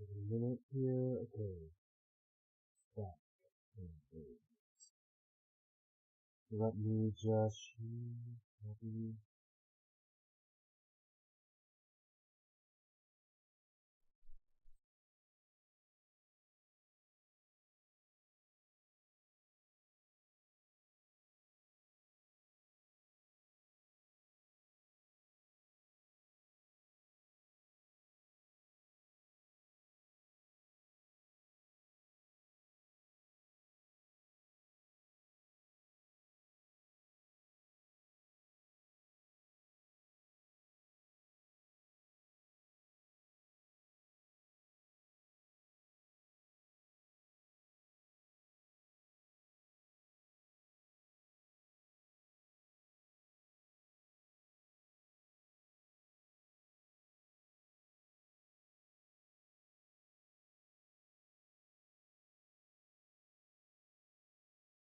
Give it a minute here. Okay. Back. Let me just copy.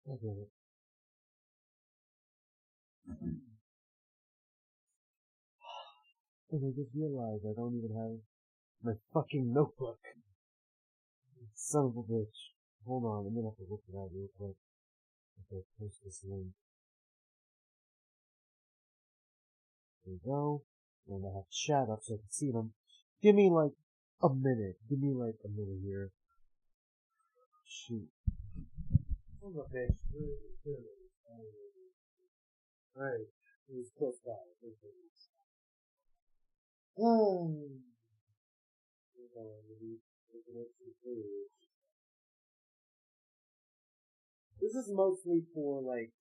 Okay. And I just realized I don't even have my fucking notebook. Son of a bitch. Hold on, I'm gonna have to look it out real quick. Okay, post this link. There we go. And I have chat up so I can see them. Give me like a minute. Give me like a minute here. Shoot. Son of a bitch. Alright. It was close by. This is mostly for like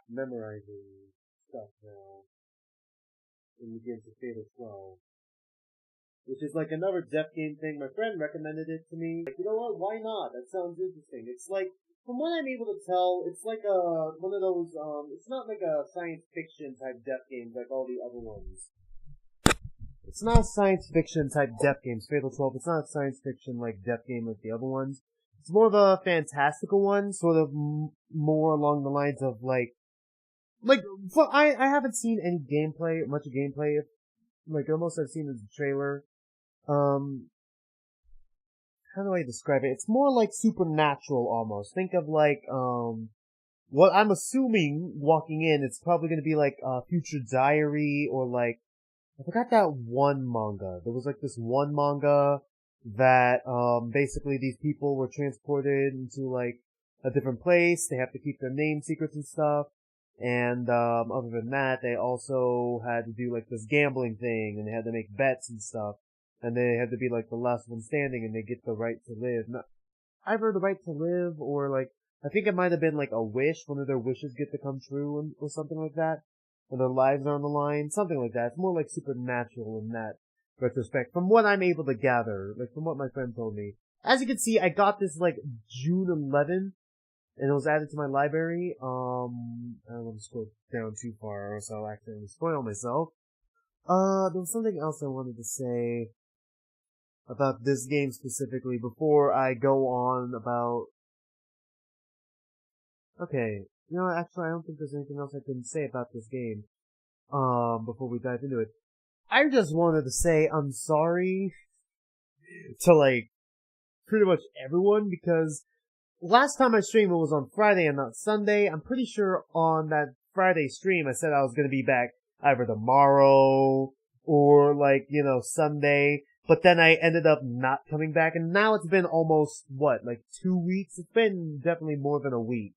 memorizing stuff now. When we get into Fatal 12. Which is like another Death Game thing. My friend recommended it to me. Like, you know what? Why not? That sounds interesting. It's like, from what I'm able to tell, it's like one of those, it's not like a science fiction type Death Games like all the other ones. It's not a science fiction type Death Games, Fatal 12. It's not a science fiction like Death Game like the other ones. It's more of a fantastical one, sort of more along the lines of like, I haven't seen any gameplay, much of gameplay. Like, the most I've seen is the trailer. How do I describe it? It's more like supernatural almost. Think of like, what I'm assuming walking in, it's probably gonna be like, Future Diary or like, I forgot that one manga. There was like this one manga that, basically these people were transported into like a different place. They have to keep their name secrets and stuff. And, other than that, they also had to do like this gambling thing and they had to make bets and stuff. And they had to be like the last one standing and they get the right to live. Not, either the right to live or like, I think it might have been like a wish, one of their wishes get to come true or something like that. Or their lives are on the line, something like that. It's more like supernatural in that retrospect, from what I'm able to gather, like from what my friend told me. As you can see, I got this like June 11th, and it was added to my library. I don't want to scroll down too far, or else I'll accidentally spoil myself. There was something else I wanted to say about this game specifically before I go on about... Okay, you know, actually I don't think there's anything else I can say about this game, before we dive into it. I just wanted to say I'm sorry to like, pretty much everyone, because last time I streamed it was on Friday and not Sunday. I'm pretty sure on that Friday stream I said I was gonna be back either tomorrow or like, you know, Sunday. But then I ended up not coming back, and now it's been almost, what, like 2 weeks? It's been definitely more than a week.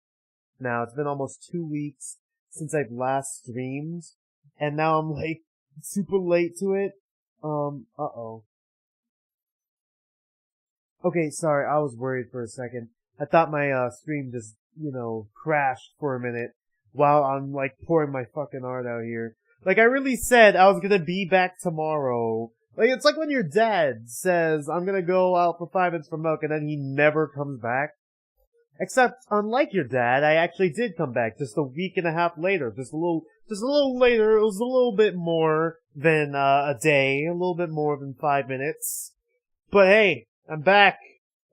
Now, it's been almost 2 weeks since I've last streamed, and now I'm like, super late to it. Uh-oh. Okay, sorry, I was worried for a second. I thought my, stream just, you know, crashed for a minute while I'm, like, pouring my fucking heart out here. Like, I really said I was gonna be back tomorrow. Like, it's like when your dad says, I'm gonna go out for 5 minutes for milk, and then he never comes back. Except, unlike your dad, I actually did come back just a week and a half later. Just a little later. It was a little bit more than, a day. A little bit more than 5 minutes. But hey, I'm back.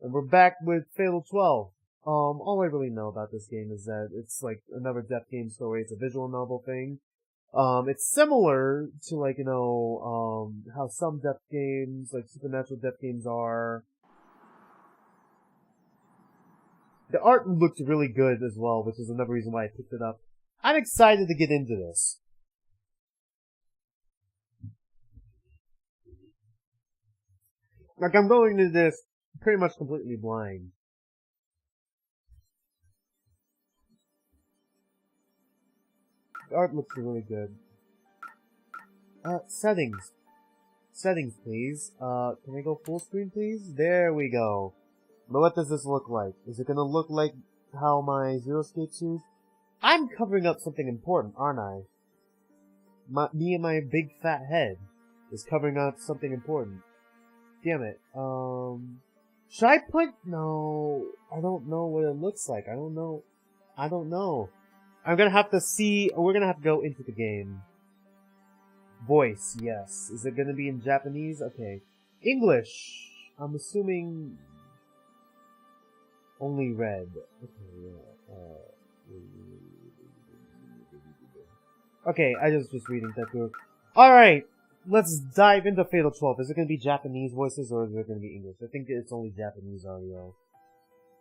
And we're back with Fatal 12. All I really know about this game is that it's like another Death Game story. It's a visual novel thing. It's similar to like, how some death games, like supernatural death games are. The art looked really good as well, which is another reason why I picked it up. I'm excited to get into this. Like, I'm going into this pretty much completely blind. The art looks really good. Settings. Settings, please. Can I go full screen, please? There we go. But what does this look like? Is it gonna look like how my Zero Escape suit? I'm covering up something important, aren't I? Me and my big fat head is covering up something important. Damn it. Should I put... No, I don't know what it looks like. I don't know. I'm gonna have to see... We're gonna have to go into the game. Voice, yes. Is it gonna be in Japanese? Okay. English. I'm assuming... Only red. Okay, yeah. Okay, I just reading that through. Alright, let's dive into Fatal 12. Is it gonna be Japanese voices or is it gonna be English? I think it's only Japanese audio.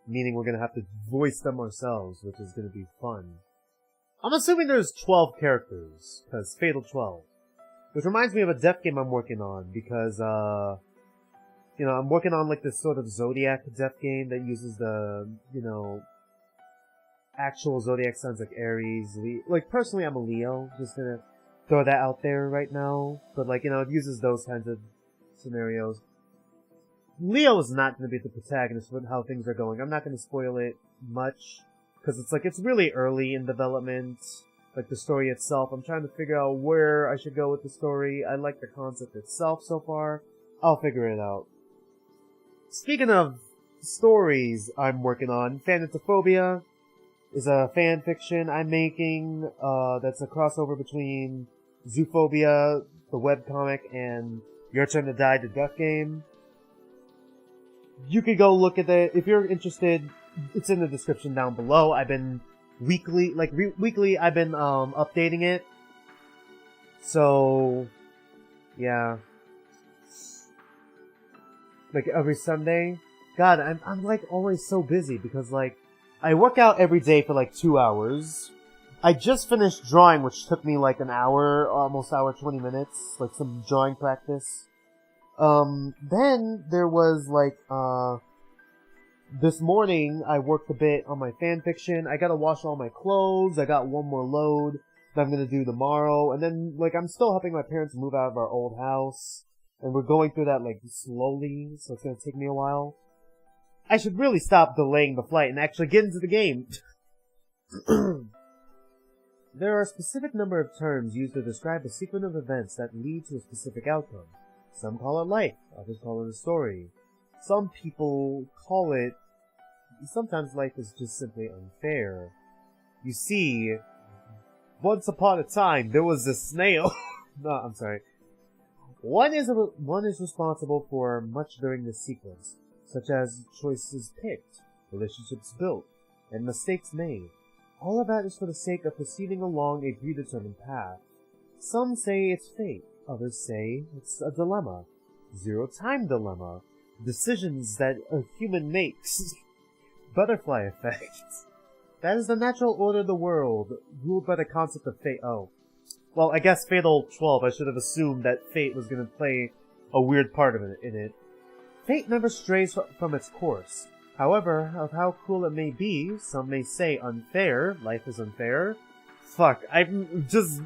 Meaning we're gonna have to voice them ourselves, which is gonna be fun. I'm assuming there's 12 characters, because Fatal 12. Which reminds me of a death game I'm working on, because, I'm working on like this sort of Zodiac death game that uses the, actual Zodiac signs like Aries, like personally I'm a Leo, just gonna throw that out there right now, but like, it uses those kinds of scenarios. Leo is not gonna be the protagonist with how things are going. I'm not gonna spoil it much, because it's really early in development, like the story itself. I'm trying to figure out where I should go with the story. I like the concept itself so far. I'll figure it out. Speaking of stories I'm working on, Thanatophobia is a fan fiction I'm making, that's a crossover between Zoophobia, the webcomic, and Your Turn to Die, the death game. You could go look at it, if you're interested, it's in the description down below. I've been weekly, I've been, updating it. So, yeah. Like every Sunday. God, I'm like always so busy because like, I work out every day for like 2 hours. I just finished drawing, which took me like an hour, almost hour, 20 minutes, like some drawing practice. Then there was like, this morning I worked a bit on my fanfiction. I gotta wash all my clothes. I got one more load that I'm gonna do tomorrow. And then like, I'm still helping my parents move out of our old house. And we're going through that, like, slowly, so it's gonna take me a while. I should really stop delaying the flight and actually get into the game. There are a specific number of terms used to describe a sequence of events that lead to a specific outcome. Some call it life, others call it a story. Some people call it... Sometimes life is just simply unfair. You see, once upon a time, there was a snail... No, I'm sorry. One is responsible for much during this sequence, such as choices picked, relationships built, and mistakes made. All of that is for the sake of proceeding along a predetermined path. Some say it's fate, others say it's a dilemma. Zero-time dilemma. Decisions that a human makes. Butterfly effect. That is the natural order of the world, ruled by the concept of fate. Oh. Well, I guess Fatal 12, I should have assumed that fate was going to play a weird part of it in it. Fate never strays from its course. However, of how cruel it may be, some may say unfair, life is unfair. Fuck, I'm just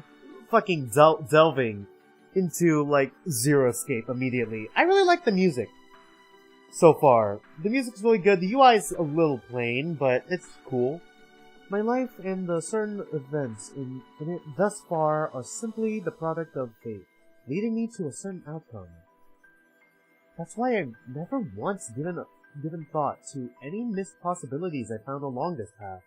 fucking delving into, like, Zero Escape immediately. I really like the music so far. The music's really good, the UI is a little plain, but it's cool. My life and the certain events in it thus far are simply the product of fate, leading me to a certain outcome. That's why I've never once given thought to any missed possibilities I found along this path.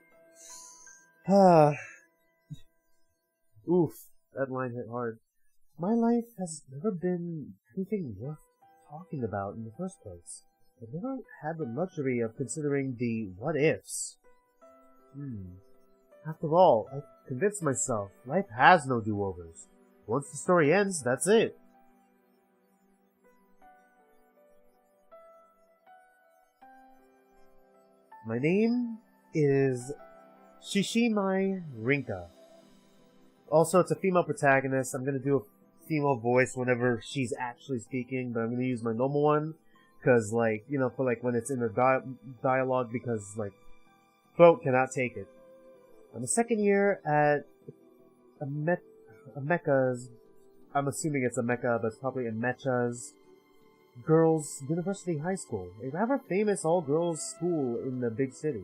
Oof, that line hit hard. My life has never been anything worth talking about in the first place. I've never had the luxury of considering the what-ifs. After all, I've convinced myself life has no do-overs. Once the story ends, that's it. My name is Shishimai Rinka. Also, it's a female protagonist. I'm gonna do a female voice whenever she's actually speaking, but I'm gonna use my normal one, cause like, you know, for like when it's in her dialogue, because like, throat cannot take it. I'm a second year at a Mecca's, I'm assuming it's a Mecca, but it's probably a Mecha's Girls University High School, a rather famous all-girls school in the big city.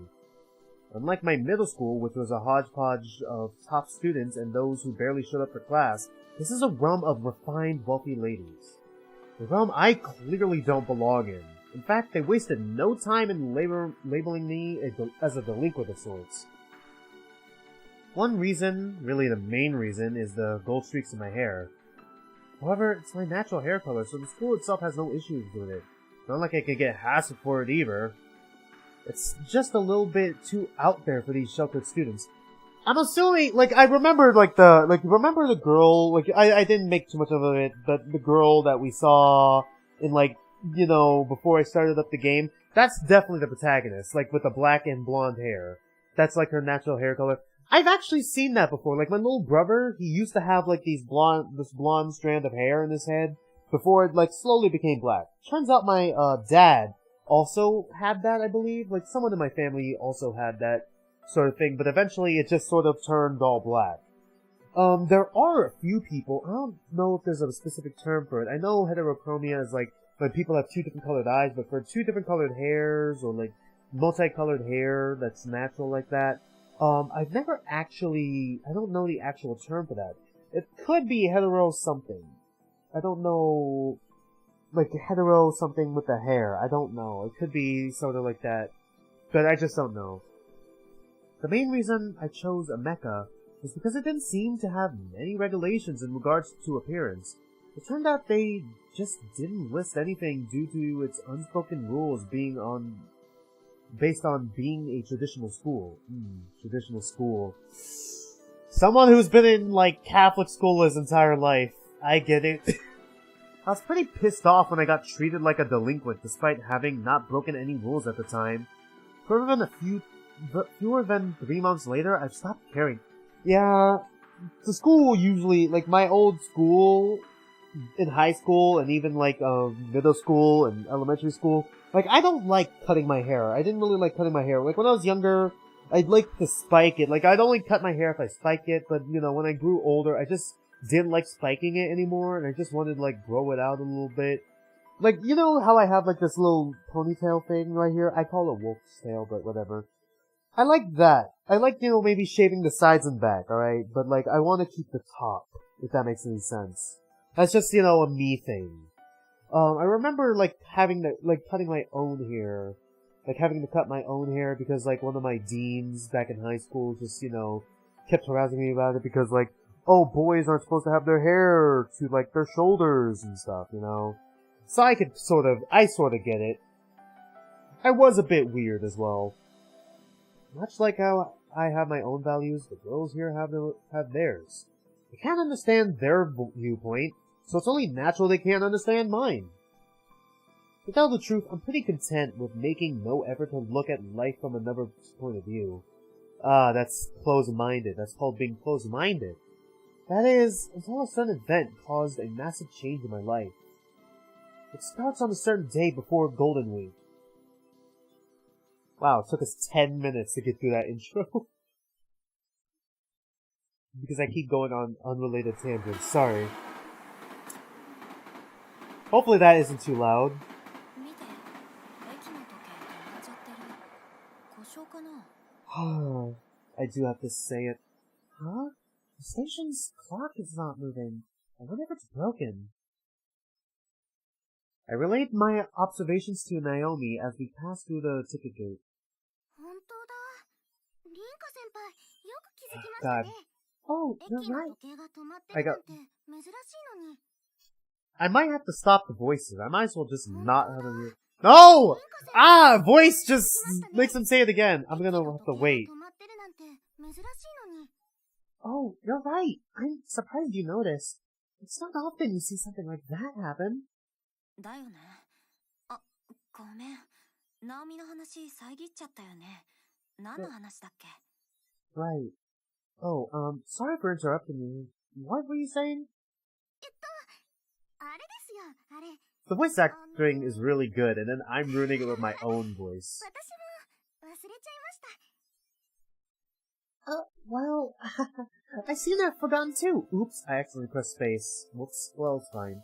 Unlike my middle school, which was a hodgepodge of top students and those who barely showed up for class, this is a realm of refined, wealthy ladies. A realm I clearly don't belong in. In fact, they wasted no time in labeling me as a delinquent of sorts. One reason, really the main reason, is the gold streaks in my hair. However, it's my natural hair color, so the school itself has no issues with it. Not like I could get hassled for it either. It's just a little bit too out there for these sheltered students. I'm assuming, like, I remember, remember the girl, like, I didn't make too much of it, but the girl that we saw in, like, you know, before I started up the game, that's definitely the protagonist, like, with the black and blonde hair. That's, like, her natural hair color. I've actually seen that before. Like, my little brother, he used to have, like, this blonde strand of hair in his head before it, like, slowly became black. Turns out my, dad also had that, I believe. Like, someone in my family also had that sort of thing, but eventually it just sort of turned all black. There are a few people, I don't know if there's a specific term for it. I know heterochromia is, like, when people have two different colored eyes, but for two different colored hairs, or, like, multicolored hair that's natural like that, I've never actually, I don't know the actual term for that. It could be hetero something. I don't know, like hetero something with the hair. I don't know. It could be sort of like that, but I just don't know. The main reason I chose a mecha was because it didn't seem to have many regulations in regards to appearance. It turned out they just didn't list anything due to its unspoken rules based on being a traditional school. Traditional school. Someone who's been in, like, Catholic school his entire life. I get it. I was pretty pissed off when I got treated like a delinquent despite having not broken any rules at the time. Fewer than 3 months later, I've stopped caring. Yeah, the school usually, like, my old school in high school and even, like, middle school and elementary school, like, I don't like cutting my hair. I didn't really like cutting my hair. Like, when I was younger, I'd like to spike it. Like, I'd only cut my hair if I spike it, but, you know, when I grew older, I just didn't like spiking it anymore, and I just wanted to, like, grow it out a little bit. Like, you know how I have, like, this little ponytail thing right here? I call it wolf's tail, but whatever. I like that. I like, you know, maybe shaving the sides and back, alright? But, like, I want to keep the top, if that makes any sense. That's just, you know, a me thing. I remember, like, cutting my own hair. Like, having to cut my own hair because, like, one of my deans back in high school just, you know, kept harassing me about it because, like, oh, boys aren't supposed to have their hair to, like, their shoulders and stuff, you know? So I sort of get it. I was a bit weird as well. Much like how I have my own values, the girls here have theirs. I can't understand their viewpoint, so it's only natural they can't understand mine. To tell the truth, I'm pretty content with making no effort to look at life from another point of view. That's closed-minded. That's called being closed-minded. That is, until a certain event caused a massive change in my life. It starts on a certain day before Golden Week. Wow, it took us 10 minutes to get through that intro. Because I keep going on unrelated tangents. Sorry. Hopefully that isn't too loud. I do have to say it. Huh? The station's clock is not moving. I wonder if it's broken. I relayed my observations to Naomi as we passed through the ticket gate. God. Oh, you're right. I might have to stop the voices. I might as well just not have a... No! Voice just makes them say it again. I'm gonna have to wait. Oh, you're right. I'm surprised you noticed. It's not often you see something like that happen. だよね。あ、ごめん。ナオミの話遮っちゃったよね。何の話だっけ? Right. Oh, sorry for interrupting you. What were you saying? あれですよ、あれ。The voice acting is really good, and then I'm ruining it with my own voice. 私も忘れちゃいました。Well, I seem to have forgotten too. Oops, I accidentally pressed space. Whoops, well, it's fine.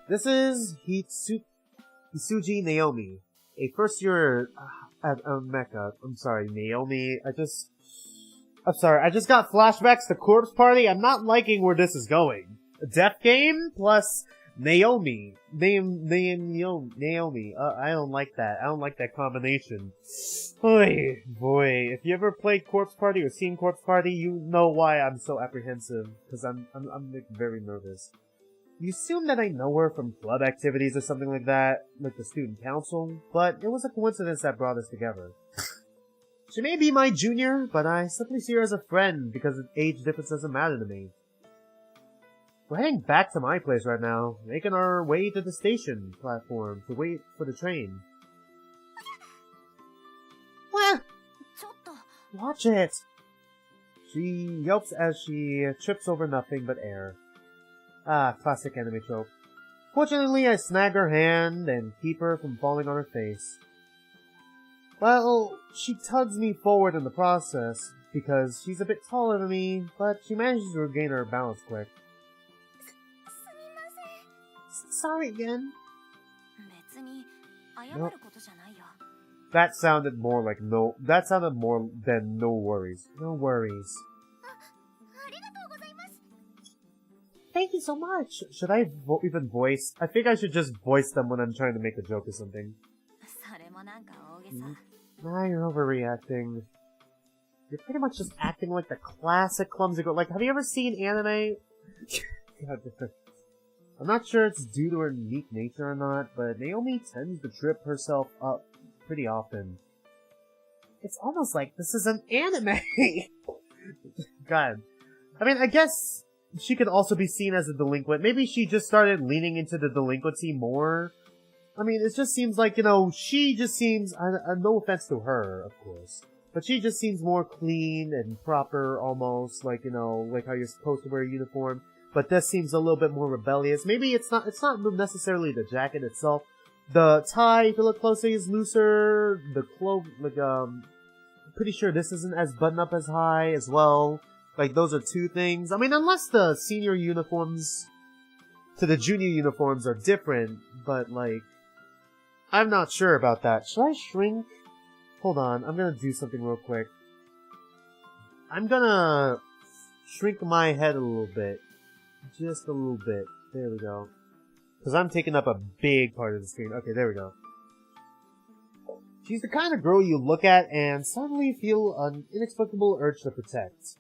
This is Hitsuji Naomi, a first year at Mecha. I'm sorry, Naomi. I just got flashbacks to Corpse Party. I'm not liking where this is going. A death game plus Naomi. Naomi. I don't like that. I don't like that combination. Boy, if you ever played Corpse Party or seen Corpse Party, you know why I'm so apprehensive. Because I'm like, very nervous. You assume that I know her from club activities or something like that, like the student council, but it was a coincidence that brought us together. She may be my junior, but I simply see her as a friend because age difference doesn't matter to me. We're heading back to my place right now, making our way to the station platform to wait for the train. What? Watch it! She yelps as she trips over nothing but air. Ah, classic anime trope. Fortunately, I snag her hand and keep her from falling on her face. Well, she tugs me forward in the process, because she's a bit taller than me, but she manages to regain her balance quick. Sorry again. Nope. That sounded more like no. That sounded more than no worries. No worries. Thank you so much. Should I even voice? I think I should just voice them when I'm trying to make a joke or something. Nah, you're overreacting. You're pretty much just acting like the classic clumsy girl. Like, have you ever seen anime? I'm not sure it's due to her unique nature or not, but Naomi tends to trip herself up pretty often. It's almost like this is an anime! God. I mean, I guess she could also be seen as a delinquent. Maybe she just started leaning into the delinquency more. I mean, it just seems like, you know, she just seems, no offense to her, of course, but she just seems more clean and proper, almost, like, you know, like how you're supposed to wear a uniform. But this seems a little bit more rebellious. Maybe it's not necessarily the jacket itself. The tie, if you look closely, is looser. The cloak, like, pretty sure this isn't as buttoned up as high as well. Like, those are two things. I mean, unless the senior uniforms to the junior uniforms are different, but, like, I'm not sure about that. Should I shrink? Hold on, I'm gonna do something real quick. I'm gonna shrink my head a little bit. Just a little bit. There we go. Because I'm taking up a big part of the screen. Okay, there we go. She's the kind of girl you look at and suddenly feel an inexplicable urge to protect.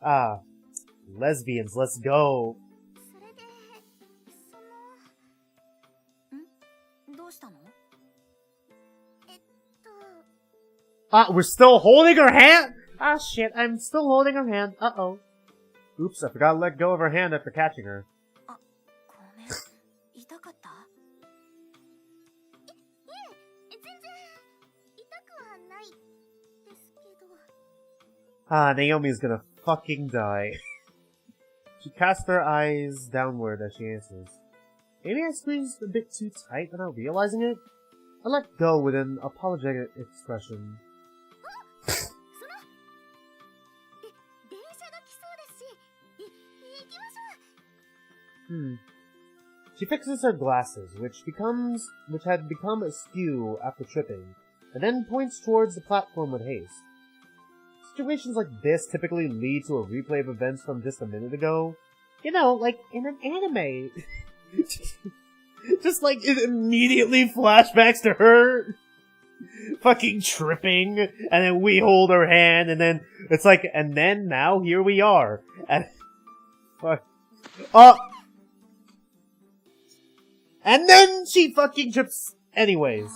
Ah, lesbians, let's go. Ah, we're still holding her hand? Ah, shit, I'm still holding her hand. Uh-oh. Oops, I forgot to let go of her hand after catching her. Ah, Naomi's gonna fucking die. She casts her eyes downward as she answers. Maybe I squeezed a bit too tight without realizing it? I let go with an apologetic expression. She fixes her glasses, which had become askew after tripping, and then points towards the platform with haste. Situations like this typically lead to a replay of events from just a minute ago. You know, like in an anime. Just like it immediately flashbacks to her fucking tripping, and then we hold her hand, and then it's like, and then now here we are. And fuck. And then she fucking trips anyways.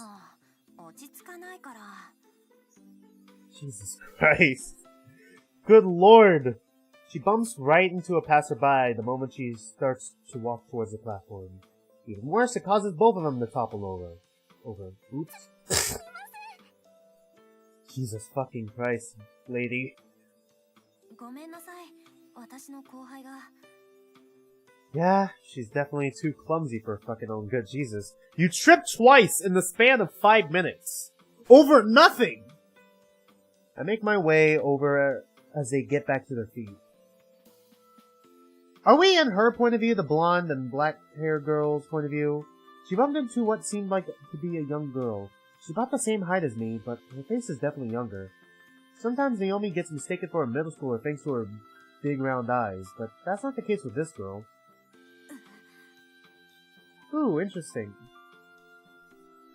Jesus Christ. Good lord! She bumps right into a passerby the moment she starts to walk towards the platform. Even worse, it causes both of them to topple over. Oops. Jesus fucking Christ, lady. Yeah, she's definitely too clumsy for her fucking own good. Jesus. You tripped twice in the span of 5 minutes! Over nothing! I make my way over as they get back to their feet. Are we in her point of view, the blonde and black hair girl's point of view? She bumped into what seemed like to be a young girl. She's about the same height as me, but her face is definitely younger. Sometimes Naomi gets mistaken for a middle schooler thanks to her big round eyes, but that's not the case with this girl. Ooh, interesting.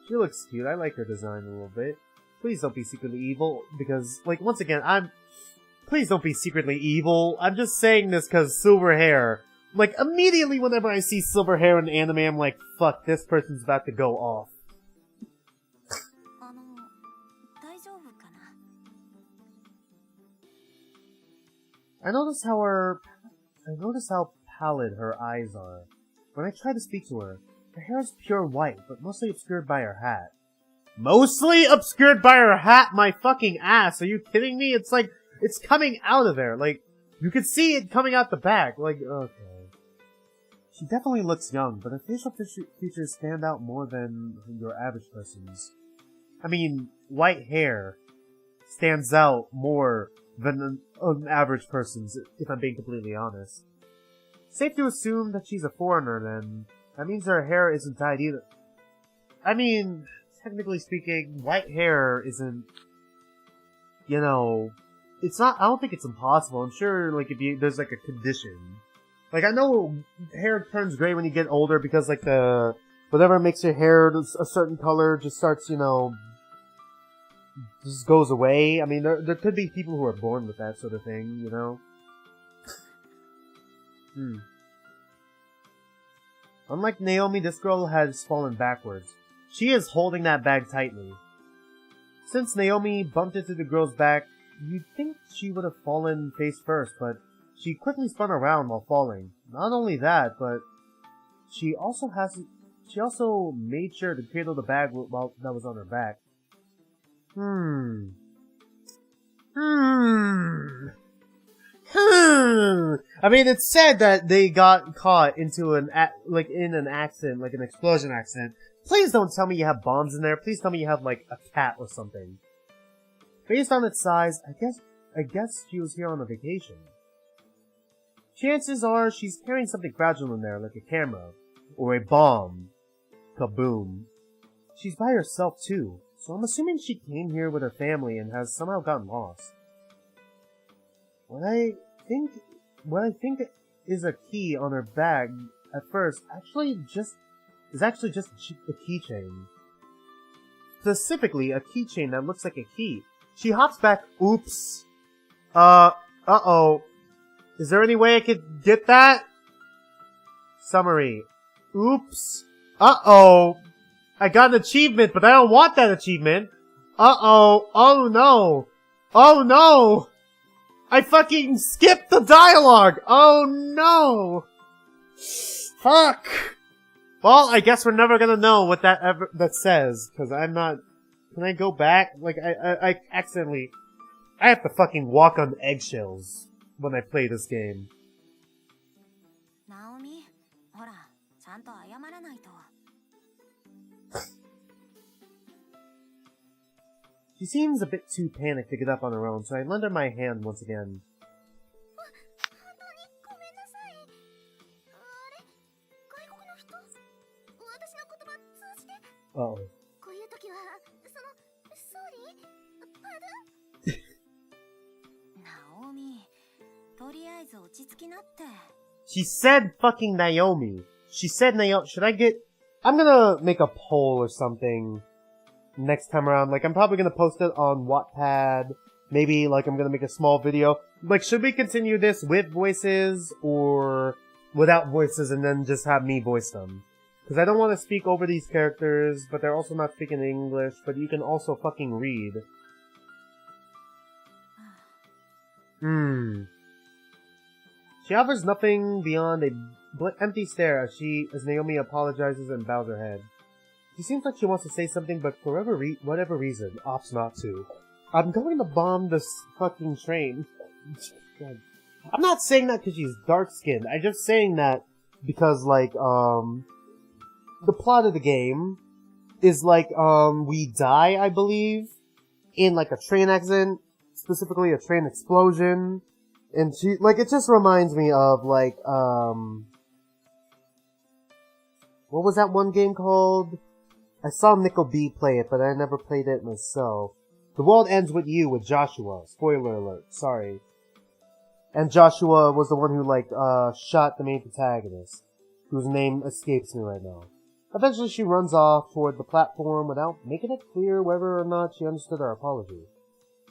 She looks cute. I like her design a little bit. Please don't be secretly evil, because, like, once again, please don't be secretly evil. I'm just saying this because silver hair. Like, immediately whenever I see silver hair in anime, I'm like, fuck, this person's about to go off. I notice how pallid her eyes are. When I try to speak to her, her hair is pure white, but mostly obscured by her hat. Mostly obscured by her hat, my fucking ass! Are you kidding me? It's like, it's coming out of there, like, you can see it coming out the back, like, okay. She definitely looks young, but her facial features stand out more than your average person's. I mean, white hair stands out more than an average person's, if I'm being completely honest. Safe to assume that she's a foreigner, then. That means her hair isn't dyed either. I mean, technically speaking, white hair isn't, you know, it's not, I don't think it's impossible. I'm sure, like, there's, like, a condition. Like, I know hair turns gray when you get older because, like, whatever makes your hair a certain color just starts, you know, just goes away. I mean, there could be people who are born with that sort of thing, you know? Unlike Naomi, this girl has fallen backwards. She is holding that bag tightly. Since Naomi bumped into the girl's back, you'd think she would have fallen face first, but she quickly spun around while falling. Not only that, but she also made sure to cradle the bag while that was on her back. I mean, it's said that they got caught into in an accident, like an explosion accident. Please don't tell me you have bombs in there. Please tell me you have, like, a cat or something. Based on its size, I guess she was here on a vacation. Chances are she's carrying something fragile in there, like a camera. Or a bomb. Kaboom. She's by herself, too, so I'm assuming she came here with her family and has somehow gotten lost. What I think is a key on her bag at first is actually just a keychain. Specifically, a keychain that looks like a key. She hops back. Oops. Uh-oh. Is there any way I could get that? Summary. Oops. Uh-oh. I got an achievement, but I don't want that achievement. Uh-oh. Oh no. Oh no. I fucking skipped the dialogue! Oh no! Fuck! Well, I guess we're never gonna know what that says, cause I'm not... Can I go back? Like, I accidentally... I have to fucking walk on eggshells when I play this game. Naomi, hora, chanto ayamaranai to. She seems a bit too panicked to get up on her own, so I lend her my hand once again. Uh-oh. She said fucking Naomi. She said Naomi. Should I get... I'm gonna make a poll or something next time around. Like, I'm probably gonna post it on Wattpad. Maybe, like, I'm gonna make a small video. Like, should we continue this with voices or without voices and then just have me voice them? Because I don't want to speak over these characters, but they're also not speaking English, but you can also fucking read. She offers nothing beyond a empty stare as Naomi apologizes and bows her head. She seems like she wants to say something, but for whatever reason, opts not to. I'm going to bomb this fucking train. God. I'm not saying that because she's dark-skinned. I'm just saying that because, like, the plot of the game is, like, we die, I believe, in, like, a train accident, specifically a train explosion, and she, like, it just reminds me of, like, what was that one game called? I saw Nickel B play it, but I never played it myself. The World Ends With You with Joshua. Spoiler alert. Sorry. And Joshua was the one who, like, shot the main protagonist, whose name escapes me right now. Eventually she runs off toward the platform without making it clear whether or not she understood our apology.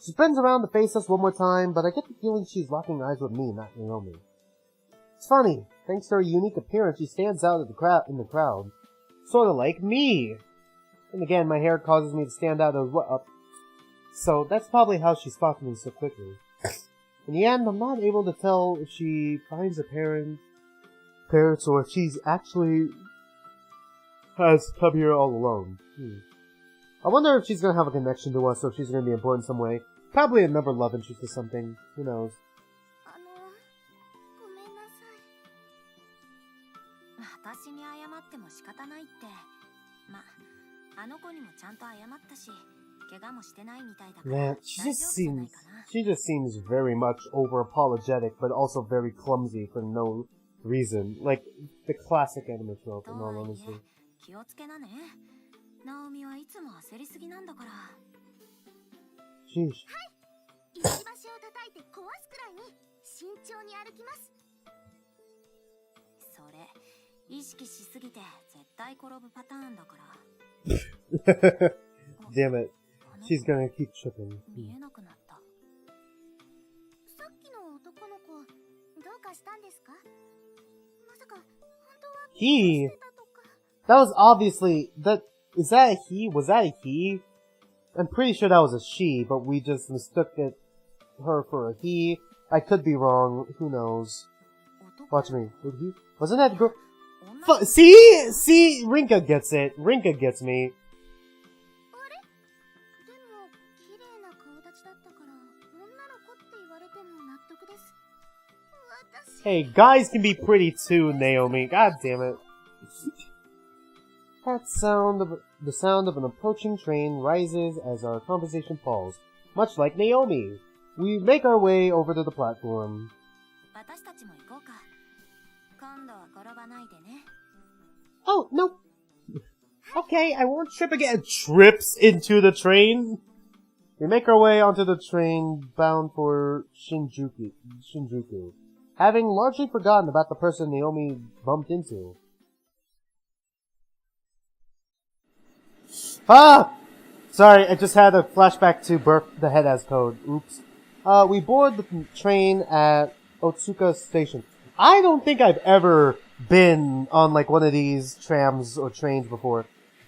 She spins around to face us one more time, but I get the feeling she's locking eyes with me, not Naomi. It's funny. Thanks to her unique appearance, she stands out in the crowd. Sorta like me. And again, my hair causes me to stand out as well. So that's probably how she spotted me so quickly. In the end, I'm not able to tell if she finds her parents or if she's actually has come here all alone. I wonder if she's gonna have a connection to us or if she's gonna be important in some way. Probably another love interest or something. Who knows? 私に謝っても仕方ないって。ま、あの子にもちゃんと謝ったし、怪我もしてないみたいだから。Yeah, she just seems very much over apologetic, but also very clumsy for no reason. Like the classic anime trope, in all honesty. 気をつけなね。ナオミはいつも焦りすぎなんだから。Sheesh. はい。石橋を叩いて壊すくらいに慎重に歩きます。それ。意識しすぎて絶対転ぶパターンだから。Damn it. She's gonna keep tripping. 見えなくなった。さっきの男の子、どうかしたんですか？まさか、本当は He? That was obviously, is that a he? Was that a he? I'm pretty sure that was a she, but we just mistook her for a he. I could be wrong. Who knows? Watch me. Wasn't that a girl? See, Rinka gets it. Rinka gets me. Hey, guys can be pretty too, Naomi. God damn it. The sound of an approaching train rises as our conversation falls. Much like Naomi. We make our way over to the platform. Oh, no. Okay, I won't trip again. Trips into the train. We make our way onto the train bound for Shinjuku. Having largely forgotten about the person Naomi bumped into. Ah! Sorry, I just had a flashback to Burp the Head as code. Oops. We board the train at Otsuka Station. I don't think I've ever been on, like, one of these trams or trains before.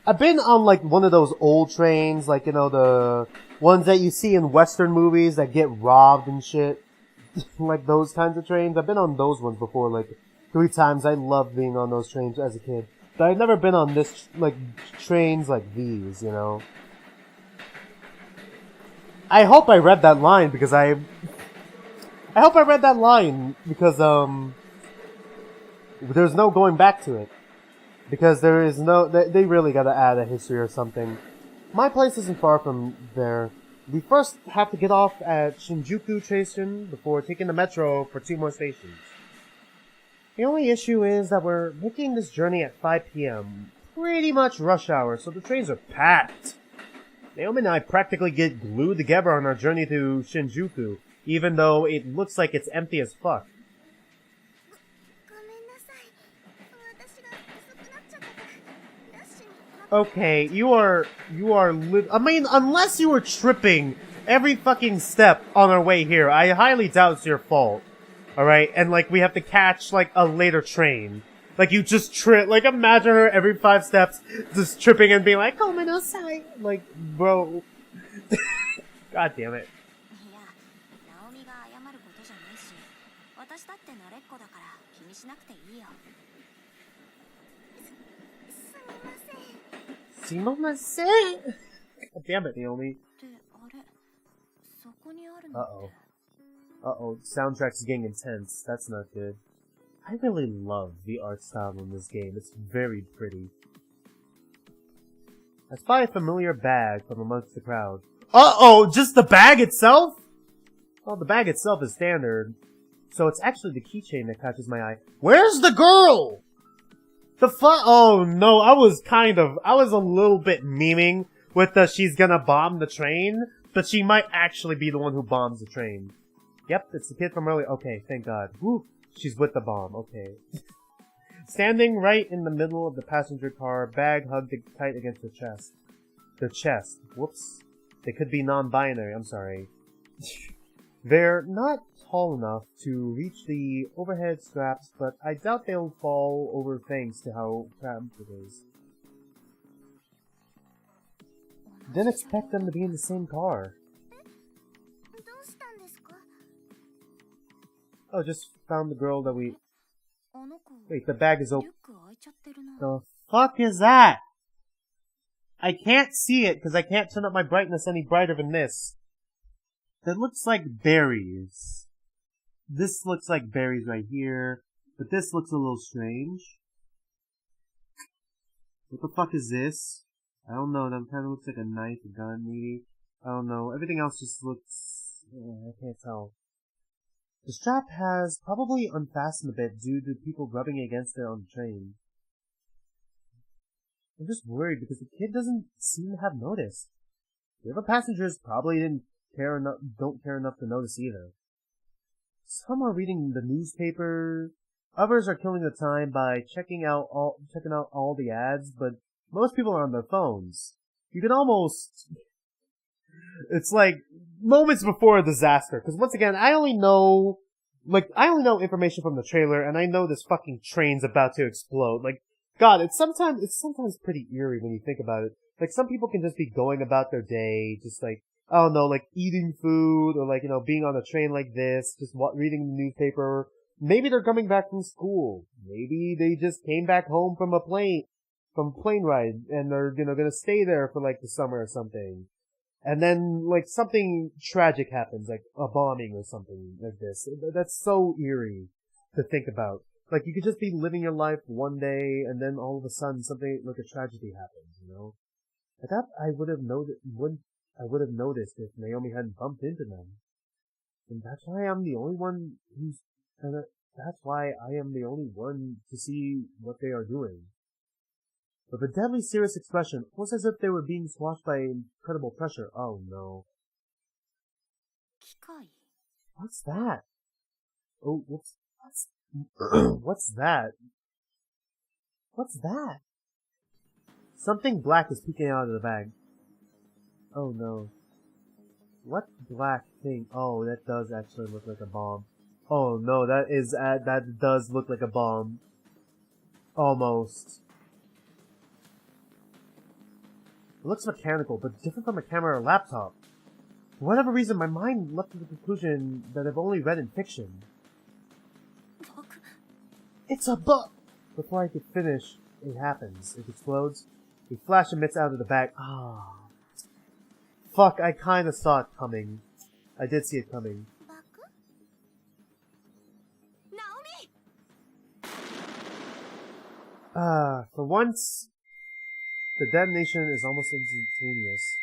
I've been on, like, one of those old trains, like, you know, the ones that you see in Western movies that get robbed and shit. Like, those kinds of trains. I've been on those ones before, like, 3 times. I loved being on those trains as a kid. But I've never been on this, like, trains like these, you know. I hope I read that line because I hope I read that line because, there's no going back to it. Because there is no, they really gotta add a history or something. My place isn't far from there. We first have to get off at Shinjuku Station before taking the metro for 2 more stations. The only issue is that we're making this journey at 5 p.m. Pretty much rush hour, so the trains are packed. Naomi and I practically get glued together on our journey to Shinjuku, even though it looks like it's empty as fuck. Okay, I mean, unless you were tripping every fucking step on our way here, I highly doubt it's your fault. Alright? And, like, we have to catch, like, a later train. Like, you just trip, like, imagine her every 5 steps just tripping and being like, "Gomenasai." Like, bro. God damn it. たって慣れっこだから気にしなくていいよ。すみません。 God damn it, Naomi. ってあれ、そこにあるのって。Uh-oh, soundtrack's getting intense. That's not good. I really love the art style in this game. It's very pretty. I spy a familiar bag from amongst the crowd. Uh-oh! Just the bag itself? Well, the bag itself is standard. So it's actually the keychain that catches my eye. Where's the girl? The oh no, I was a little bit memeing with the she's gonna bomb the train, but she might actually be the one who bombs the train. Yep, it's the kid from earlier. Okay, thank God. Woo! She's with the bomb, okay. Standing right in the middle of the passenger car, bag hugged tight against her chest. Their chest. Whoops. They could be non-binary, I'm sorry. They're not tall enough to reach the overhead straps, but I doubt they'll fall over thanks to how cramped it is. Didn't expect them to be in the same car. Oh, just found the girl that we... Wait, the bag is open. The fuck is that? I can't see it because I can't turn up my brightness any brighter than this. That looks like berries. This looks like berries right here, but this looks a little strange. What the fuck is this? I don't know, that kind of looks like a knife, a gun, maybe. I don't know, everything else just looks... I can't tell. The strap has probably unfastened a bit due to people rubbing against it on the train. I'm just worried because the kid doesn't seem to have noticed. The other passengers probably don't care enough to notice either. Some are reading the newspaper. Others are killing the time by checking out all the ads, but most people are on their phones. You can almost... It's like moments before a disaster. Because once again, I only know information from the trailer, and I know this fucking train's about to explode. Like, God, it's sometimes pretty eerie when you think about it. Like, some people can just be going about their day, just like, I don't know, like eating food, or like, being on a train like this, just reading the newspaper. Maybe they're coming back from school. Maybe they just came back home from a plane ride, and they're, gonna stay there for like the summer or something. And then, like, something tragic happens, like a bombing or something like this. That's so eerie to think about. Like, you could just be living your life one day, and then all of a sudden something like a tragedy happens, Like that, I would have noticed if Naomi hadn't bumped into them. And that's why I'm the only one that's why I am the only one to see what they are doing. With a deadly serious expression, almost as if they were being squashed by incredible pressure. Oh no. What's that? Oh, what's what's that? What's that? Something black is peeking out of the bag. Oh no. What black thing? Oh, that does actually look like a bomb. Oh no, that does look like a bomb. Almost. It looks mechanical, but different from a camera or laptop. For whatever reason, my mind leapt to the conclusion that I've only read in fiction. It's a book! Before I could finish, it happens. It explodes. A flash emits out of the bag. Ah. Fuck, I kinda saw it coming. I did see it coming. For once, the detonation is almost instantaneous.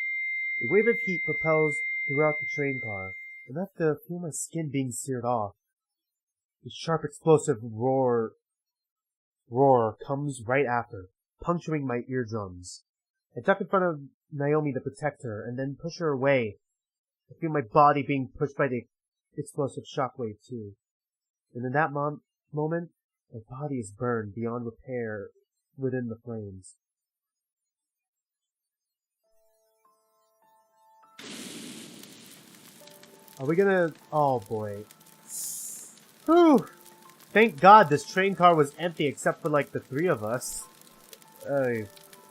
A wave of heat propels throughout the train car, enough to feel my skin being seared off. A sharp explosive roar comes right after, puncturing my eardrums. I duck in front of Naomi to protect her, and then push her away. I feel my body being pushed by the explosive shockwave too. And in that moment, my body is burned beyond repair within the flames. Are we gonna... Oh boy. Whew! Thank God this train car was empty except for like the three of us.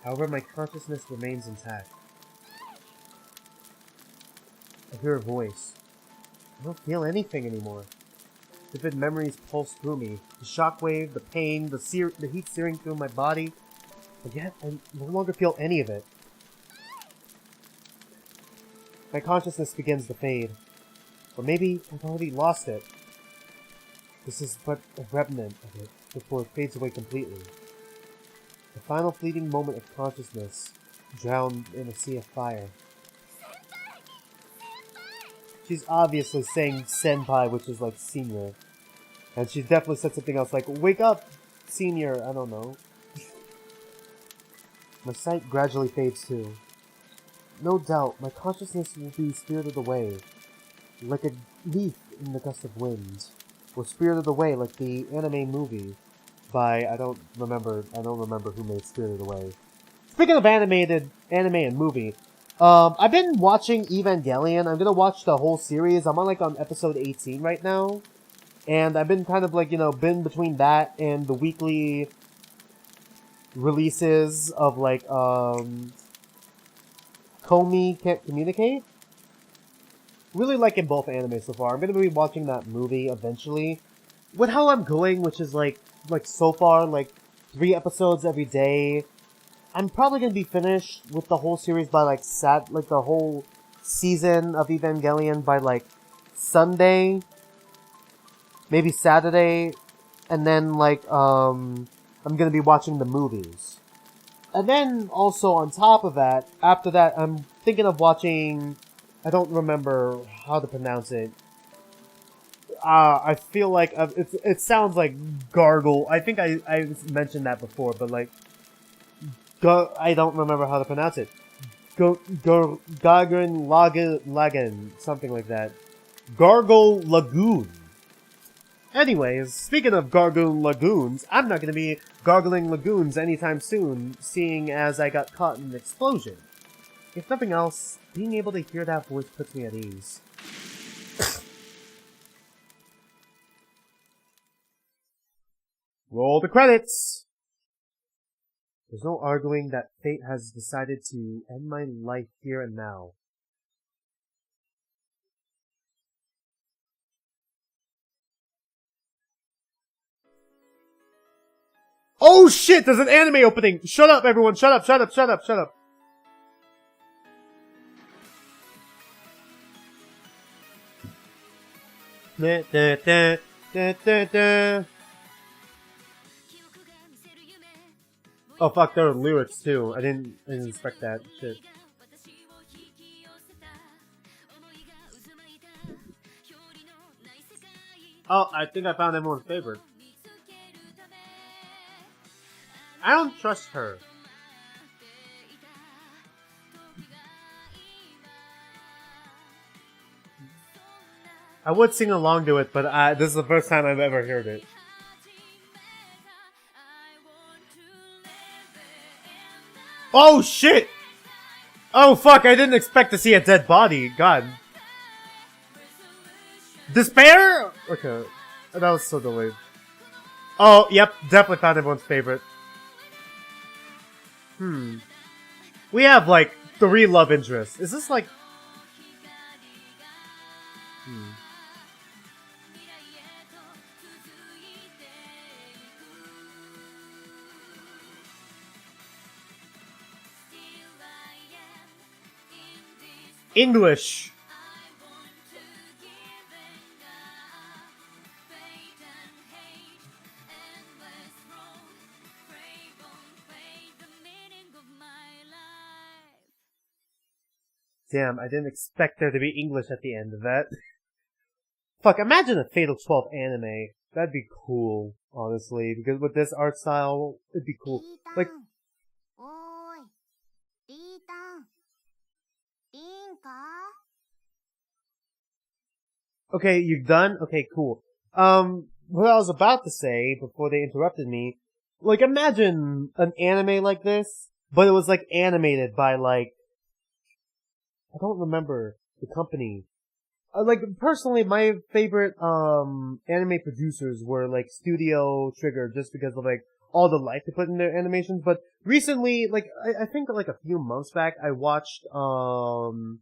However, my consciousness remains intact. I hear a voice. I don't feel anything anymore. Vivid memories pulse through me. The shockwave, the pain, the heat searing through my body. But yet, I no longer feel any of it. My consciousness begins to fade. Or maybe I've already lost it. This is but a remnant of it before it fades away completely. The final fleeting moment of consciousness, drowned in a sea of fire. She's obviously saying senpai, which is like senior. And she's definitely said something else like, wake up, senior, I don't know. My sight gradually fades too. No doubt, my consciousness will be spirited away, like a leaf in the gust of wind. Or Spirited Away, like the anime movie by, I don't remember who made Spirited Away. Speaking of anime and movie, I've been watching Evangelion. I'm gonna watch the whole series. I'm on episode 18 right now. And I've been kind of been between that and the weekly releases of Komi Can't Communicate. Really liking both anime so far. I'm gonna be watching that movie eventually. With how I'm going, which is so far, 3 episodes every day, I'm probably gonna be finished with the whole series by the whole season of Evangelion by Sunday, maybe Saturday, and then I'm gonna be watching the movies. And then also on top of that, after that, I'm thinking of watching, I don't remember how to pronounce it. I feel like it sounds like gargle. I think I mentioned that before, but I don't remember how to pronounce it. Gargin Lagan, something like that. Gargle Lagoon. Anyways, speaking of gargle lagoons, I'm not gonna be gargling lagoons anytime soon, seeing as I got caught in an explosion. If nothing else, being able to hear that voice puts me at ease. Roll the credits! There's no arguing that fate has decided to end my life here and now. Oh shit! There's an anime opening! Shut up, everyone! Shut up, shut up, shut up, shut up! Da, da, da, da, da, da. Oh fuck, there are lyrics too. I didn't expect that shit. Oh, I think I found everyone's favorite. I don't trust her. I would sing along to it, but this is the first time I've ever heard it. Oh shit! Oh fuck, I didn't expect to see a dead body. God. Despair? Okay. That was so delayed. Oh, yep, definitely found everyone's favorite. We have 3 love interests. Is this English? Damn, I didn't expect there to be English at the end of that. Fuck, imagine a Fatal 12 anime. That'd be cool, honestly, because with this art style, it'd be cool. Okay, you're done? Okay, cool. What I was about to say before they interrupted me, imagine an anime like this, but it was animated by I don't remember the company. Personally, my favorite anime producers were Studio Trigger, just because of all the life they put in their animations. But recently, I think a few months back, I watched Jujutsu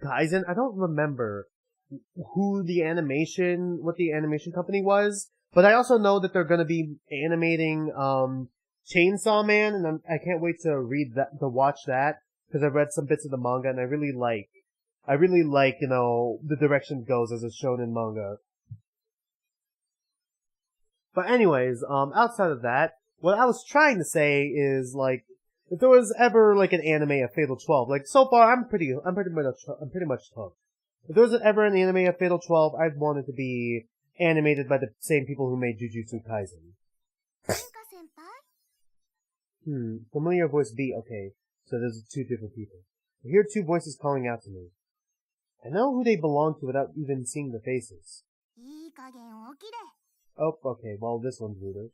Kaisen. I don't remember. what the animation company was, but I also know that they're gonna be animating, Chainsaw Man, and I can't wait to watch that, because I've read some bits of the manga, and I really like, the direction it goes as it's shown in manga. But anyways, outside of that, what I was trying to say is, like, if there was ever, like, an anime of Fatal 12, like, so far, I'm pretty much hooked. If there was ever an anime of Fatal 12, I'd want it to be animated by the same people who made Jujutsu Kaisen. Familiar voice B, okay. So there's two different people. I hear two voices calling out to me. I know who they belong to without even seeing the faces. Oh, okay, well, this one's ruder.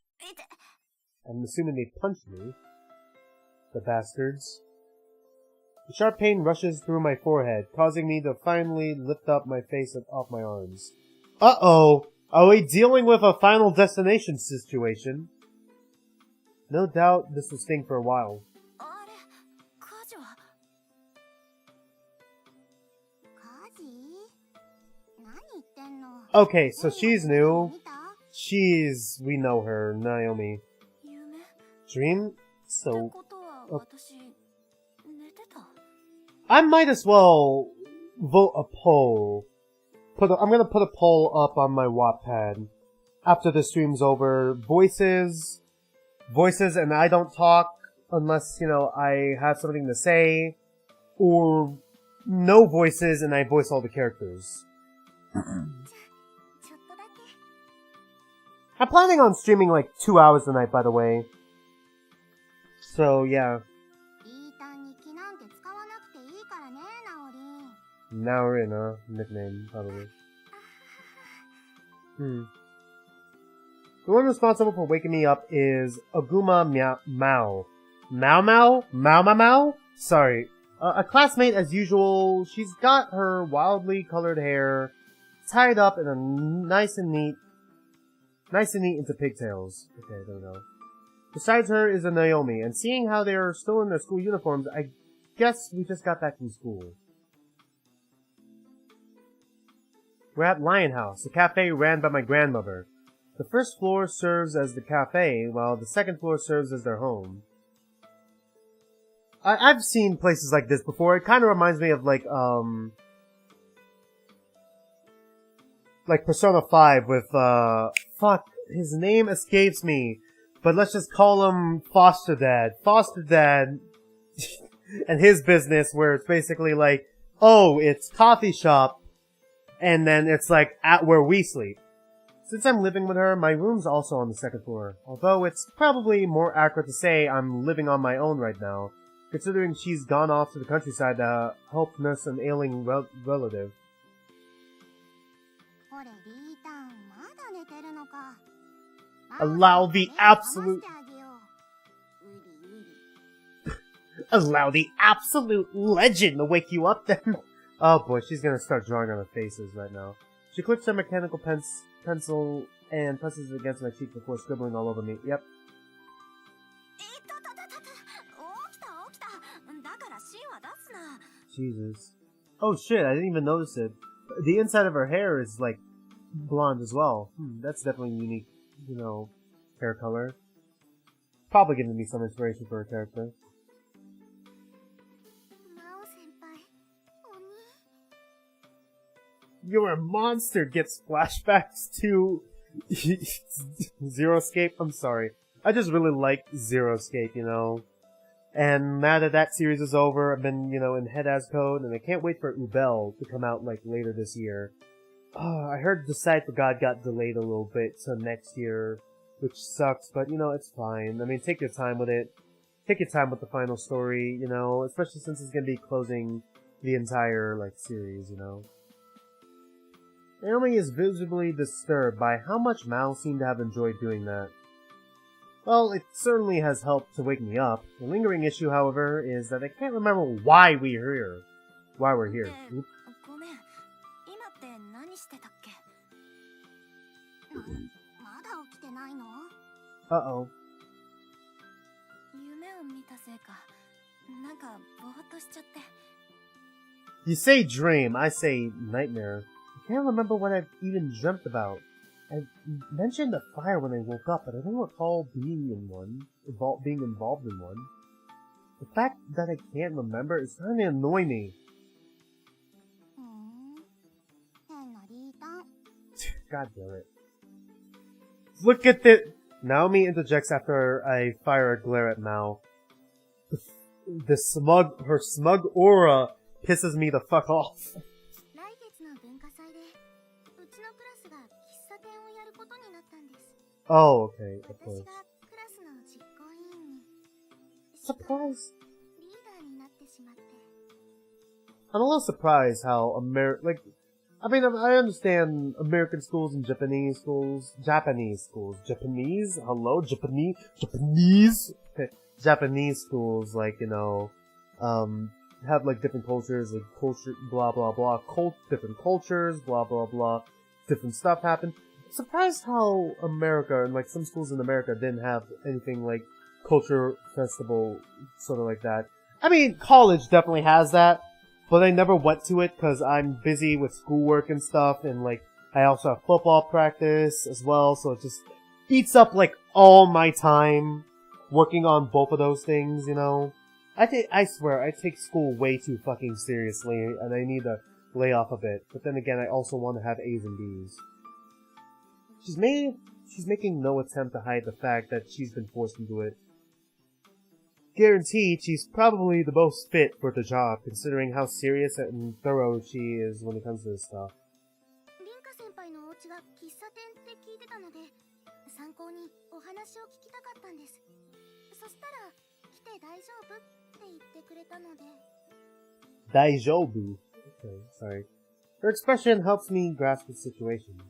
I'm assuming they punched me. The bastards. The sharp pain rushes through my forehead, causing me to finally lift up my face and off my arms. Uh-oh! Are we dealing with a Final Destination situation? No doubt this will sting for a while. Okay, so she's new. We know her, Naomi. Dream? So... I might as well vote a poll. I'm gonna put a poll up on my Wattpad after the stream's over. Voices, and I don't talk unless, I have something to say. Or no voices and I voice all the characters. I'm planning on streaming like 2 hours a night, by the way. So, yeah. Naorin, nickname, probably. The one responsible for waking me up is Aguma Mao. Mao? Sorry. A classmate as usual. She's got her wildly colored hair tied up in a nice and neat into pigtails. Okay, I don't know. Besides her is a Naomi, and seeing how they are still in their school uniforms, I guess we just got back from school. We're at Lion House, a cafe ran by my grandmother. The first floor serves as the cafe, while the second floor serves as their home. I've seen places like this before. It kind of reminds me of like Persona 5 with, fuck, his name escapes me. But let's just call him Foster Dad. Foster Dad and his business, where it's basically like, oh, it's coffee shop, and then it's like at where we sleep. Since I'm living with her, my room's also on the second floor. Although it's probably more accurate to say I'm living on my own right now, considering she's gone off to the countryside to help nurse an ailing relative. Allow the absolute legend to wake you up then. Oh boy, she's gonna start drawing on her faces right now. She clicks her mechanical pencil and presses it against my cheek before scribbling all over me. Yep. Jesus. Oh shit, I didn't even notice it. The inside of her hair is like blonde as well. That's definitely unique, hair color. Probably giving me some inspiration for her character. You're a monster gets flashbacks to Zero Escape. I'm sorry. I just really like Zero Escape, And now that that series is over, I've been, in Head As Code, and I can't wait for Ubel to come out, later this year. I heard The Side for God got delayed a little bit to next year, which sucks, but, it's fine. I mean, take your time with it. Take your time with the final story, especially since it's gonna be closing the entire, series, Naomi is visibly disturbed by how much Mao seemed to have enjoyed doing that. Well, it certainly has helped to wake me up. The lingering issue, however, is that I can't remember why we're here. Oops. Uh-oh. You say dream, I say nightmare. I can't remember what I've even dreamt about. I mentioned a fire when I woke up, but I don't recall being in one, being involved in one. The fact that I can't remember is starting to annoy me. God damn it. Look at this! Naomi interjects after I fire a glare at Mao. Her smug aura pisses me the fuck off. Oh, okay, of course. Surprised. I'm a little surprised how I understand American schools and Japanese schools? Hello? Japanese? Okay. Japanese schools, have, different cultures, blah, blah, blah, different cultures, blah, blah, blah, different stuff happen. Surprised how America, and, some schools in America didn't have anything like culture festival, sort of like that. I mean, college definitely has that. But I never went to it because I'm busy with schoolwork and stuff, and I also have football practice as well, so it just eats up all my time working on both of those things, you know? I swear, I take school way too fucking seriously, and I need to lay off a bit. But then again, I also want to have A's and B's. She's making no attempt to hide the fact that she's been forced into it. Guaranteed, she's probably the most fit for the job, considering how serious and thorough she is when it comes to this stuff. Daijobu. Okay, sorry. Her expression helps me grasp the situation.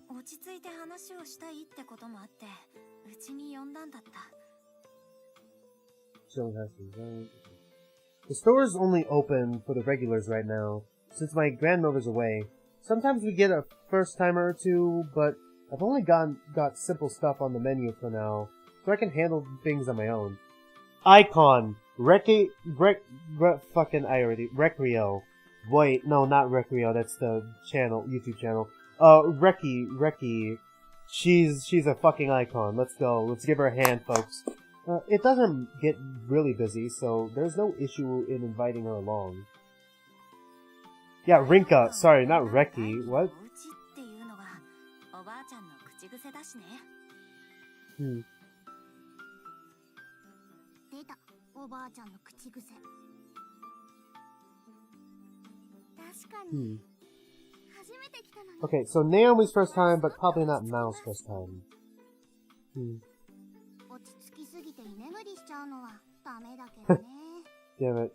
The store is only open for the regulars right now, since my grandmother's away. Sometimes we get a first-timer or two, but I've only got simple stuff on the menu for now, so I can handle things on my own. Icon! Recreo. Wait, no, not Recreo, that's the YouTube channel. Reki. She's a fucking icon. Let's go. Let's give her a hand, folks. It doesn't get really busy, so there's no issue in inviting her along. Yeah, Rinka. Sorry, not Reki. What? Hmm. Okay, so Naomi's first time, but probably not Mao's first time. Damn it.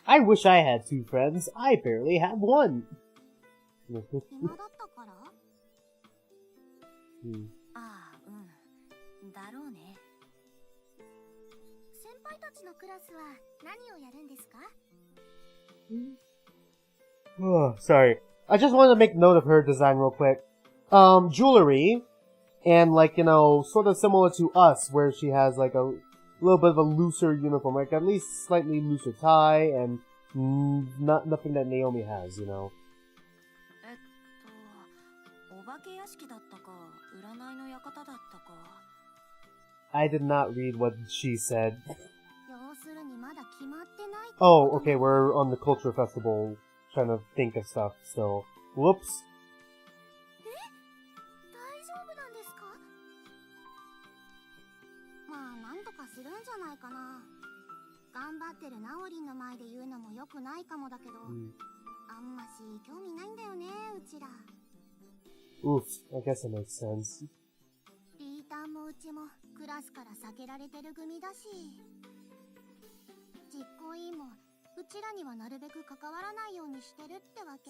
I wish I had two friends. I barely have one. Oh, sorry. I just wanted to make note of her design real quick. Jewelry, and sort of similar to us, where she has a little bit of a looser uniform, at least slightly looser tie, and nothing that Naomi has, you know. I did not read what she said. Oh, okay, we're on the culture festival, trying to think of stuff still. Whoops. Oof, I guess that makes sense.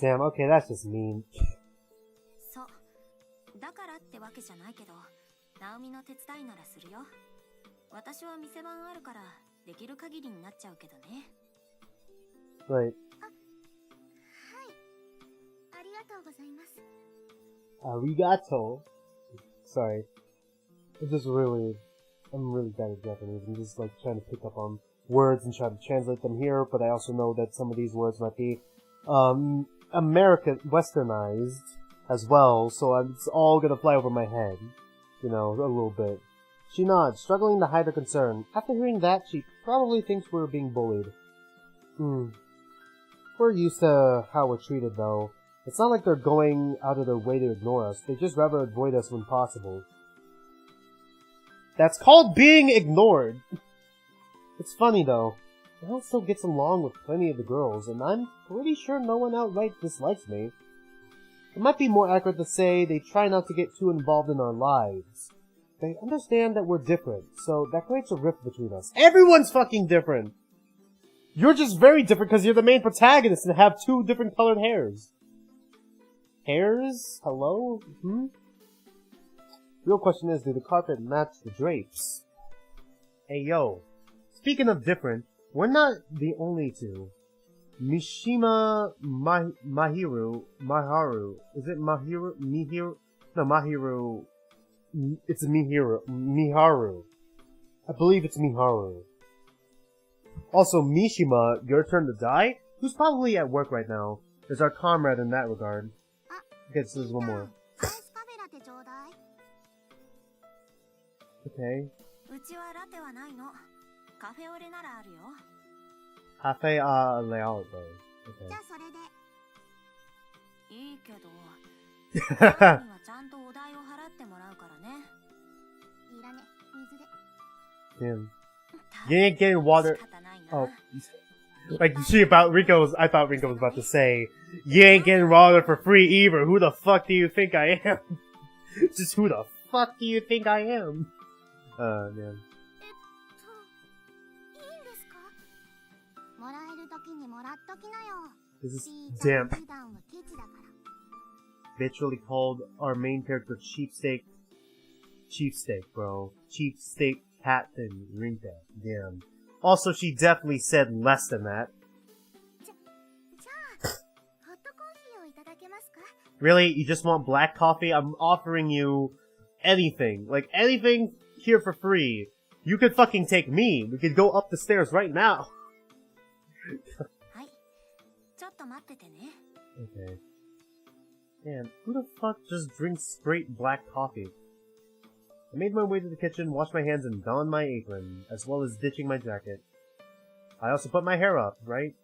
Damn, okay, that's just mean. Right. Arigato. Sorry. I'm really bad at Japanese. I'm just trying to pick up on words and try to translate them here, but I also know that some of these words might be American westernized as well, so it's all gonna fly over my head, you know, a little bit. She nods, struggling to hide her concern. After hearing that, she probably thinks we're being bullied. We're used to how we're treated, though. It's not like they're going out of their way to ignore us. They just rather avoid us when possible. That's called being ignored! It's funny, though. Mel still gets along with plenty of the girls, and I'm pretty sure no one outright dislikes me. It might be more accurate to say they try not to get too involved in our lives. They understand that we're different, so that creates a rift between us. Everyone's fucking different! You're just very different because you're the main protagonist and have 2 different colored hairs. Hairs? Hello? Real question is, do the carpet match the drapes? Hey yo. Speaking of different, we're not the only 2. Mishima Mahiru. Is it Mahiru? Mihiru? No, Mahiru. It's Miharu. I believe it's Miharu. Also, Mishima, your turn to die? Who's probably at work right now, is our comrade in that regard. Okay, so there's one more. Okay. Cafe a leal, though. Okay. Damn. You ain't getting water. Oh. Like, I thought Rinka was about to say, you ain't getting water for free either. Who the fuck do you think I am? Just who the fuck do you think I am? Man. This is damn. Literally called our main character Cheapsteak, bro. Cheapsteak Captain Rinka. Damn. Also, she definitely said less than that. Really? You just want black coffee? I'm offering you anything. Like, anything here for free. You could fucking take me. We could go up the stairs right now. Okay. Man, who the fuck just drinks straight black coffee? I made my way to the kitchen, washed my hands, and donned my apron, as well as ditching my jacket. I also put my hair up, right?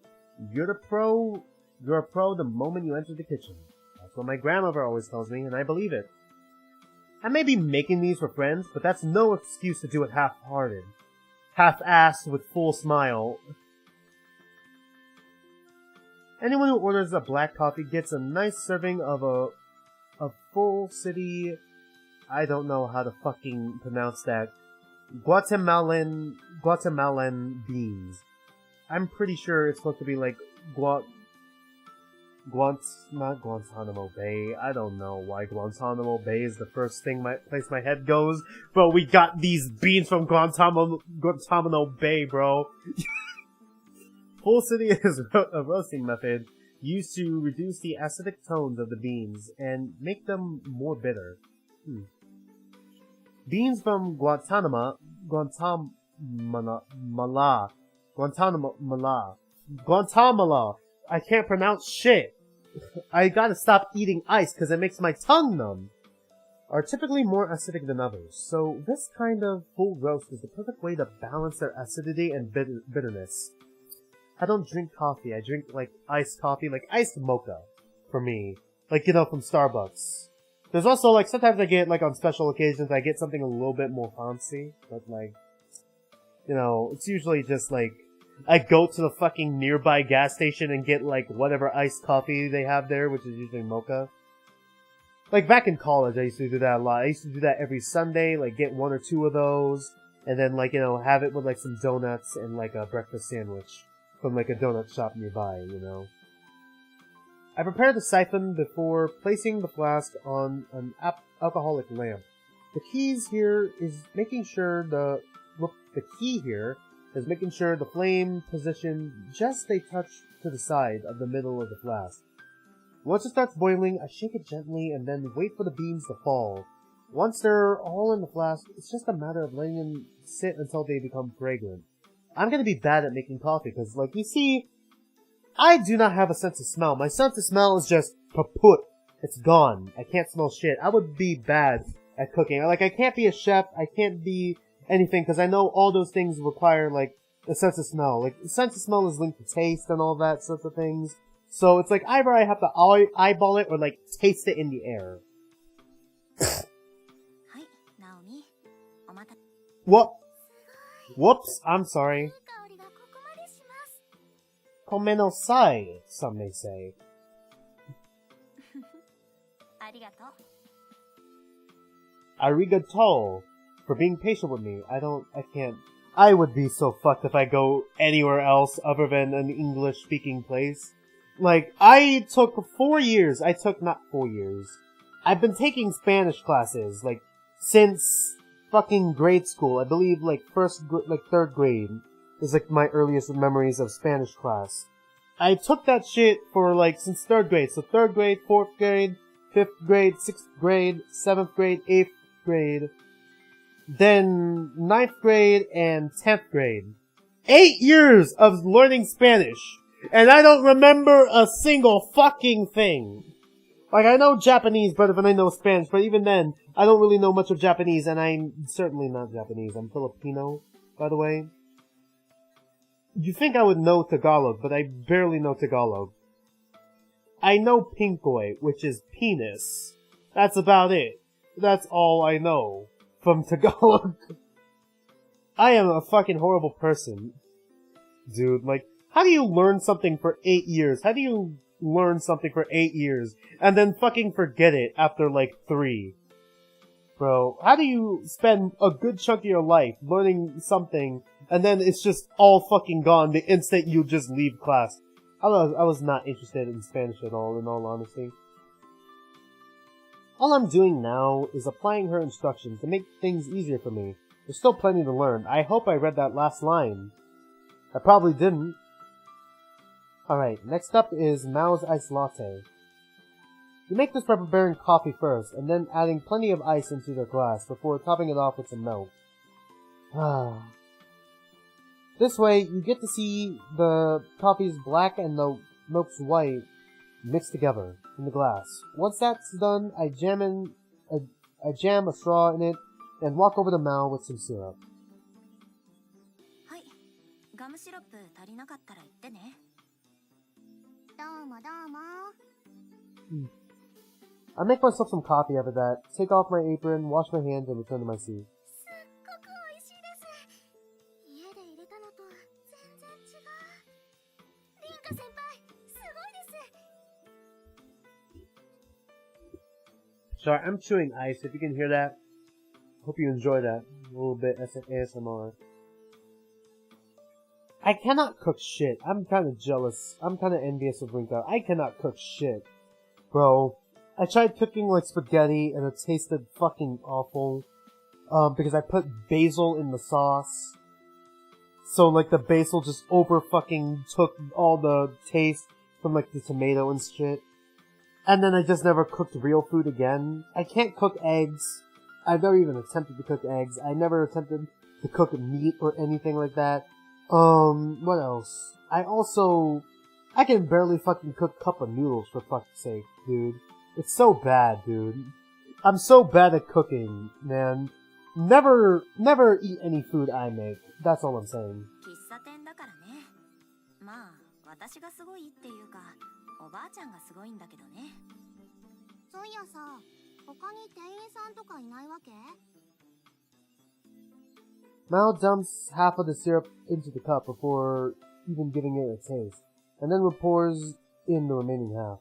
You're a pro the moment you enter the kitchen. That's what my grandmother always tells me, and I believe it. I may be making these for friends, but that's no excuse to do it half-hearted. Half-assed with full smile. Anyone who orders a black coffee gets a nice serving of a full city... I don't know how to fucking pronounce that. Guatemalan beans. I'm pretty sure it's supposed to be like not Guantanamo Bay. I don't know why Guantanamo Bay is the first place my head goes. Bro, we got these beans from Guantanamo Bay, bro. Full city is a roasting method used to reduce the acidic tones of the beans and make them more bitter. Beans from Guantanamo. I can't pronounce shit. I gotta stop eating ice because it makes my tongue numb. Are typically more acidic than others, so this kind of full roast is the perfect way to balance their acidity and bitterness. I don't drink coffee, I drink like iced coffee, like iced mocha, for me. Like, you know, from Starbucks. There's also, like, sometimes I get, like, on special occasions, I get something a little bit more fancy, but, like, you know, it's usually just, like, I go to the fucking nearby gas station and get, like, whatever iced coffee they have there, which is usually mocha. Like, back in college, I used to do that a lot. I used to do that every Sunday, like, get 1 or 2 of those, and then, like, you know, have it with, like, some donuts and, like, a breakfast sandwich from, like, a donut shop nearby, you know. I prepare the siphon before placing the flask on an alcoholic lamp. The key here is making sure the flame position just a touch to the side of the middle of the flask. Once it starts boiling, I shake it gently and then wait for the beans to fall. Once they're all in the flask, it's just a matter of letting them sit until they become fragrant. I'm gonna be bad at making coffee, because, like, you see, I do not have a sense of smell. My sense of smell is just kaput. It's gone. I can't smell shit. I would be bad at cooking. Like, I can't be a chef. I can't be anything, because I know all those things require, like, a sense of smell. Like, the sense of smell is linked to taste and all that sorts of things. So it's like, either I have to eyeball it or, like, taste it in the air. What? Whoops, I'm sorry. Komenosai, some may say. Arigato for being patient with me. I can't. I would be so fucked if I go anywhere else other than an English-speaking place. Like, I took 4 years. Not 4 years. I've been taking Spanish classes, like, since fucking grade school. I believe, like, third grade is, like, my earliest memories of Spanish class. I took that shit for, like, since 3rd grade. So 3rd grade, 4th grade, 5th grade, 6th grade, 7th grade, 8th grade, then 9th grade and 10th grade. 8 years of learning Spanish, and I don't remember a single fucking thing. Like, I know Japanese better than I know Spanish, but even then, I don't really know much of Japanese, and I'm certainly not Japanese. I'm Filipino, by the way. You'd think I would know Tagalog, but I barely know Tagalog. I know Pinkoy, which is penis. That's about it. That's all I know from Tagalog. I am a fucking horrible person. Dude, like, how do you learn something for 8 years? How do you learn something for 8 years and then fucking forget it after, like, 3? Bro, how do you spend a good chunk of your life learning something and then it's just all fucking gone the instant you just leave class? I was not interested in Spanish at all, in all honesty. All I'm doing now is applying her instructions to make things easier for me. There's still plenty to learn. I hope I read that last line. I probably didn't. Alright, next up is Mao's Ice Latte. You make this by preparing coffee first, and then adding plenty of ice into the glass before topping it off with some milk. This way, you get to see the coffee's black and the milk's white mixed together in the glass. Once that's done, I jam a straw in it and walk over to Mao with some syrup. I make myself some coffee after that, take off my apron, wash my hands, and return to my seat. Sorry, I'm chewing ice, if you can hear that. Hope you enjoy that. A little bit ASMR. I cannot cook shit. I'm kinda jealous. I'm kinda envious of Rinka. I cannot cook shit. Bro, I tried cooking like spaghetti and it tasted fucking awful. Because I put basil in the sauce. So like the basil just over fucking took all the taste from like the tomato and shit. And then I just never cooked real food again. I can't cook eggs. I've never even attempted to cook eggs. I never attempted to cook meat or anything like that. What else? I can barely fucking cook cup of noodles for fuck's sake, dude. It's so bad, dude. I'm so bad at cooking, man. Never eat any food I make. That's all I'm saying. Mao dumps half of the syrup into the cup before even giving it a taste, and then pours in the remaining half.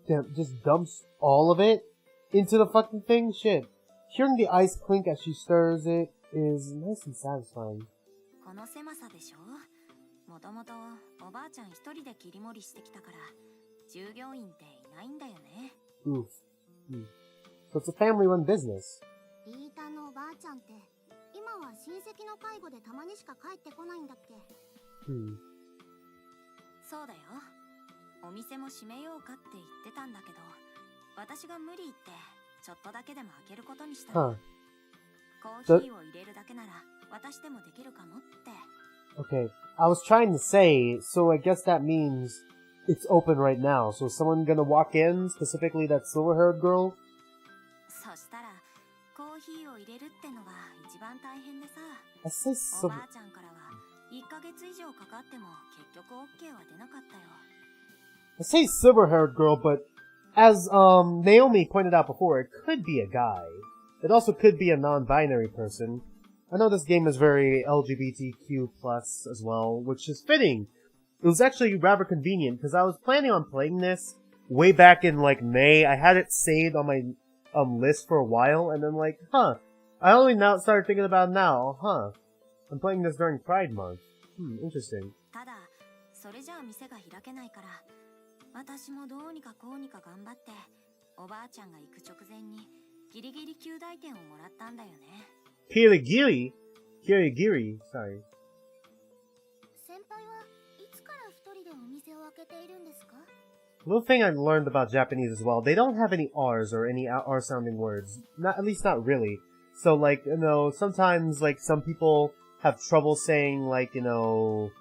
Damn, just dumps all of it into the fucking thing? Shit. Hearing the ice clink as she stirs it is nice and satisfying. Oof. So it's a family-run business. Huh. Okay, I was trying to say, so I guess that means it's open right now. So is someone gonna walk in, specifically that silver-haired girl? I say silver... I say silver-haired girl, but as Naomi pointed out before, it could be a guy. It also could be a non-binary person. I know this game is very LGBTQ plus as well, which is fitting. It was actually rather convenient, because I was planning on playing this way back in, like, May. I had it saved on my list for a while, and then, like, I only now started thinking about it now, I'm playing this during Pride Month. Interesting. Kirigiri? Kirigiri, sorry. Little thing I learned about Japanese as well, they don't have any R's or any R-sounding words. At least not really. So, like, you know, sometimes, like, some people have trouble saying, like, you know,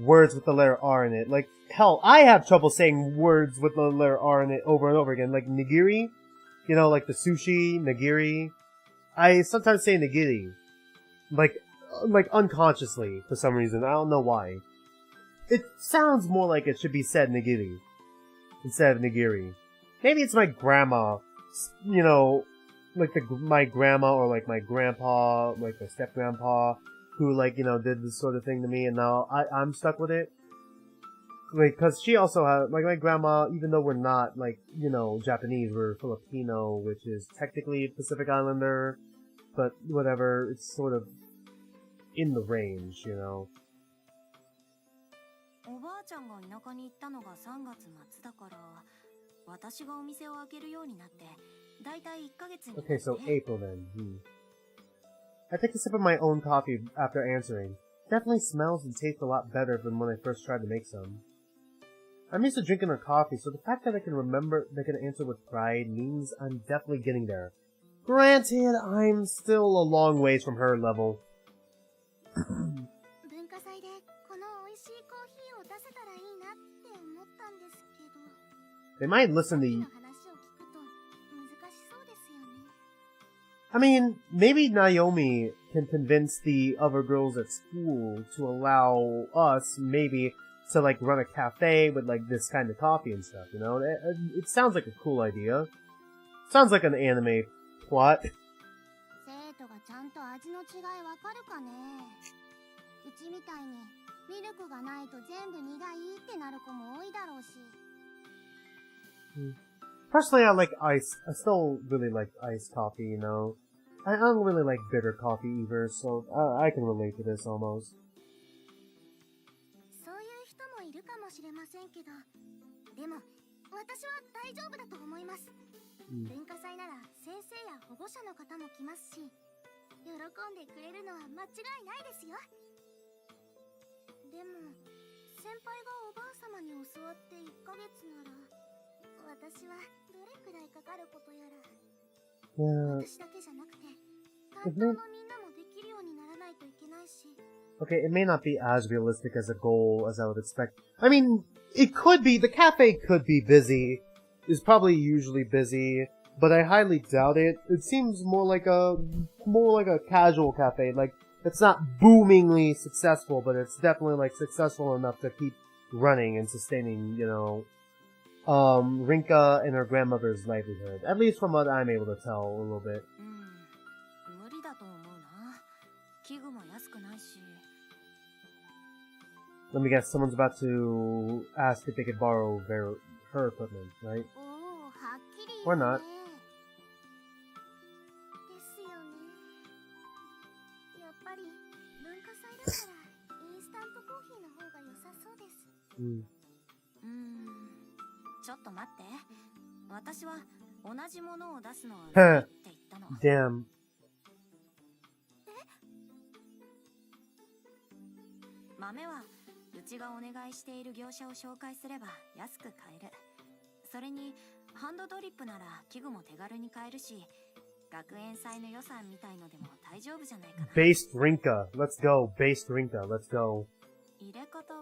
words with the letter R in it. Like, hell, I have trouble saying words with the letter R in it over and over again. Like, nigiri, you know, like the sushi, nigiri. I sometimes say nigiri. Like unconsciously, for some reason. I don't know why. It sounds more like it should be said nigiri instead of nigiri. Maybe it's my grandma, you know, like my grandma or like my grandpa, like my step-grandpa, who, like, you know, did this sort of thing to me, and now I'm stuck with it. Like, cause she also had, like, my grandma, even though we're not, like, you know, Japanese, we're Filipino, which is technically Pacific Islander, but whatever, it's sort of in the range, you know. Okay, so April then. I take a sip of my own coffee after answering. Definitely smells and tastes a lot better than when I first tried to make some. I'm used to drinking her coffee, so the fact that I can answer with pride means I'm definitely getting there. Granted, I'm still a long ways from her level. They might listen to... I mean, maybe Naomi can convince the other girls at school to allow us, maybe, to, like, run a cafe with, like, this kind of coffee and stuff, you know? It sounds like a cool idea. Sounds like an anime plot. Personally, I like ice. I still really like iced coffee, you know? I don't really like bitter coffee either, so I can relate to this almost. Yeah. Okay, it may not be as realistic as a goal as I would expect. I mean, it could be, the cafe could be busy. It's probably usually busy, but I highly doubt it. It seems more like a casual cafe. Like, it's not boomingly successful, but it's definitely, like, successful enough to keep running and sustaining, you know, Rinka and her grandmother's livelihood. At least from what I'm able to tell a little bit. Let me guess, someone's about to ask if they could borrow her equipment, right? Or not. Damn. 学園祭の予算みたいのでも大丈夫じゃないかな。 Based Rinka. Let's go. Based Rinka. Let's go. 入れ方は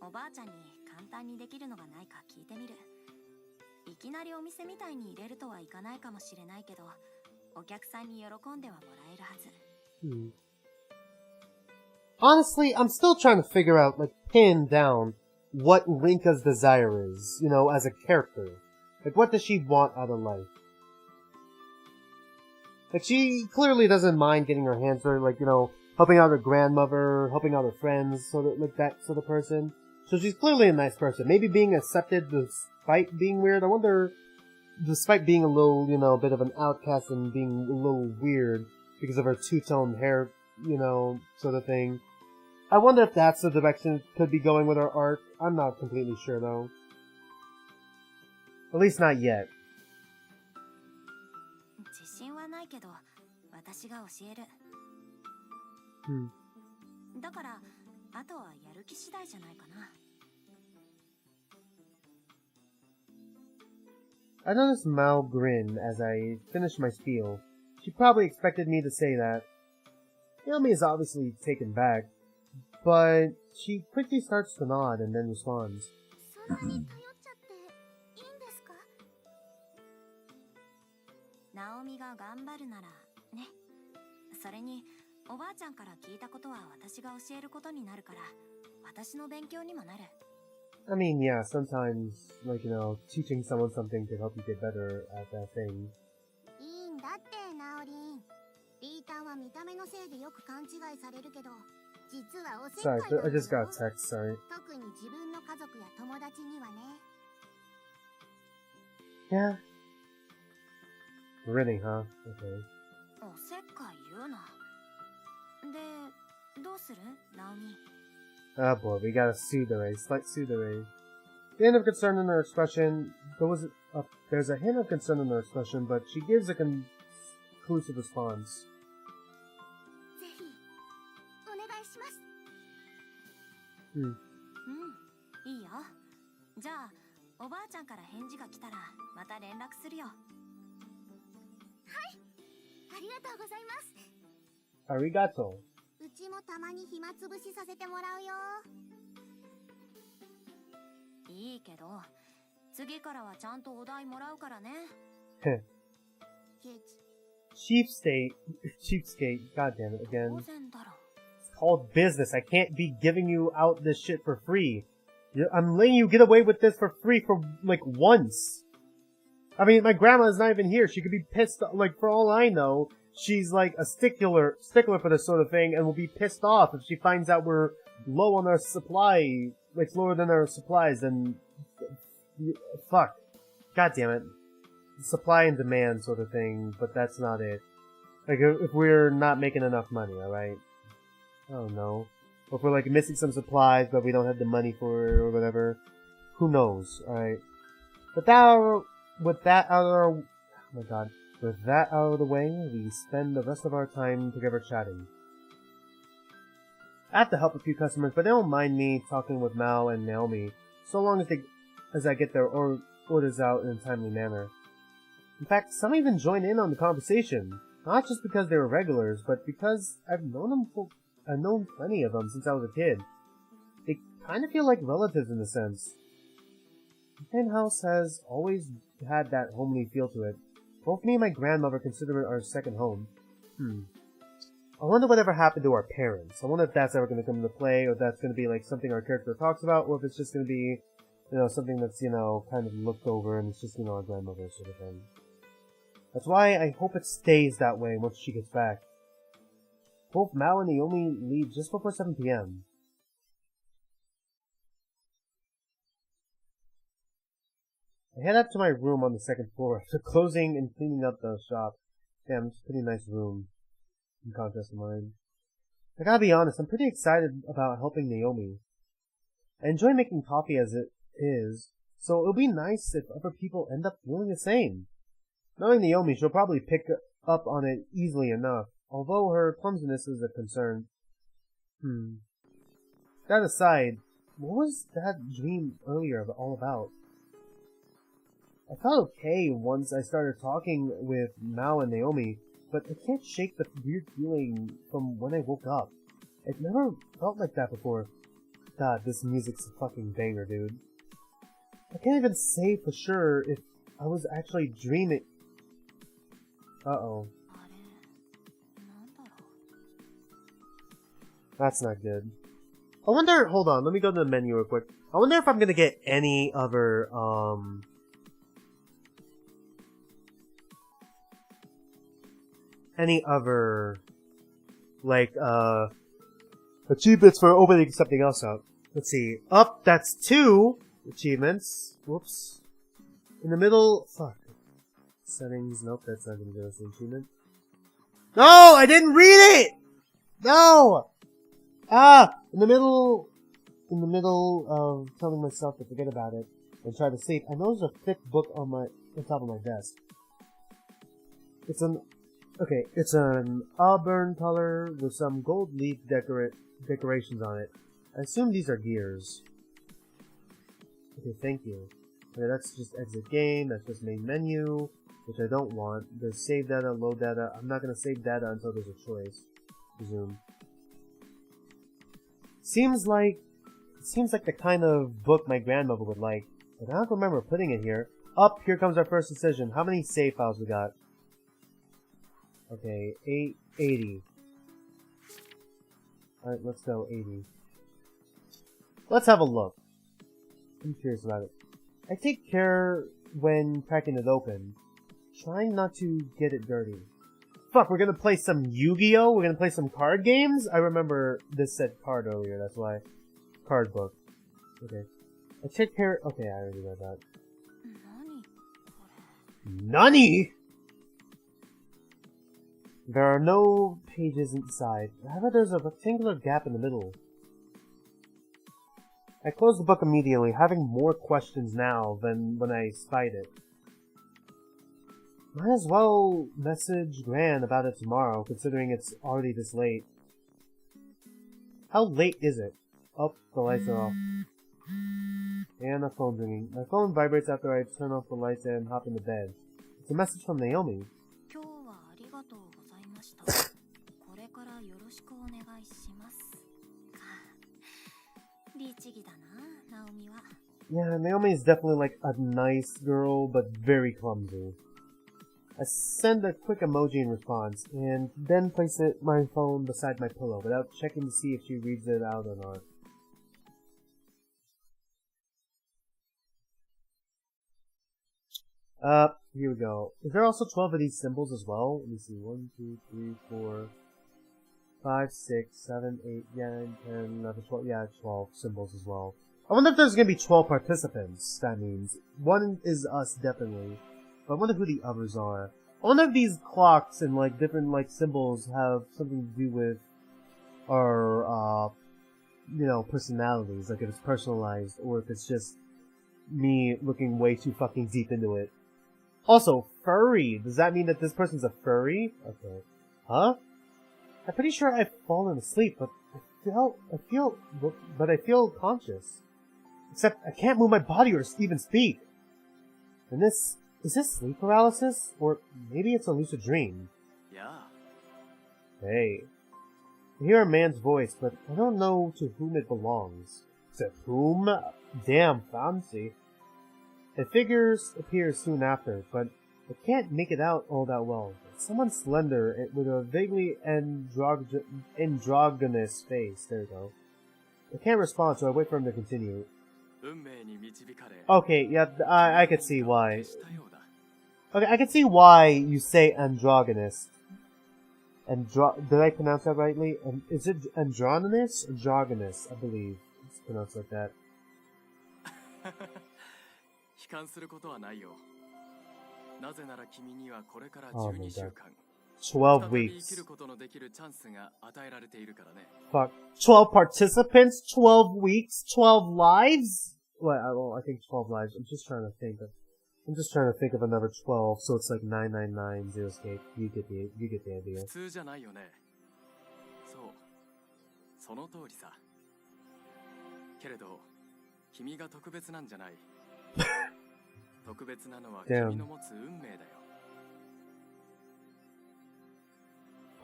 おばあちゃんに簡単にできるのがないか聞いてみる。いきなりお店みたいに入れるとはいかないかもしれないけど、お客さんに喜んではもらえるはず。Honestly, I'm still trying to figure out, like, pin down what Rinka's desire is, you know, as a character. Like, what does she want out of life? Like, she clearly doesn't mind getting her hands dirty, like, you know, helping out her grandmother, helping out her friends, sort of, like, that sort of person. So she's clearly a nice person. Maybe being accepted despite being weird. I wonder, despite being a little, you know, a bit of an outcast and being a little weird because of her two-tone hair, you know, sort of thing. I wonder if that's the direction it could be going with her arc. I'm not completely sure, though. At least not yet. 自信はないけど、私が教える。だから、あとはやる気次第じゃないかな。I noticed Mao grin as I finished my spiel. She probably expected me to say that. Naomi is obviously taken back, but she quickly starts to nod and then responds. そんなに頼っちゃっていいんですか？ナオミが頑張るならね。それにおばあちゃんから聞いたことは私が教えることになるから、私の勉強にもなる。I mean, yeah, sometimes, like, you know, teaching someone something to help you get better at that thing. いいんだって、ナオリン。リータンは見た目のせいでよく勘違いされるけど、実はおせっかい Sorry, なんだ I よ。 just got a text, sorry. 特に自分の家族や友達にはね。Yeah. Really, huh? Okay. おせっかい言うな。で、どうする？ナオミ。 Oh boy, we got a tsundere, slight tsundere. The hint of concern in her expression, there's a hint of concern in her expression, but she gives a conclusive response. ぜひ、お願いします。いいよ。じゃあ、おばあちゃんから返事が来たら、また連絡するよ。はい、ありがとうございます。Arigato. うちもたまに暇つぶしさせてもらうよ。いいけど、次からはちゃんとお題もらうからね。Heh. ケチ。Cheapskate, god damn it 当 again. 然だろ。 It's called business. I can't be giving you out this shit for free. I'm letting you get away with this for free for, like, once. I mean, my grandma is not even here. She could be pissed, like, for all I know, she's, like, a stickler for this sort of thing and will be pissed off if she finds out we're low on our supply, like, lower than our supplies, and fuck. God damn it. Supply and demand sort of thing, but that's not it. Like, if we're not making enough money, alright? I don't know. Or if we're, like, missing some supplies, but we don't have the money for it, or whatever. Who knows, alright? With that out of the way, we spend the rest of our time together chatting. I have to help a few customers, but they don't mind me talking with Mao and Naomi, so long as I get their orders out in a timely manner. In fact, some even join in on the conversation, not just because they were regulars, but because I've known plenty of them since I was a kid. They kind of feel like relatives in a sense. The penthouse has always had that homely feel to it. Both me and my grandmother consider it our second home. I wonder whatever happened to our parents. I wonder if that's ever going to come into play, or if that's going to be like something our character talks about, or if it's just going to be, you know, something that's, you know, kind of looked over and it's just, you know, our grandmother sort of thing. That's why I hope it stays that way once she gets back. Both Mao and Naomi leave just before 7 p.m. I head up to my room on the second floor after closing and cleaning up the shop. Damn, it's a pretty nice room, in contrast to mine. I gotta be honest, I'm pretty excited about helping Naomi. I enjoy making coffee as it is, so it'll be nice if other people end up feeling the same. Knowing Naomi, she'll probably pick up on it easily enough, although her clumsiness is a concern. That aside, what was that dream earlier all about? I felt okay once I started talking with Mao and Naomi, but I can't shake the weird feeling from when I woke up. I've never felt like that before. God, this music's a fucking banger, dude. I can't even say for sure if I was actually dreaming. Uh-oh. That's not good. I wonder, hold on, let me go to the menu real quick. I wonder if I'm gonna get any other, like, achievements for opening something else up. Let's see. Up, that's 2 achievements. Whoops. In the middle, fuck. Settings, nope, that's not gonna give us an achievement. No! I didn't read it! No! In the middle of telling myself to forget about it and try to sleep, I noticed a thick book on top of my desk. It's an auburn color with some gold leaf decorations on it. I assume these are gears. Okay, thank you. Okay, that's just exit game, that's just main menu, which I don't want. There's save data, load data. I'm not gonna save data until there's a choice. Resume. Seems like the kind of book my grandmother would like, but I don't remember putting it here. Up, here comes our first decision. How many save files we got? Okay, 80. Alright, let's go 80. Let's have a look. I'm curious about it. I take care when cracking it open, trying not to get it dirty. Fuck, we're gonna play some Yu-Gi-Oh! We're gonna play some card games? I remember this said card earlier, that's why. Card book. Okay. I take care- okay, I already read that. Nani? There are no pages inside. However, there's a rectangular gap in the middle. I closed the book immediately, having more questions now than when I spied it. Might as well message Gran about it tomorrow, considering it's already this late. How late is it? Oh, the lights are off. And the phone's ringing. My phone vibrates after I turn off the lights and hop into bed. It's a message from Naomi. Yeah, Naomi is definitely like a nice girl, but very clumsy. I send a quick emoji in response, and then place my phone beside my pillow without checking to see if she reads it out or not. Here we go. Is there also 12 of these symbols as well? Let me see. 1, 2, 3, 4, 5, 6, 7, 8, 9, 10, 11, 12. Yeah, 12 symbols as well. I wonder if there's gonna be 12 participants, that means. One is us, definitely. But I wonder who the others are. I wonder if these clocks and, like, different, like, symbols have something to do with our, you know, personalities. Like, if it's personalized, or if it's just me looking way too fucking deep into it. Also, furry! Does that mean that this person's a furry? Okay. Huh? I'm pretty sure I've fallen asleep, but I feel conscious. Except I can't move my body or even speak. And is this sleep paralysis? Or maybe it's a lucid dream? Yeah. Hey. I hear a man's voice, but I don't know to whom it belongs. To whom? Damn fancy. A figure appears soon after, but I can't make it out all that well. Someone slender with a vaguely androgynous face. There we go. I can't respond, so I wait for him to continue. Okay, yeah, I could see why. Okay, I can see why you say androgynous. Did I pronounce that rightly? Is it androgynous? Androgynous, I believe. It's pronounced like that. Oh my god. 12 weeks. Fuck. 12 participants? 12 weeks? 12 lives? Well, I think 12 lives. I'm just trying to think of another 12, so it's like 999, zero escape. You get the idea. Damn.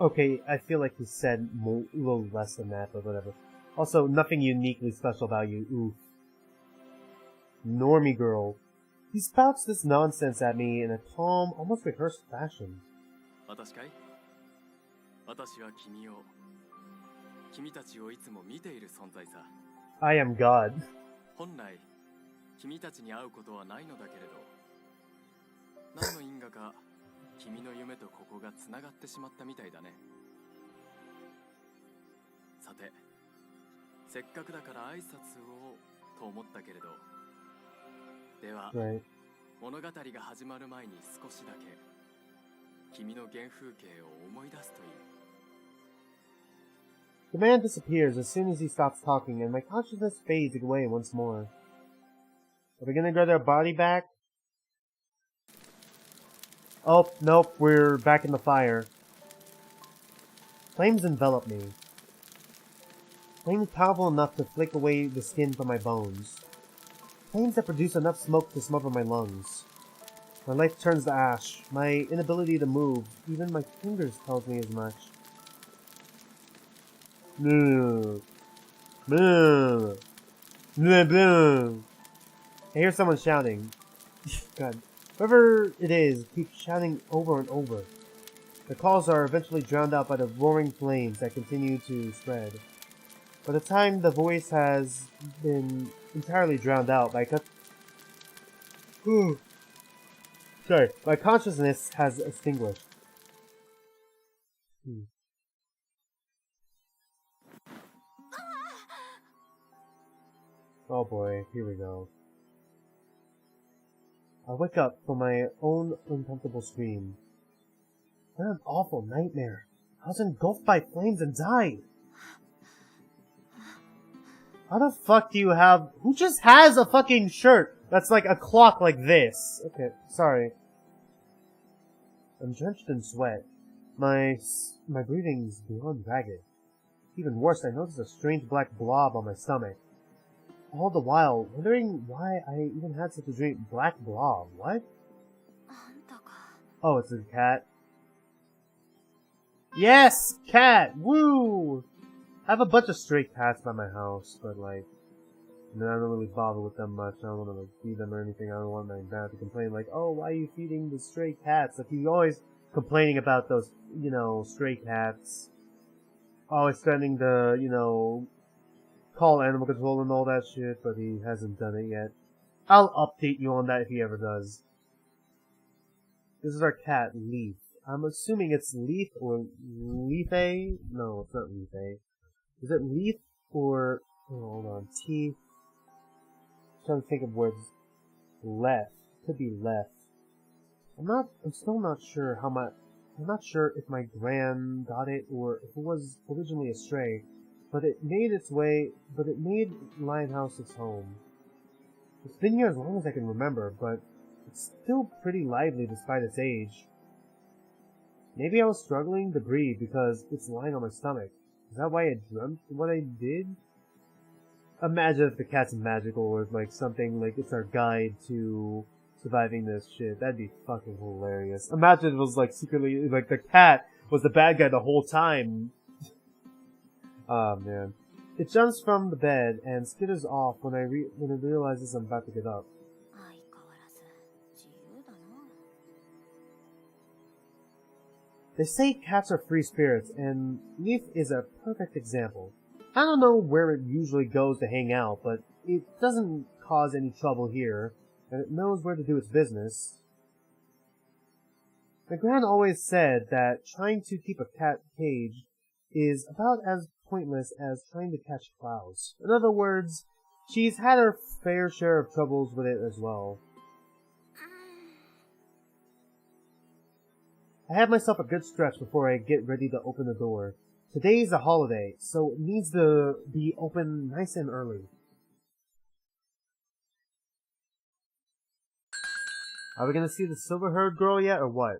Okay, I feel like he said a little less than that, but whatever. Also, nothing uniquely special about you. Oof. Normie girl. He spouts this nonsense at me in a calm, almost rehearsed fashion. I am God. Right. The man disappears as soon as he stops talking, and my consciousness fades away once more. Are we gonna get our body back? Oh, nope, we're back in the fire. Flames envelop me. Flames powerful enough to flick away the skin from my bones. Flames that produce enough smoke to smother my lungs. My life turns to ash. My inability to move, even my fingers, tells me as much. I hear someone shouting. God. Whoever it is keeps shouting over and over. The calls are eventually drowned out by the roaring flames that continue to spread. By the time the voice has been entirely drowned out, my consciousness has extinguished. Oh boy, here we go. I wake up from my own uncomfortable scream. What an awful nightmare. I was engulfed by flames and died. How the fuck do you have... Who just has a fucking shirt that's like a clock like this? Okay, sorry. I'm drenched in sweat. My breathing's beyond ragged. Even worse, I notice a strange black blob on my stomach. All the while, wondering why I even had such a strange black blob. What? Oh, it's a cat. Yes! Cat! Woo! I have a bunch of stray cats by my house, but like, I don't really bother with them much. I don't want to like feed them or anything. I don't want my dad to complain like, oh, why are you feeding the stray cats? Like, he's always complaining about those, you know, stray cats. Always threatening to, you know, call animal control and all that shit, but he hasn't done it yet. I'll update you on that if he ever does. This is our cat, Leaf. I'm assuming it's Leaf or Leafay? No, it's not Leafay. Is it Leaf or... Oh, hold on. T... I'm trying to think of words. Left. Could be left. I'm still not sure how much... I'm not sure if my gran got it or if it was originally a stray. But it made its way... But it made Lionhouse its home. It's been here as long as I can remember, but it's still pretty lively despite its age. Maybe I was struggling to breathe because it's lying on my stomach. Is that why I dreamt what I did? Imagine if the cat's magical or like something like it's our guide to surviving this shit. That'd be fucking hilarious. Imagine it was like secretly like the cat was the bad guy the whole time. Oh man. It jumps from the bed and skitters off when it realizes I'm about to get up. They say cats are free spirits, and Leaf is a perfect example. I don't know where it usually goes to hang out, but it doesn't cause any trouble here, and it knows where to do its business. My gran always said that trying to keep a cat caged is about as pointless as trying to catch clouds. In other words, she's had her fair share of troubles with it as well. I have myself a good stretch before I get ready to open the door. Today's a holiday, so it needs to be open nice and early. Are we gonna see the silver-haired girl yet, or what?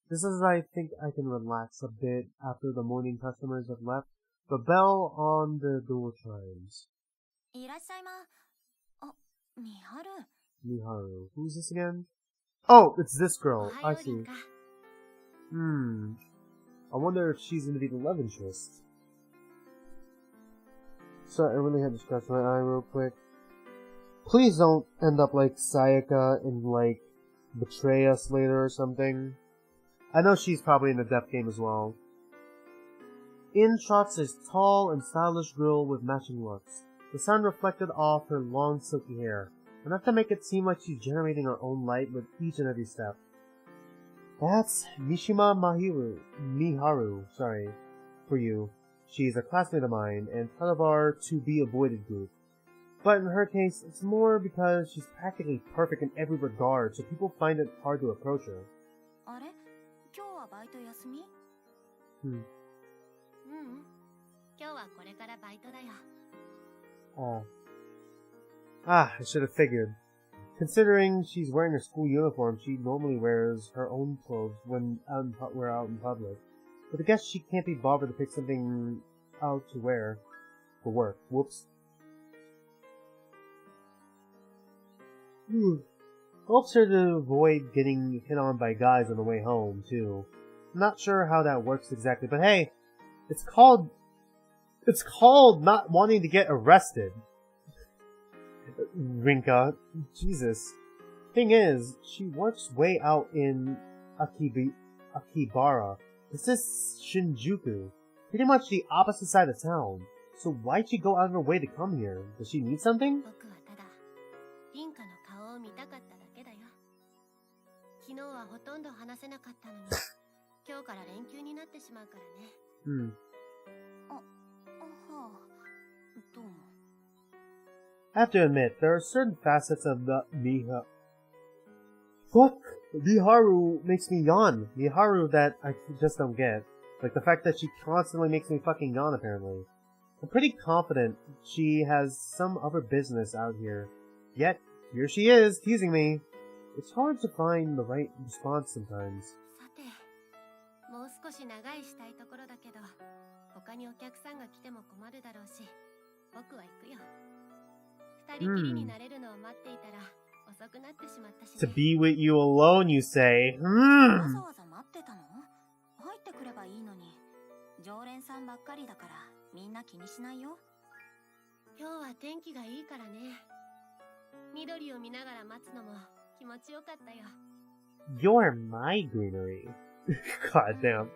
Just as I think I can relax a bit after the morning customers have left, the bell on the door chimes. Miharu. Who's this again? Oh, it's this girl. I see. I wonder if she's gonna be the love interest. Sorry, I really had to scratch my eye real quick. Please don't end up like Sayaka and like betray us later or something. I know she's probably in the death game as well. In trots this tall and stylish girl with matching looks. The sun reflected off her long silky hair, enough to make it seem like she's generating her own light with each and every step. That's Mishima Miharu, for you. She's a classmate of mine, and part of our to-be-avoided group. But in her case, it's more because she's practically perfect in every regard, so people find it hard to approach her. I should have figured. Considering she's wearing her school uniform, she normally wears her own clothes when we're out in public. But I guess she can't be bothered to pick something out to wear for work. Whoops. Helps her to avoid getting hit on by guys on the way home, too. I'm not sure how that works exactly, but hey, it's called not wanting to get arrested. Rinka. Jesus. Thing is, she works way out in Akibara. This is Shinjuku. Pretty much the opposite side of town. So why'd she go out of her way to come here? Does she need something? I have to admit, there are certain facets of the Miharu makes me yawn. Miharu that I just don't get. Like the fact that she constantly makes me fucking yawn, apparently. I'm pretty confident she has some other business out here. Yet, here she is, teasing me. It's hard to find the right response sometimes. To be with you alone, you say? You're my greenery. God damn.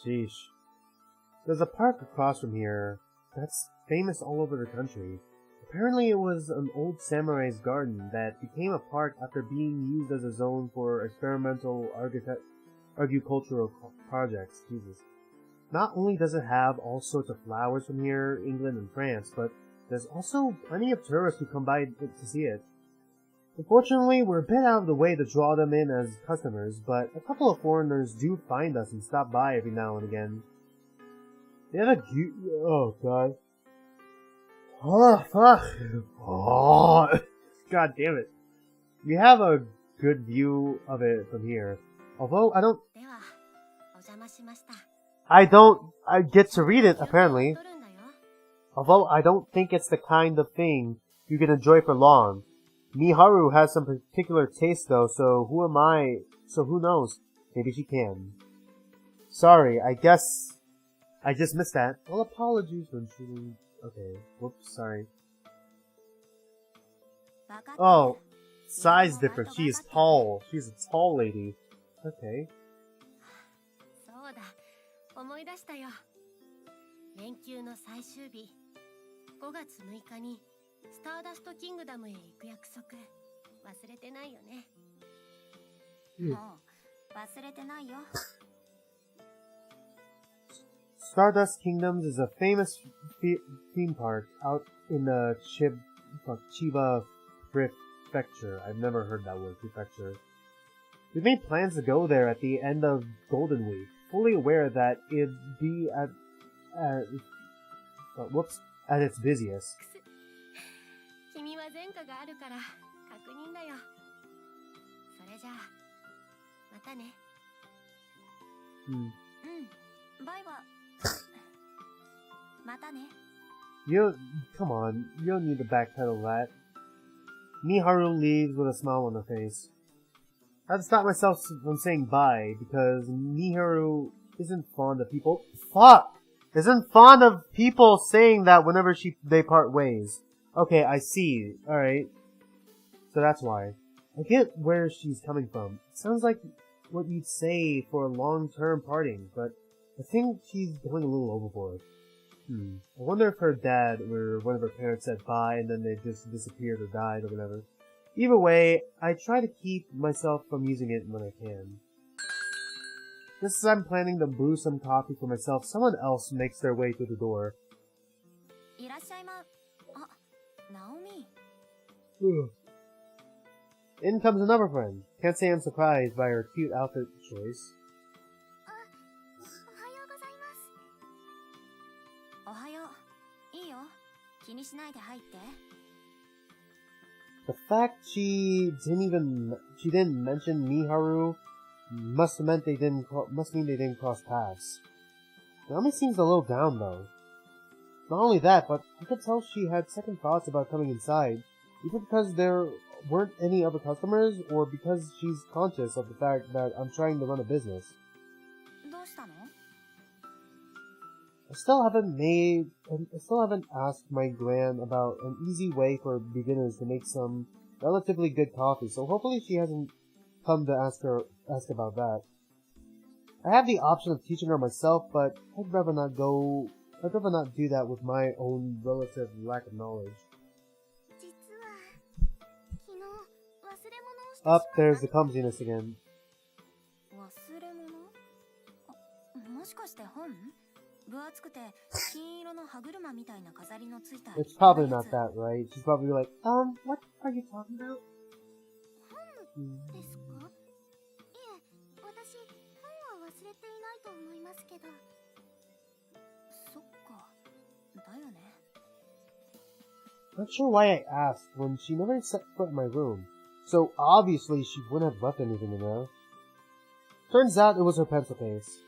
Sheesh. There's a park across from here that's famous all over the country. Apparently it was an old samurai's garden that became a park after being used as a zone for experimental agricultural projects. Jesus. Not only does it have all sorts of flowers from here, England and France, but there's also plenty of tourists who come by to see it. Unfortunately, we're a bit out of the way to draw them in as customers, but a couple of foreigners do find us and stop by every now and again. They have a oh god. Oh, fuck. Oh, god damn it. We have a good view of it from here. Although, I get to read it, apparently. Although, I don't think it's the kind of thing you can enjoy for long. Miharu has some particular taste, though, so who knows? Maybe she can. Sorry, I guess I just missed that. Well, apologies for intruding. Okay, whoops, sorry. Oh, size difference. She is tall. She's a tall lady. Okay. Stardust Kingdoms is a famous theme park out in the Chiba Prefecture. I've never heard that word, prefecture. We made plans to go there at the end of Golden Week, fully aware that it'd be at its busiest. Come on, you don't need to backpedal that. Miharu leaves with a smile on her face. I had to stop myself from saying bye, because Miharu isn't fond of people— Isn't fond of people saying that whenever they part ways. Okay, I see. Alright. So that's why. I get where she's coming from. It sounds like what you'd say for a long-term parting, but I think she's going a little overboard. I wonder if her dad or one of her parents said bye and then they just disappeared or died or whatever. Either way, I try to keep myself from using it when I can. Just as I'm planning to brew some coffee for myself, someone else makes their way through the door. In comes another friend. Can't say I'm surprised by her cute outfit choice. The fact she didn't mention Miharu must mean they didn't cross paths. Naomi seems a little down though. Not only that, but I could tell she had second thoughts about coming inside, either because there weren't any other customers, or because she's conscious of the fact that I'm trying to run a business. I still haven't asked my gran about an easy way for beginners to make some relatively good coffee, so hopefully she hasn't come to ask about that. I have the option of teaching her myself, but I'd rather not do that with my own relative lack of knowledge. Up, there's the clumsiness again. It's probably not that, right? She's probably like, what are you talking about? Not sure why I asked when she never set foot in my room, so obviously she wouldn't have left anything in there. Turns out it was her pencil case.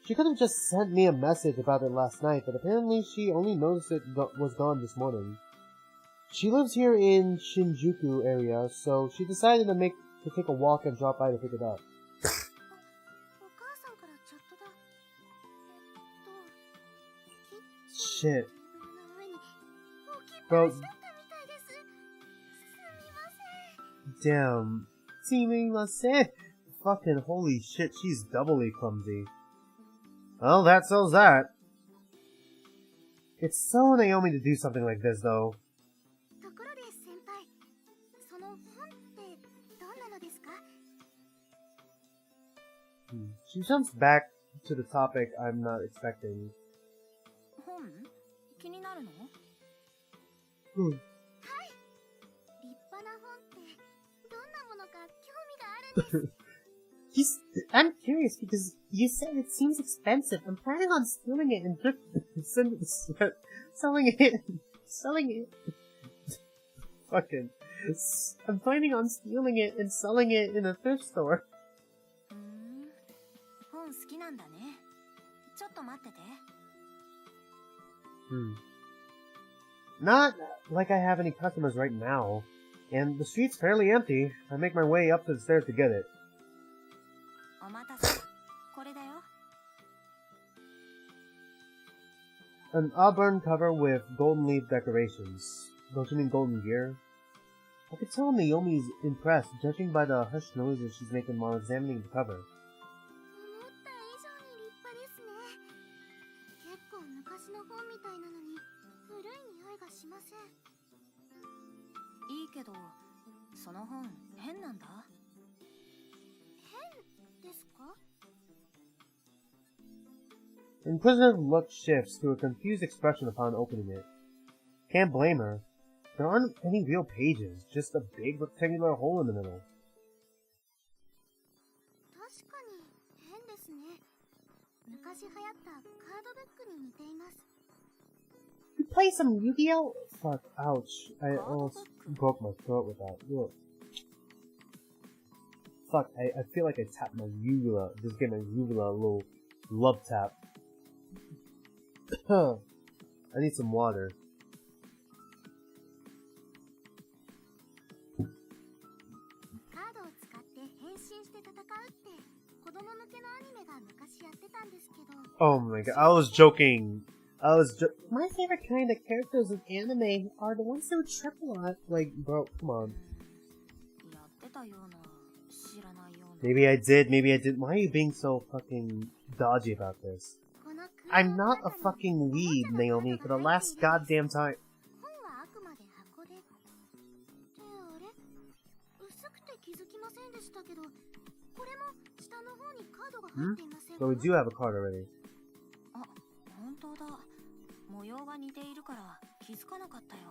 She could have just sent me a message about it last night, but apparently she only noticed it was gone this morning. She lives here in Shinjuku area, so she decided to take a walk and drop by to pick it up. Shit. Bro. Damn. Sumimasen. Fucking holy shit, she's doubly clumsy. Well, that sells that. It's so Naomi to do something like this, though. She jumps back to the topic I'm not expecting. I'm curious because you said it seems expensive. I'm planning on stealing it and selling it. Fucking. I'm planning on stealing it and selling it in a thrift store. Not like I have any customers right now, and the street's fairly empty. I make my way up to the stairs to get it. An auburn cover with golden leaf decorations. Don't you mean golden gear? I could tell Naomi's impressed, judging by the hushed noises she's making while examining the cover. Inquisitive look shifts to a confused expression upon opening it. Can't blame her. There aren't any real pages, just a big rectangular hole in the middle. You play some Yu-Gi-Oh? Fuck, ouch. I almost broke my throat with that. Ugh. Fuck, I feel like I tapped my uvula. Just gave my uvula a little love tap. I I need some water. カードを使って変身して戦うって子供向けのアニメが昔やってたんですけど。 Oh my god, I was joking. My favorite kind of characters in anime are the ones that would triple on. Like, bro, come on. やってたような、知らないような。 Maybe I did, maybe I didn't. Why are you being so fucking dodgy about this? I'm not a fucking weeb, Naomi, for the last goddamn time. 本はあくまで箱で。ってあれ？薄くて気づきませんでしたけど、これも下の方にカードが入っていませんか？ So we do have a card already. あ、本当だ。模様が似ているから気づかなかったよ。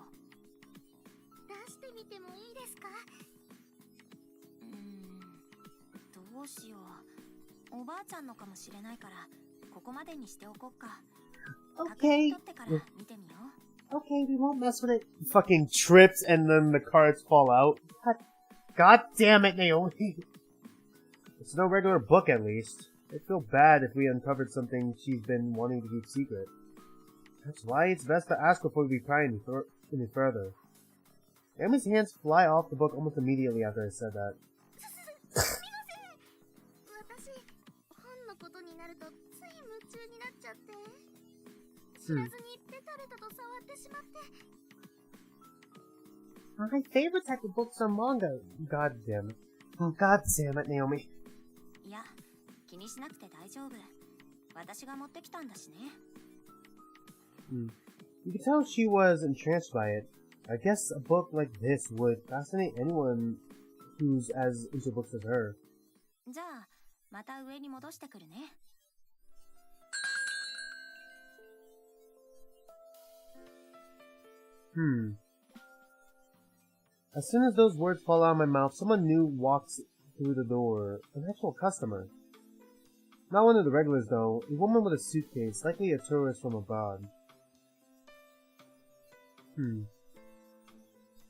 出してみてもいいですか？どうしよう。おばあちゃんのかもしれないから、ここまでにしておこっか。 Okay. 取ってから見てみよう。 Okay, we won't mess with it. Fucking trips and then the cards fall out. God damn it, Naomi. It's no regular book, at least. I'd feel bad if we uncovered something she's been wanting to keep secret. That's why it's best to ask before we pry any further. Naomi's hands fly off the book almost immediately after I said that. 私、本のことになるとつい夢中になっちゃって、知らずにペタペタと触ってしまって。 My favorite type of books are manga. God damn it. Oh, God damn it, Naomi. いや、気にしなくて大丈夫。私が持ってきたんだしね。You could tell she was entranced by it. I guess a book like this would fascinate anyone who's as into books as her. じゃあ、また上に戻してくるね。As soon as those words fall out of my mouth, someone new walks through the door. An actual customer. Not one of the regulars, though. A woman with a suitcase, likely a tourist from abroad.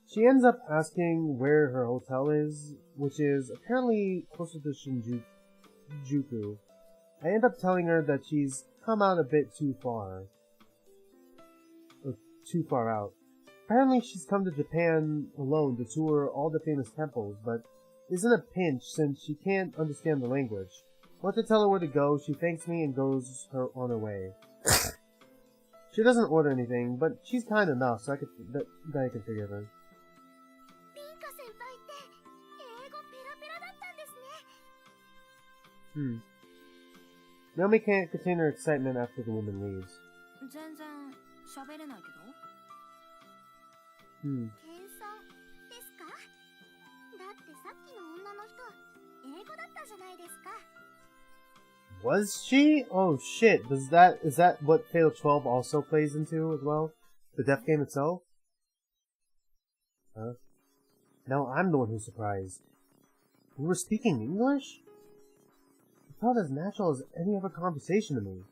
She ends up asking where her hotel is, which is apparently closer to Shinjuku. I end up telling her that she's come out a bit too far. Or too far out. Apparently she's come to Japan alone to tour all the famous temples, but is in a pinch since she can't understand the language. Once I tell her where to go, she thanks me and goes on her way. She doesn't order anything, but she's kind enough, so I can forgive her. リンカ先輩って英語ペラペラだったんですね。Naomi can't contain her excitement after the woman leaves. 全然喋れないけど。謙遜ですか？だってさっきの女の人、英語だったじゃないですか。 Was she? Oh shit, is that what Fatal 12 also plays into as well? The death game itself? Huh? Now I'm the one who's surprised. We were speaking English? It felt as natural as any other conversation to me.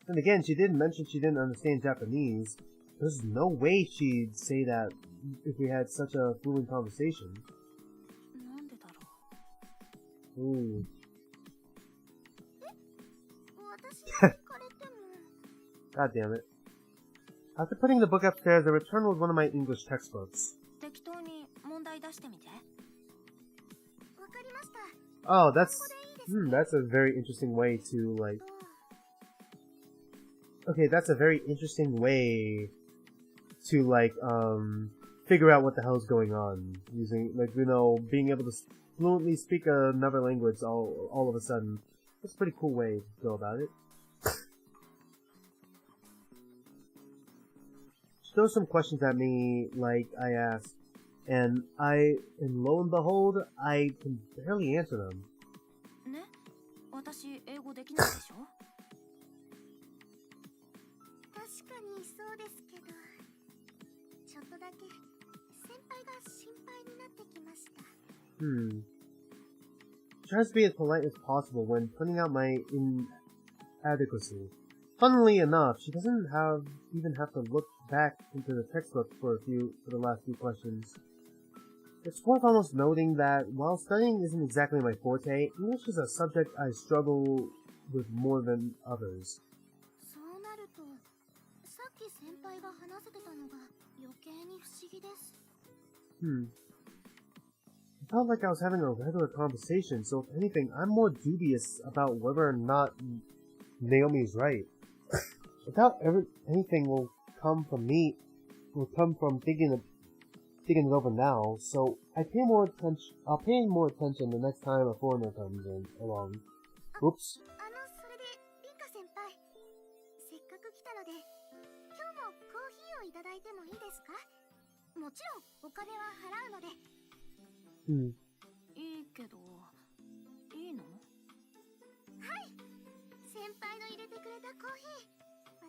And again, she did mention she didn't understand Japanese. There's no way she'd say that if we had such a fluent conversation. なんでだろう。 Ooh. 私に聞かれても。 God damn it. After putting the book upstairs, I returned with one of my English textbooks. 適当に問題出してみて。わかりました。 Oh, that's a very interesting way to, like... Okay, that's a very interesting way to, like, figure out what the hell's going on. Using, like, you know, being able to fluently speak another language all of a sudden. That's a pretty cool way to go about it. She throws some questions at me, like I asked, and lo and behold, I can barely answer them. ね、私英語できないでしょ。確かにそうですけど、ちょっとだけ先輩が心配になってきました。She tries to be as polite as possible when pointing out my inadequacy. Funnily enough, she doesn't even have to look back into the textbook for the last few questions. It's worth almost noting that while studying isn't exactly my forte, English is a subject I struggle with more than others. そうなると、さっき輩が話せてたのが余計に不思議です。I felt like I was having a regular conversation, so if anything, I'm more dubious about whether or not Naomi is right. I doubt anything will come from thinking it over now, so I'll pay more attention the next time a foreigner comes along. Oops. それでリンカ先輩、せっかく来たので今日もコーヒーをいただいてもいいですか？もちろんお金は払うので。いいけど、いいの？はい。先輩の入れてくれたコーヒー、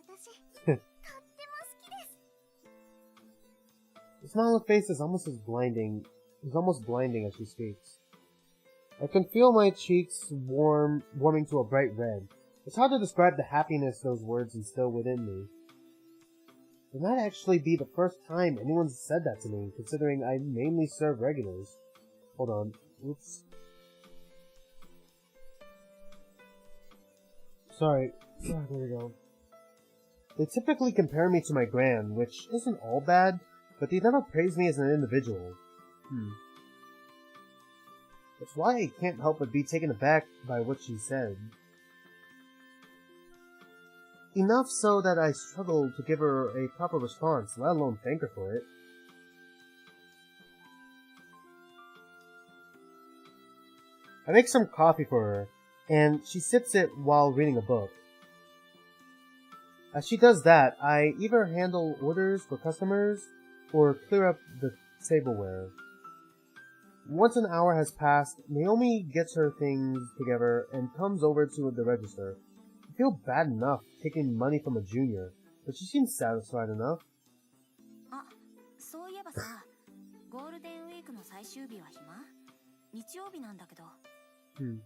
私とっても好きです。The smile on her face is almost blinding as she speaks. I can feel my cheeks warming to a bright red. It's hard to describe the happiness those words instill within me. It might actually be the first time anyone's said that to me, considering I mainly serve regulars. Hold on. Oops. Sorry. There we go. They typically compare me to my gran, which isn't all bad, but they never praise me as an individual. That's why I can't help but be taken aback by what she said. Enough so that I struggle to give her a proper response, let alone thank her for it. I make some coffee for her, and she sips it while reading a book. As she does that, I either handle orders for customers or clear up the tableware. Once an hour has passed, Naomi gets her things together and comes over to the register. I feel bad enough taking money from a junior, but she seems satisfied enough. あ、そういえばさ、ゴールデンウィークの最終日は暇？日曜日なんだけど。空い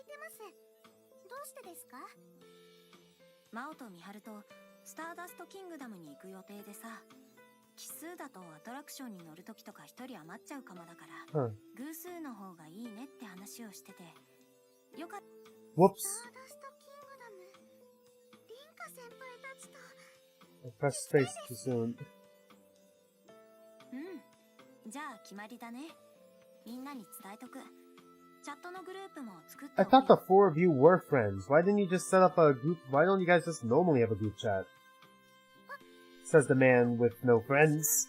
てます。どうしてですか？マオとミハルとスターダストキングダムに行く予定でさ、奇数だとアトラクションに乗るときとか一人余っちゃうかもだから、偶数の方がいいねって話をしてて、よかった。Whoops. スターダストキングダム、リンカ先輩たちと。I pressed space too soon. じゃあ決まりだね。みんなに伝えとく。チャットのグループも作って。 I thought the four of you were friends. Why didn't you just set up a group? Why don't you guys just normally have a group chat? Says the man with no friends.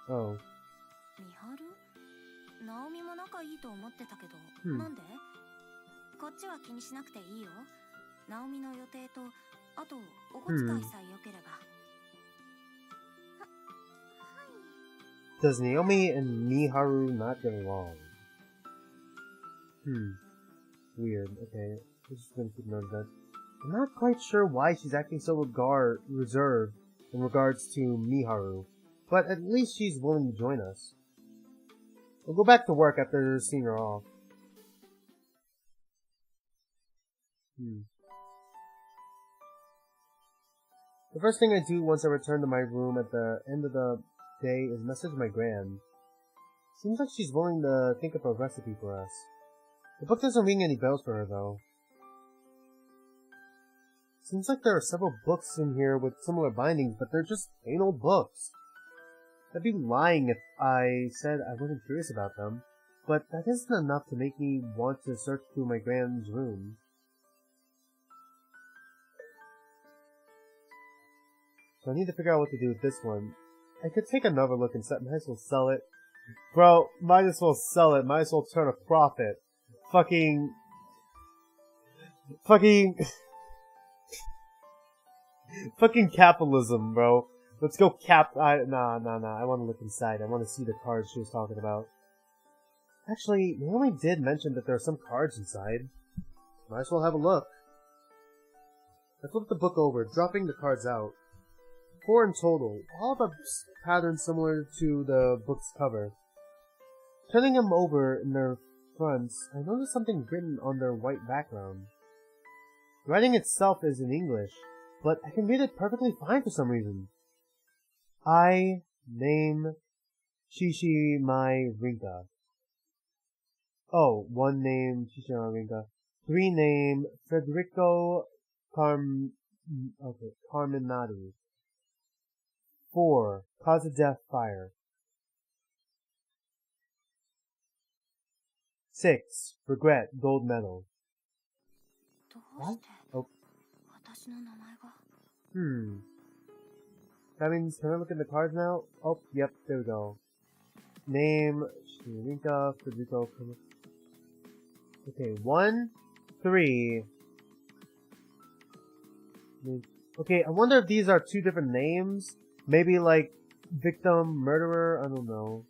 Oh. ミハル？ナオミも仲いいと思ってたけど、なんで？こっちは気にしなくていいよ。ナオミの予定と、あとお小遣いさえ良ければ。Does Naomi and Miharu not get along? Weird. Okay. I'm just gonna keep note of that. I'm not quite sure why she's acting so reserved in regards to Miharu, but at least she's willing to join us. We'll go back to work after seeing her off. The first thing I do once I return to my room at the end of the day is message my gran. Seems like she's willing to think up a recipe for us. The book doesn't ring any bells for her, though. Seems like there are several books in here with similar bindings, but they're just plain old books. I'd be lying if I said I wasn't curious about them, but that isn't enough to make me want to search through my gran's room. So I need to figure out what to do with this one. I could take another look and might as well sell it. Bro, might as well sell it. Might as well turn a profit. Fucking capitalism, bro. Let's go nah. I want to look inside. I want to see the cards she was talking about. Actually, Naomi did mention that there are some cards inside. Might as well have a look. I flipped the book over, dropping the cards out. 4 in total, all the patterns similar to the book's cover. Turning them over in their fronts, I noticed something written on their white background. The writing itself is in English, but I can read it perfectly fine for some reason. I name Shishimai Rinka. Oh, one name Shishimai Rinka. 3 name Federico Carminati. 4 cause of death fire. 6 regret gold medal. どうして Oh. 私の名前が That means, can I look at the cards now? Oh, yep, there we go. Name, Shishimai Rinka, Federico. Okay, 1, 3. Okay, I wonder if these are 2 different names. Maybe like victim, murderer, I don't know.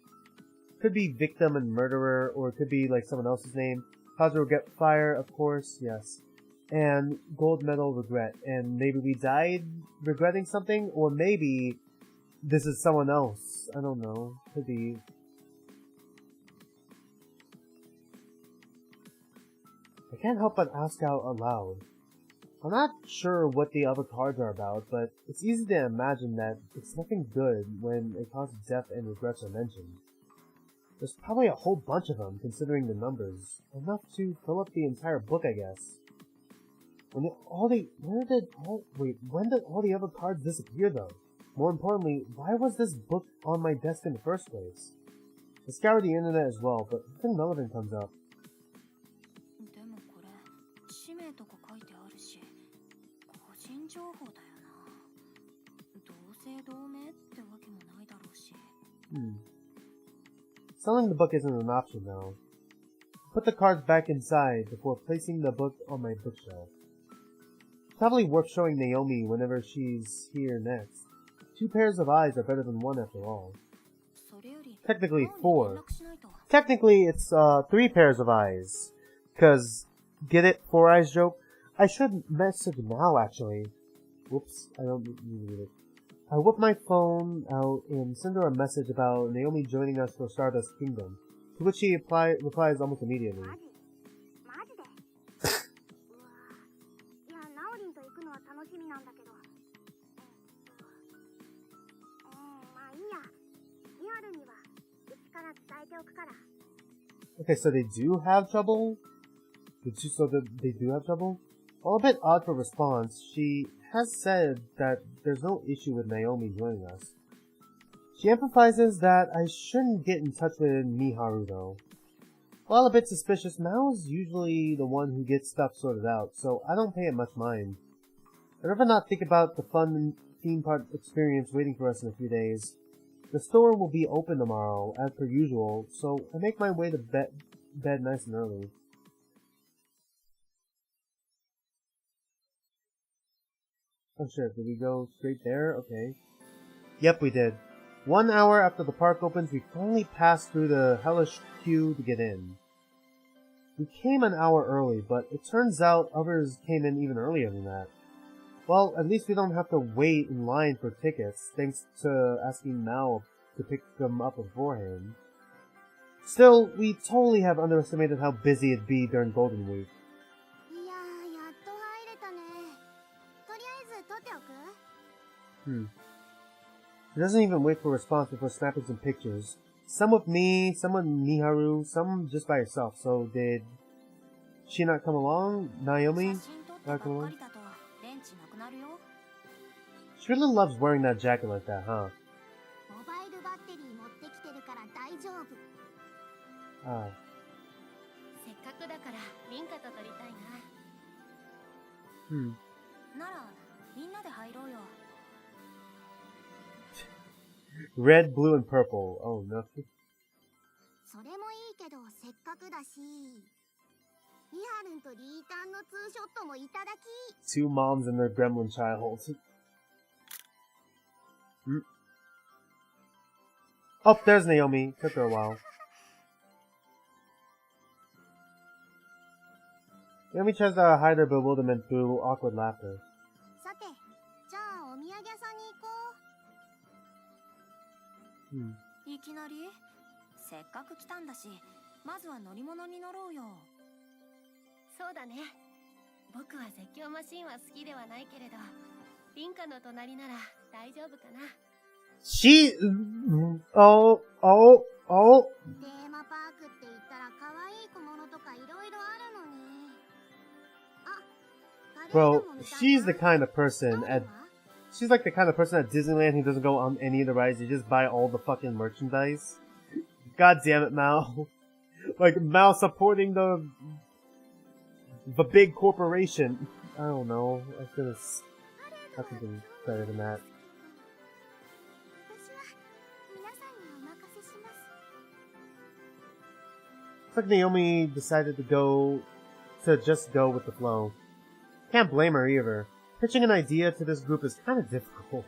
Could be victim and murderer, or it could be like someone else's name. Cause of regret fire, of course, yes. And gold medal regret. And maybe we died regretting something, or maybe this is someone else. I don't know. Could be. I can't help but ask out aloud. I'm not sure what the other cards are about, but it's easy to imagine that it's nothing good when a cause of death and regrets are mentioned. There's probably a whole bunch of them, considering the numbers. Enough to fill up the entire book, I guess. When did all the other cards disappear, though? More importantly, why was this book on my desk in the first place? I scoured the internet as well, but nothing relevant comes up. でもこれ氏名とか書いてあるし個人情報だよな同姓同名ってわけもないだろうし Selling the book isn't an option, though. Put the cards back inside before placing the book on my bookshelf. Probably worth showing Naomi whenever she's here next. 2 pairs of eyes are better than 1 after all. Technically 4. Technically it's 3 pairs of eyes. Cause, get it? 4 eyes joke? I should message now actually. Whoops, I don't need to read it. I whip my phone out and send her a message about Naomi joining us for Stardust Kingdom, to which she replies almost immediately. Okay, so they do have trouble? They do have trouble? While a bit odd for response, she has said that there's no issue with Naomi joining us. She emphasizes that I shouldn't get in touch with Miharu though. While a bit suspicious, Mao is usually the one who gets stuff sorted out, so I don't pay it much mind. I'd rather not think about the fun theme park experience waiting for us in a few days. The store will be open tomorrow, as per usual, so I make my way to bed nice and early. Oh shit, did we go straight there? Okay. Yep, we did. 1 hour after the park opens, we finally passed through the hellish queue to get in. We came an hour early, but it turns out others came in even earlier than that. Well, at least we don't have to wait in line for tickets, thanks to asking Mao to pick them up beforehand. Still, we totally have underestimated how busy it'd be during Golden Week. She doesn't even wait for a response before snapping some pictures. Some with me, some with Miharu, some just by herself. So did she not come along? Naomi? Not come along? She really loves wearing that jacket like that, huh? Ah. Red, blue, and purple. Oh, no. Two moms and their gremlin child. Oh, there's Naomi. Took her a while. Naomi tries to hide her bewilderment through awkward laughter. She... Oh. Bro, she's the kind of person at... She's like the kind of person at Disneyland who doesn't go on any of the rides. You just buy all the fucking merchandise. God damn it, Mao. Like, Mao supporting the big corporation. I don't know. I feel it's have to be better than that. It's like Naomi decided to just go with the flow. Can't blame her either. Pitching an idea to this group is kind of difficult.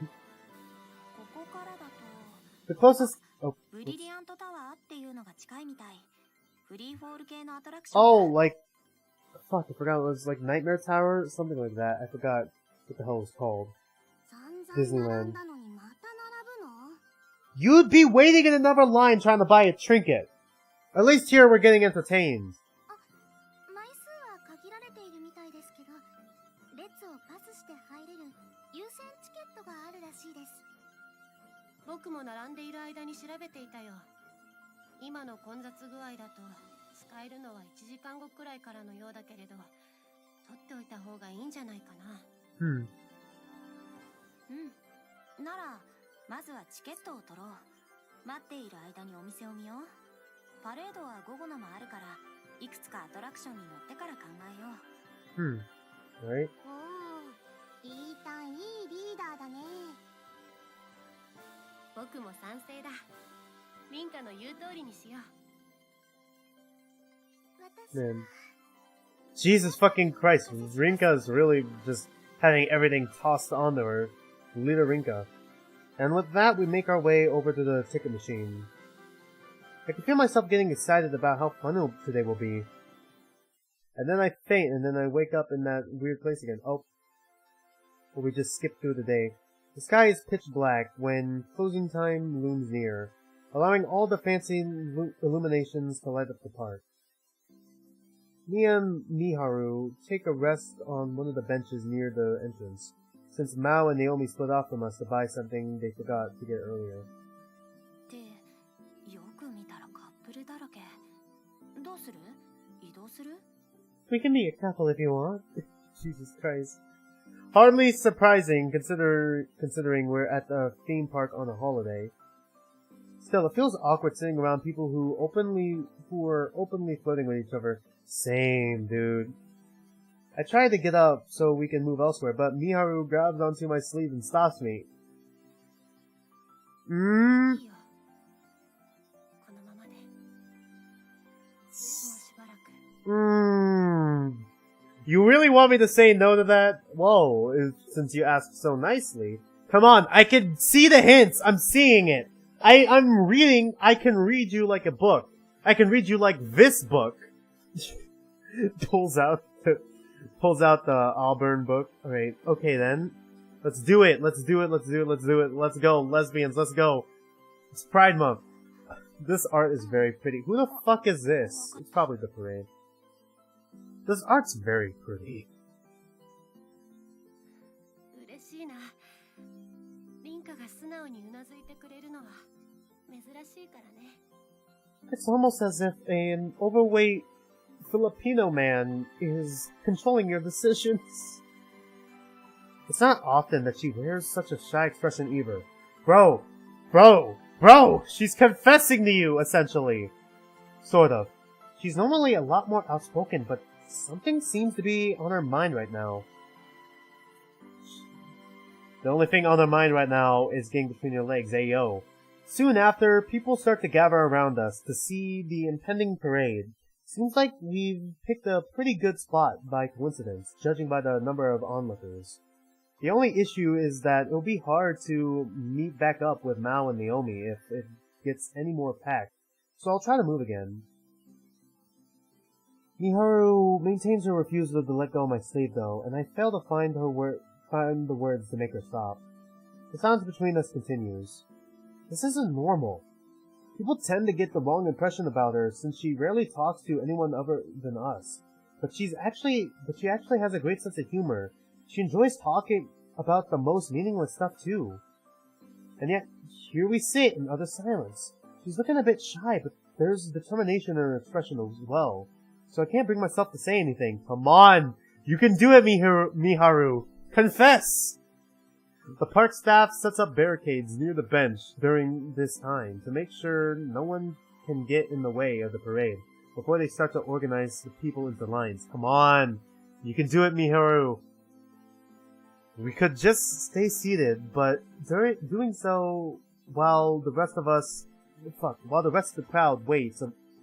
The closest... Oh, like... Fuck, I forgot it was like Nightmare Tower? Something like that. I forgot what the hell it was called. Disneyland. You'd be waiting in another line trying to buy a trinket. At least here we're getting entertained. 僕も並んでいる間に調べていたよ。今の混雑具合だと使えるのは1時間後くらいからのようだけれど、取っておいた方がいいんじゃないかな。ならまずはチケットを取ろう。待っている間にお店を見よう。パレードは午後のもあるから、いくつかアトラクションに乗ってから考えよう。Right? いいたいいリーダーだね。僕も賛成だ。リンカの言う通りにしよう。 Man. Jesus fucking Christ. Rinka is really just having everything tossed onto her. Leader Rinka. And with that, we make our way over to the ticket machine. I can feel myself getting excited about how fun today will be. And then I faint, and then I wake up in that weird place again. Oh. Or we just skip through the day. The sky is pitch black when closing time looms near, allowing all the fancy illuminations to light up the park. Me and Miharu take a rest on one of the benches near the entrance, since Mao and Naomi split off from us to buy something they forgot to get earlier. We can be a couple if you want. Jesus Christ. Hardly surprising considering we're at the theme park on a holiday. Still, it feels awkward sitting around people who are openly flirting with each other. Same, dude. I try to get up so we can move elsewhere, but Miharu grabs onto my sleeve and stops me. You really want me to say no to that? Whoa, since you asked so nicely. Come on, I can see the hints! I'm seeing it! I'm reading, I can read you like a book. I can read you like this book. pulls out the Auburn book. Alright, okay then. Let's do it, let's do it. Let's go, lesbians, let's go. It's Pride Month. This art is very pretty. Who the fuck is this? It's probably the parade. This art's very pretty. It's almost as if an overweight Filipino man is controlling your decisions. It's not often that she wears such a shy expression either. Bro! She's confessing to you, essentially. Sort of. She's normally a lot more outspoken, but something seems to be on her mind right now. The only thing on her mind right now is getting between your legs, ayo. Soon after, people start to gather around us to see the impending parade. Seems like we've picked a pretty good spot by coincidence, judging by the number of onlookers. The only issue is that it'll be hard to meet back up with Mao and Naomi if it gets any more packed, so I'll try to move again. Miharu maintains her refusal to let go of my sleeve though, and I fail to find the words to make her stop. The silence between us continues. This isn't normal. People tend to get the wrong impression about her since she rarely talks to anyone other than us. But she actually has a great sense of humor. She enjoys talking about the most meaningless stuff too. And yet, here we sit in utter silence. She's looking a bit shy, but there's determination in her expression as well. So I can't bring myself to say anything. Come on! You can do it, Miharu. Confess! The park staff sets up barricades near the bench during this time to make sure no one can get in the way of the parade before they start to organize the people into lines. Come on! You can do it, Miharu! We could just stay seated, but doing so while the rest of the crowd waits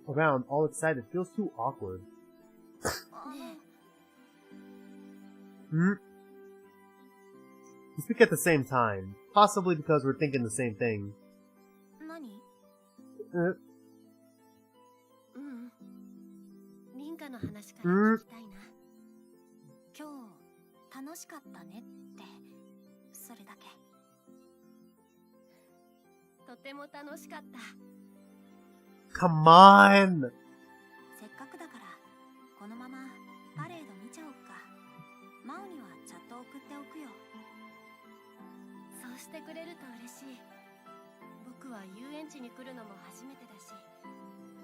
around all excited feels too awkward. We speak at the same time, possibly because we're thinking the same thing. うんリンカの話から聞きたいな。今日楽しかったねってそれだけ。とても楽しかった。 Come on! せっかくだからこのままパレード見ちゃおうか。マオにはチャット送っておくよ。そうしてくれると嬉しい。僕は遊園地に来るのも初めてだし、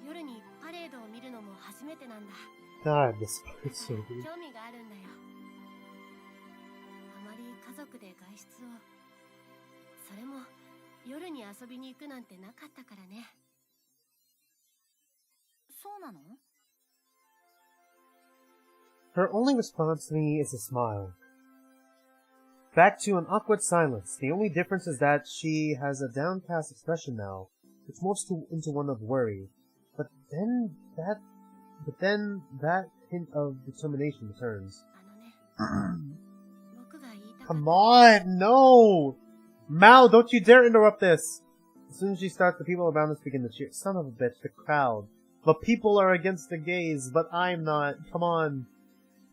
夜にパレードを見るのも初めてなんだ。 God, this is so 興味があるんだよ。あまり家族で外出を、それも夜に遊びに行くなんてなかったからね。そうなの？ Her only response to me is a smile. Back to an awkward silence. The only difference is that she has a downcast expression now, which morphs into one of worry. But then that hint of determination returns. 僕が言いたかった。 Come on, no! Mao, don't you dare interrupt this! As soon as she starts, the people around us begin to cheer. Son of a bitch, the crowd. The people are against the gays, but I'm not. Come on.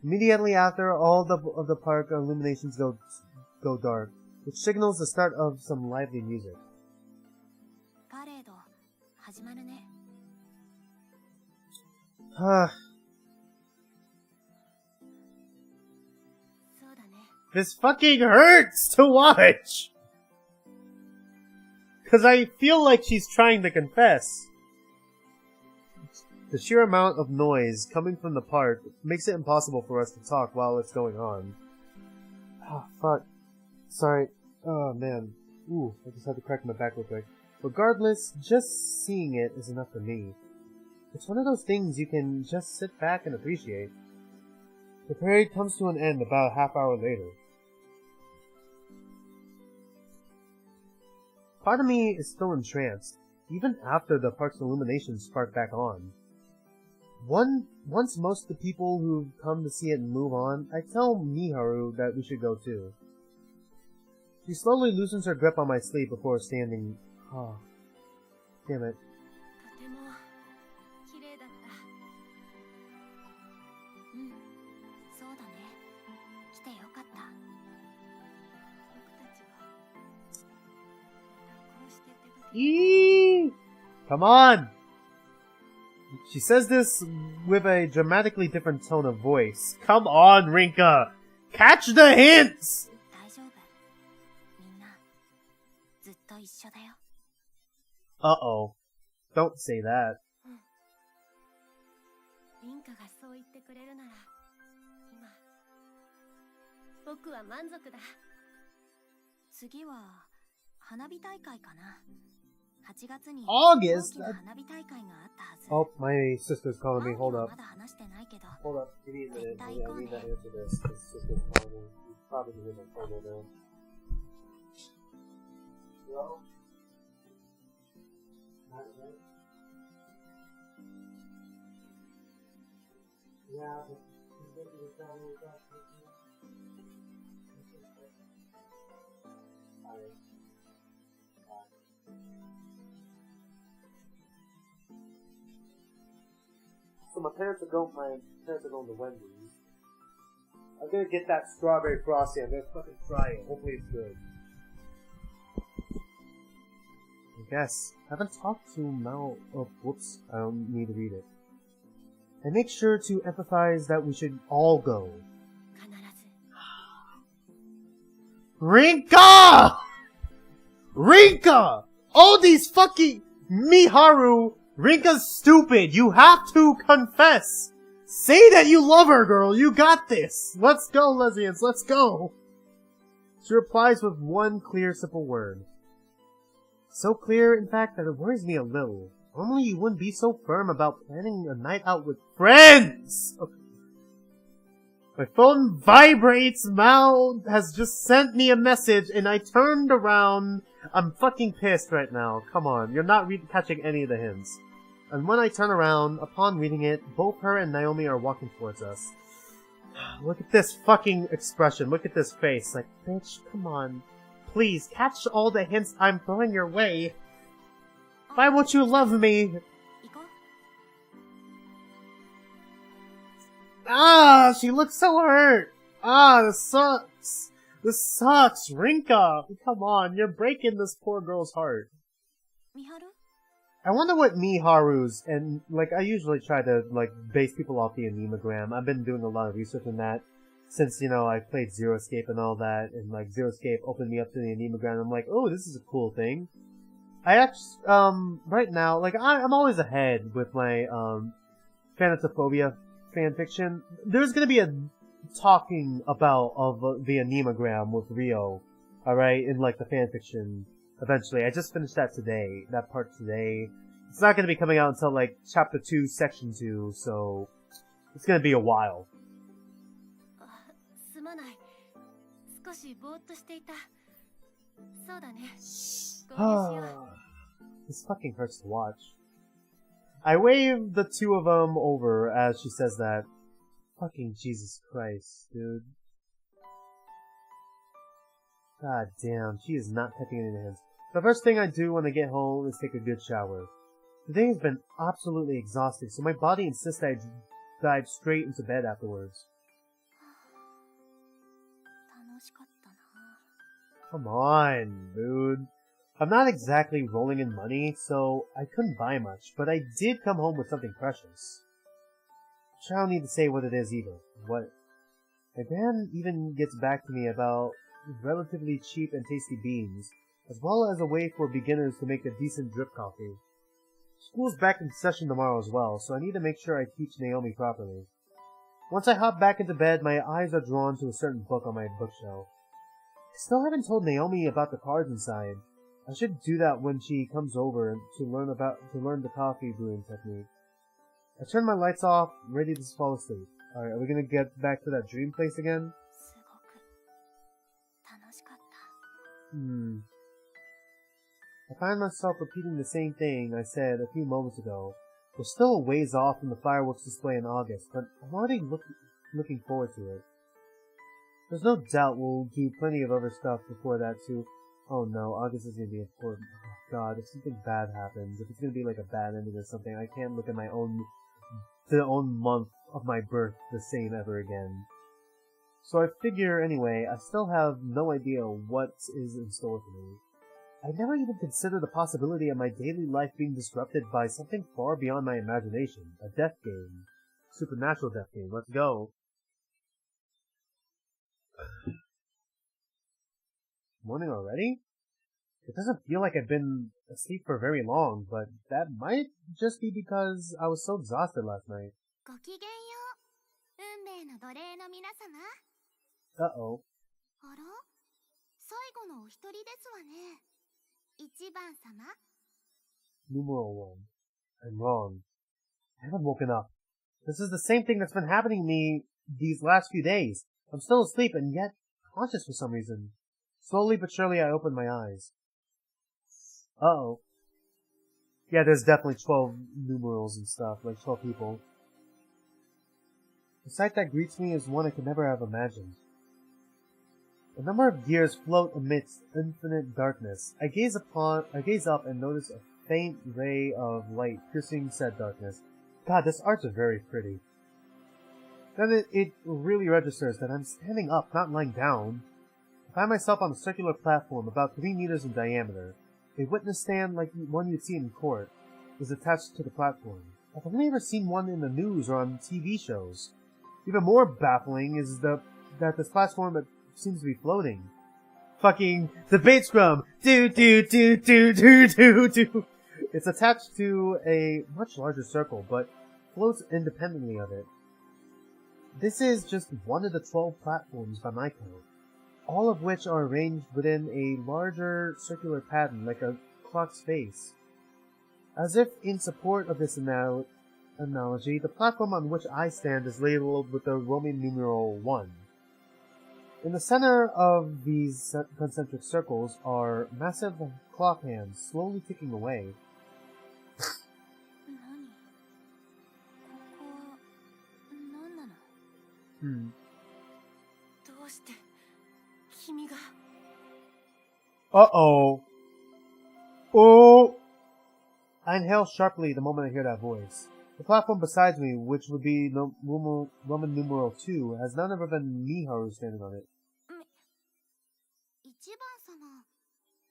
Immediately after, all of the park illuminations go dark, which signals the start of some lively music. パレード始まるね。 そうだね。 This fucking hurts to watch! Cause I feel like she's trying to confess. The sheer amount of noise coming from the park makes it impossible for us to talk while it's going on. Ah, fuck. Sorry. Oh, man. Ooh, I just had to crack my back real quick. Regardless, just seeing it is enough for me. It's one of those things you can just sit back and appreciate. The parade comes to an end about a half hour later. Part of me is still entranced, even after the park's illuminations spark back on. Once most of the people who've come to see it move on, I tell Miharu that we should go too. She slowly loosens her grip on my sleeve before standing. Oh, damn it. とても綺麗だった。うんそうだね。来てよかった。僕たちはまたこうして出かけ Eee! Come on! She says this with a dramatically different tone of voice. Come on, Rinka! Catch the hints! 大丈夫。みんなずっと一緒だよ。 Uh-oh. Don't say that. リンカがそう言ってくれるなら、今僕は満足だ。次は花火大会かな。8月に August? 大きな花火大会があったはず。 Oh, my sister's calling me. Hold マオ up. にはまだ話してないけど。 Hold up. Give me a minute. I need to answer this. His sister's calling me. He's probably doing my phone right now. Hello? Not right? Yeah, but he's making a travel with us. Alright. So my parents are going to Wendy's. I'm gonna get that strawberry frosty. I'm gonna fucking try it. Hopefully it's good. I guess. I haven't talked to Mao. Oh, whoops. I don't need to read it. I make sure to emphasize that we should all go. 必ず。 Rinka! Rinka! All these fucking Miharu! Rinka's stupid! You have to confess! Say that you love her, girl! You got this! Let's go, lesbians, let's go! She replies with one clear, simple word. So clear, in fact, that it worries me a little. Normally you wouldn't be so firm about planning a night out with friends! My phone vibrates, Mal has just sent me a message, and I turned around. I'm fucking pissed right now, come on, you're not catching any of the hints. And when I turn around, upon reading it, both her and Naomi are walking towards us. Look at this fucking expression, look at this face, like, bitch, come on. Please, catch all the hints I'm throwing your way. Why won't you love me? Ah, she looks so hurt. Ah, this sucks. This sucks, Rinka. Come on, you're breaking this poor girl's heart. I wonder what Miharu's, and, like, I usually try to, like, base people off the Animagram. I've been doing a lot of research on that since, you know, I played Zero Escape and all that, and, like, Zero Escape opened me up to the Animagram. I'm like, oh, this is a cool thing. I actually, right now, like, I'm always ahead with my, Thanatophobia fanfiction. There's gonna be a talking about of the Animagram with Rio, alright, in, like, the fanfiction. Eventually. I just finished that today. That part today. It's not gonna be coming out until, like, Chapter 2, Section 2, so... It's gonna be a while. This fucking hurts to watch. I wave the two of them over as she says that. Fucking Jesus Christ, dude. God damn, she is not touching any hands. The first thing I do when I get home is take a good shower. Today has been absolutely exhausting, so my body insists that I dive straight into bed afterwards. Come on, dude. I'm not exactly rolling in money, so I couldn't buy much, but I did come home with something precious. I don't need to say what it is either. What? My gran even gets back to me about relatively cheap and tasty beans, as well as a way for beginners to make a decent drip coffee. School's back in session tomorrow as well, so I need to make sure I teach Naomi properly. Once I hop back into bed, my eyes are drawn to a certain book on my bookshelf. I still haven't told Naomi about the cards inside. I should do that when she comes over to learn the coffee brewing technique. I turn my lights off, ready to fall asleep. Alright, are we gonna get back to that dream place again? I find myself repeating the same thing I said a few moments ago. We're still a ways off from the fireworks display in August, but I'm already looking forward to it. There's no doubt we'll do plenty of other stuff before that too. Oh no, August is gonna be important. Oh god, if something bad happens, if it's gonna be like a bad ending or something, I can't look at my own month of my birth the same ever again. So I figure, anyway, I still have no idea what is in store for me. I never even considered the possibility of my daily life being disrupted by something far beyond my imagination. A death game. Supernatural death game. Let's go. Morning already? It doesn't feel like I've been asleep for very long, but that might just be because I was so exhausted last night. Uh-oh. Numeral 1. I'm wrong. I haven't woken up. This is the same thing that's been happening to me these last few days. I'm still asleep and yet conscious for some reason. Slowly but surely I open my eyes. Uh-oh. Yeah, there's definitely 12 numerals and stuff, like 12 people. The sight that greets me is one I could never have imagined. A number of gears float amidst infinite darkness. I gaze up and notice a faint ray of light piercing said darkness. God, this art's very pretty. Then it really registers that I'm standing up, not lying down. I find myself on a circular platform about 3 meters in diameter. A witness stand like one you'd see in court is attached to the platform. I've only ever seen one in the news or on TV shows. Even more baffling is that this platform seems to be floating. Fucking debate scrum! Do. It's attached to a much larger circle, but floats independently of it. This is just one of the 12 platforms by my count, all of which are arranged within a larger circular pattern like a clock's face. As if in support of this analogy, the platform on which I stand is labeled with the Roman numeral 1. In the center of these concentric circles are massive clock hands slowly ticking away. どうして君が Uh-oh. Oh! I inhale sharply the moment I hear that voice. The platform beside me, which would be Roman numeral 2, has none other than Miharu standing on it. 一番様、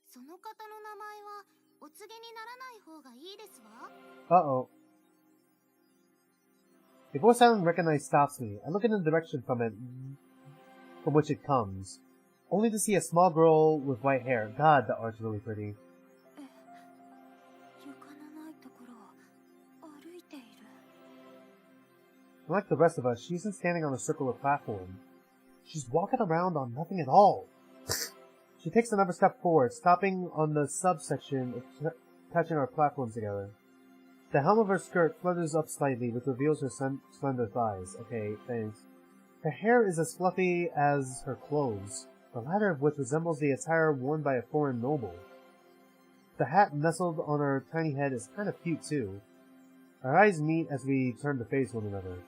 その方の名前はお告げにならない方がいいですわ。 Uh-oh. A voice I don't recognize stops me. I look in the direction from which it comes, only to see a small girl with white hair. God, the art's really pretty. Unlike the rest of us, she isn't standing on a circular platform. She's walking around on nothing at all. She takes another step forward, stopping on the subsection touching our platforms together. The hem of her skirt flutters up slightly, which reveals her slender thighs. Okay, thanks. Her hair is as fluffy as her clothes, the latter of which resembles the attire worn by a foreign noble. The hat nestled on her tiny head is kind of cute too. Our eyes meet as we turn to face one another.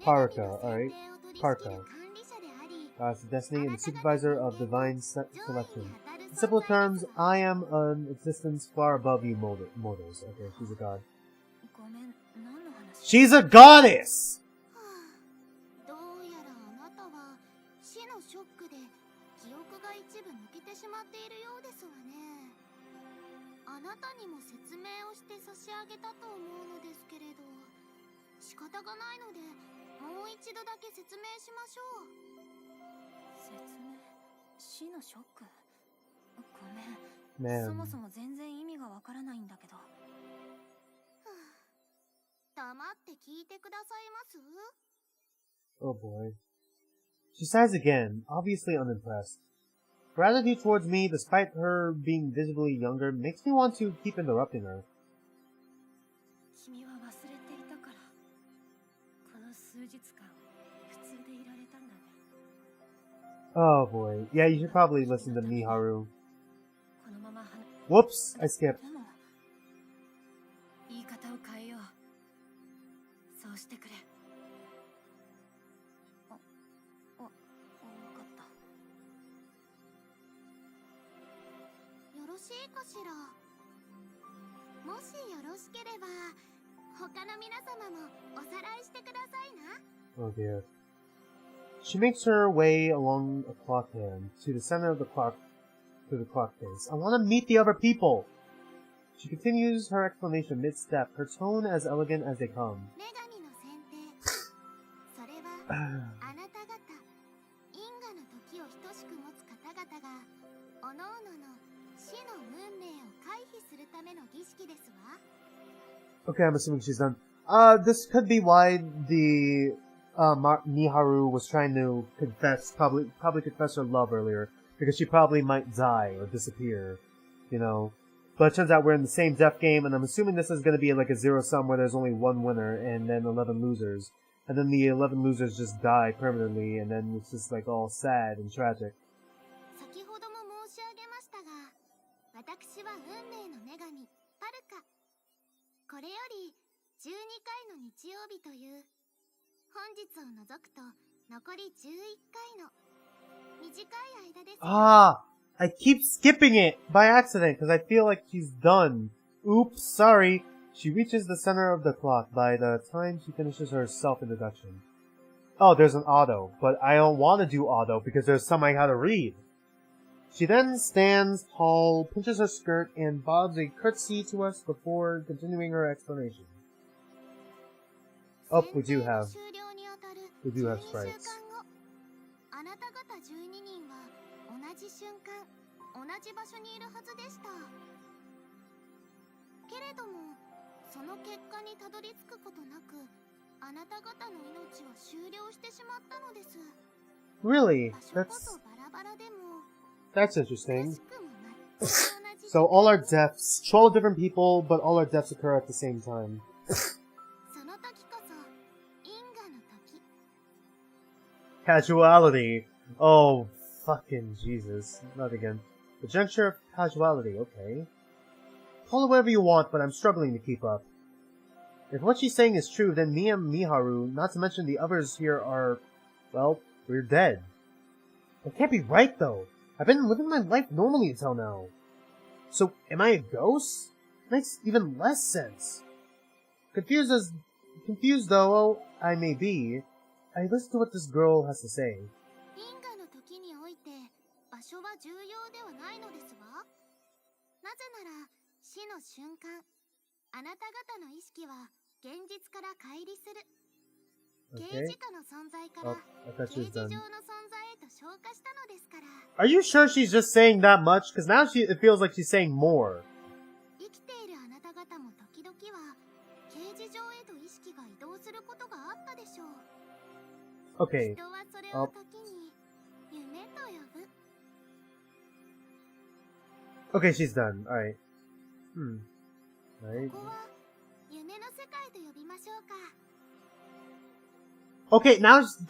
Parka, alright. Parka. It's the destiny and the supervisor of divine selection. In simple terms, I am an existence far above you mortals. Okay, she's a god. She's a goddess! どうやらあなたは死のショックで記憶が一部抜けてしまっているようですわね。あなたにも説明をして差し上げたと思うのですけれど、仕方がないのでもう一度だけ説明しましょう。説明？死のショック？ごめん。 Man. そもそも全然意味がわからないんだけど。黙って聞いてくださいます？ Oh boy. She sighs again, obviously unimpressed. Her attitude towards me, despite her being visibly younger, makes me want to keep interrupting her. 君は忘れていたからこの数日間普通でいられたんだね。 Oh boy. Yeah, you should probably listen to Miharu. このまま Whoops! I skipped. でも言い方を変えよう。そうしてくれ。わかった。よろしいかしら。もしよろしければ他の皆様もおさらいしてくださいな。 Oh dear. She makes her way along a clock hand to the center of the clock face. I want to meet the other people! She continues her explanation mid-step, her tone as elegant as they come. 女神の選定。それはあなた方因果の時を等しく持つ方々が各々の死の運命を回避するための儀式ですわ。 Okay, I'm assuming she's done. This could be why the Miharu was trying to probably confess her love earlier, because she probably might die or disappear, you know. But it turns out we're in the same death game, and I'm assuming this is going to be like a zero-sum where there's only one winner and then 11 losers. And then the 11 losers just die permanently, and then it's just like all sad and tragic. 先ほども申し上げましたが、私は運命の女神パルカ。これより12回の日曜日という本日を除くと残り11回の短い間です。 Ah! I keep skipping it by accident because I feel like she's done. Oops, sorry. She reaches the center of the clock by the time she finishes her self-introduction. Oh, there's an auto, but I don't want to do auto because there's some I gotta read. She then stands tall, pinches her skirt, and bobs a curtsy to us before continuing her explanation. Oh, we do have sprites. あなた方12人は同じ瞬間、同じ場所にいるはずでした。けれども、そその結果にたどり着くことなく、あなた方の命は終了してしまったのです。 Really? 場所こそバラバラでも That's interesting. しくも全く同じ So all our deaths, 12 different people, but all our deaths occur at the same time. その時こそ因果の時。 Casuality. Oh, fucking Jesus. Not again. The juncture of casuality, okay. Call it whatever you want, but I'm struggling to keep up. If what she's saying is true, then me and Miharu, not to mention the others here are, well, we're dead. That can't be right, though. I've been living my life normally until now. So, am I a ghost? Makes even less sense. Confused though I may be, I listen to what this girl has to say. 因果の時において場所は重要ではないのですわ。なぜなら死の瞬間、あなた方の意識は現実から乖離する。刑 Okay. 事課の存在から I thought 刑 she 事 was 上 done. の存在へと昇華したのですから。 Are you sure she's just saying that much? Because now it feels like she's saying more. 生きているあなた方も時々は刑事上へと意識が移動することがあったでしょう。 Okay. 人はそれを時に夢と呼ぶ。 Okay, she's done. Alright. Alright. ここは夢の世界と呼びましょうか。 Okay, now she's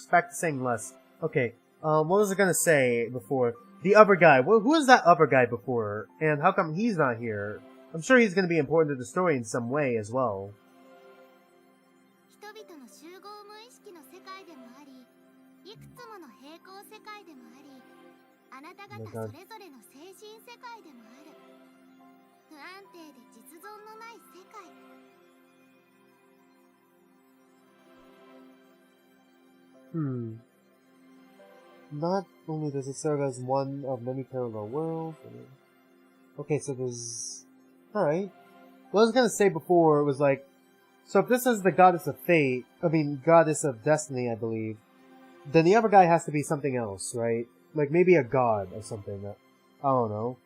back to saying less. Okay, what was I gonna say before? The other guy. Who is that other guy before? And how come he's not here? I'm sure he's gonna be important to the story in some way as well. 人々の集合無意識の世界でもあり、いくつもの平行世界でもあり、あなた方それぞれの精神世界でもある。不安定で実存のない世界。 Not only does it serve as one of many parallel worlds. Okay, so there's... Alright. What I was gonna say before was like, so if this is the goddess of fate, goddess of destiny, I believe, then the other guy has to be something else, right? Like maybe a god or something. I don't know.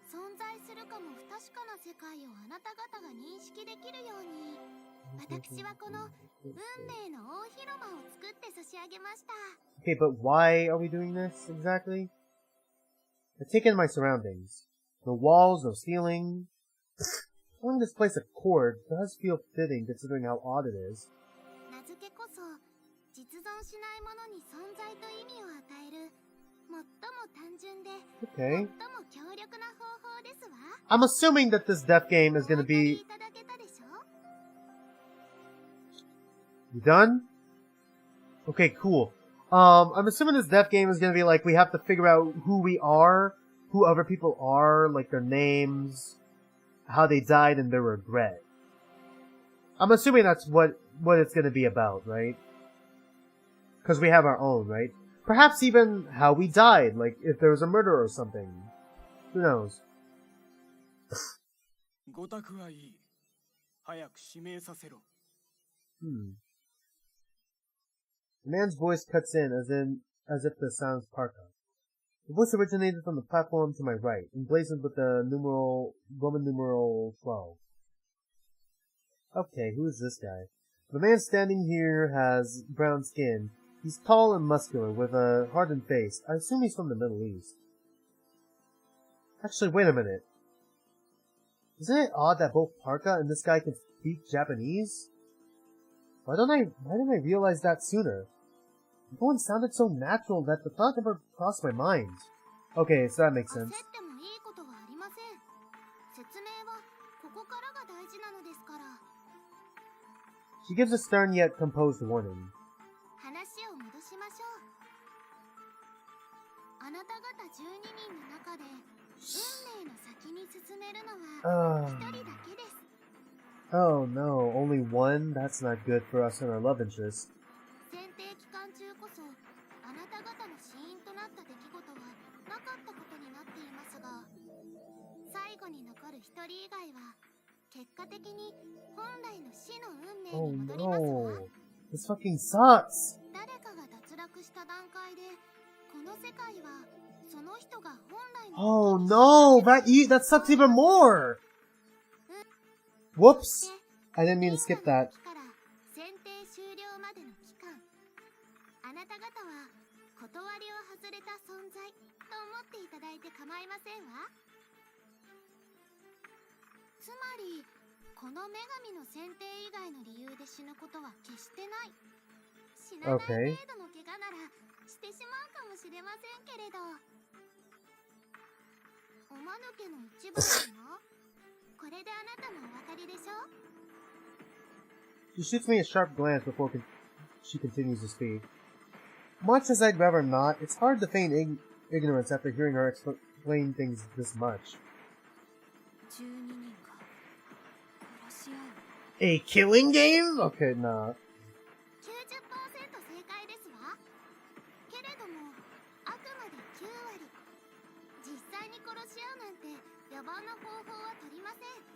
存在するかも不確かな世界をあなた方が認識できるように、私はこの運命の大広間を作って差し上げました。 Okay, but why are we doing this exactly? I take in my surroundings. No walls, no ceiling. Calling this place a court does feel fitting considering how odd it is. 名付けこそ実存しないものに存在と意味を与える最も単純で Okay. 最も強力な方法ですわ。 I'm assuming that this death game is gonna お分かり be... いただけたでしょ？ You done? Okay, cool. I'm assuming this death game is gonna be like, we have to figure out who we are, who other people are, like their names, how they died, and their regret. I'm assuming that's what it's gonna be about, right? Because we have our own, right? Perhaps even how we died, like if there was a murder or something. Who knows? ごたくはいい。早く指名させろ。 The man's voice cuts in as if the sound's parka. The voice originated from the platform to my right, emblazoned with the Roman numeral 12. Okay, who is this guy? The man standing here has brown skin. He's tall and muscular, with a hardened face. I assume he's from the Middle East. Actually, wait a minute. Isn't it odd that both Parka and this guy can speak Japanese? Why didn't I realize that sooner? Everyone sounded so natural that the thought never crossed my mind. Okay, so that makes 焦っ sense. てもいいことはありません。説明はここからが大事なのですから。 She gives a stern yet composed warning. 話を戻しましょう。あなた方12人の中で運命の先に進めるのは1人だけです。 Oh no, only one? That's not good for us and our love interest. 選定期間中こそあなた方の死因となった出来事はなかったことになっていますが、最後に残る1人以外は結果的に本来の死の運命 Oh に戻りますわ。 no. This fucking sucks. 誰かが脱落した段階でこの世界はその人が本来の Oh no, that sucks even more. Whoops! I didn't mean to skip that. 選定終了までの期間、あなた方は断りを外れた存在と思っていただいて構いませんわ。つまりこの女神の選定以外の理由で死ぬことは決してない。死なない程度の怪我ならしてしまうかもしれませんけれど、おまぬけの一部なの。これであなたもお分かりでしょ。 She shoots me a sharp glance before she continues to speak. Much as I'd rather not, it's hard to feign ignorance after hearing her explain things this much. A killing game? Okay, nah. 90% 正解ですわ。けれどもあくまで9割。実際に殺し合うなんて野蛮な方法は取りません。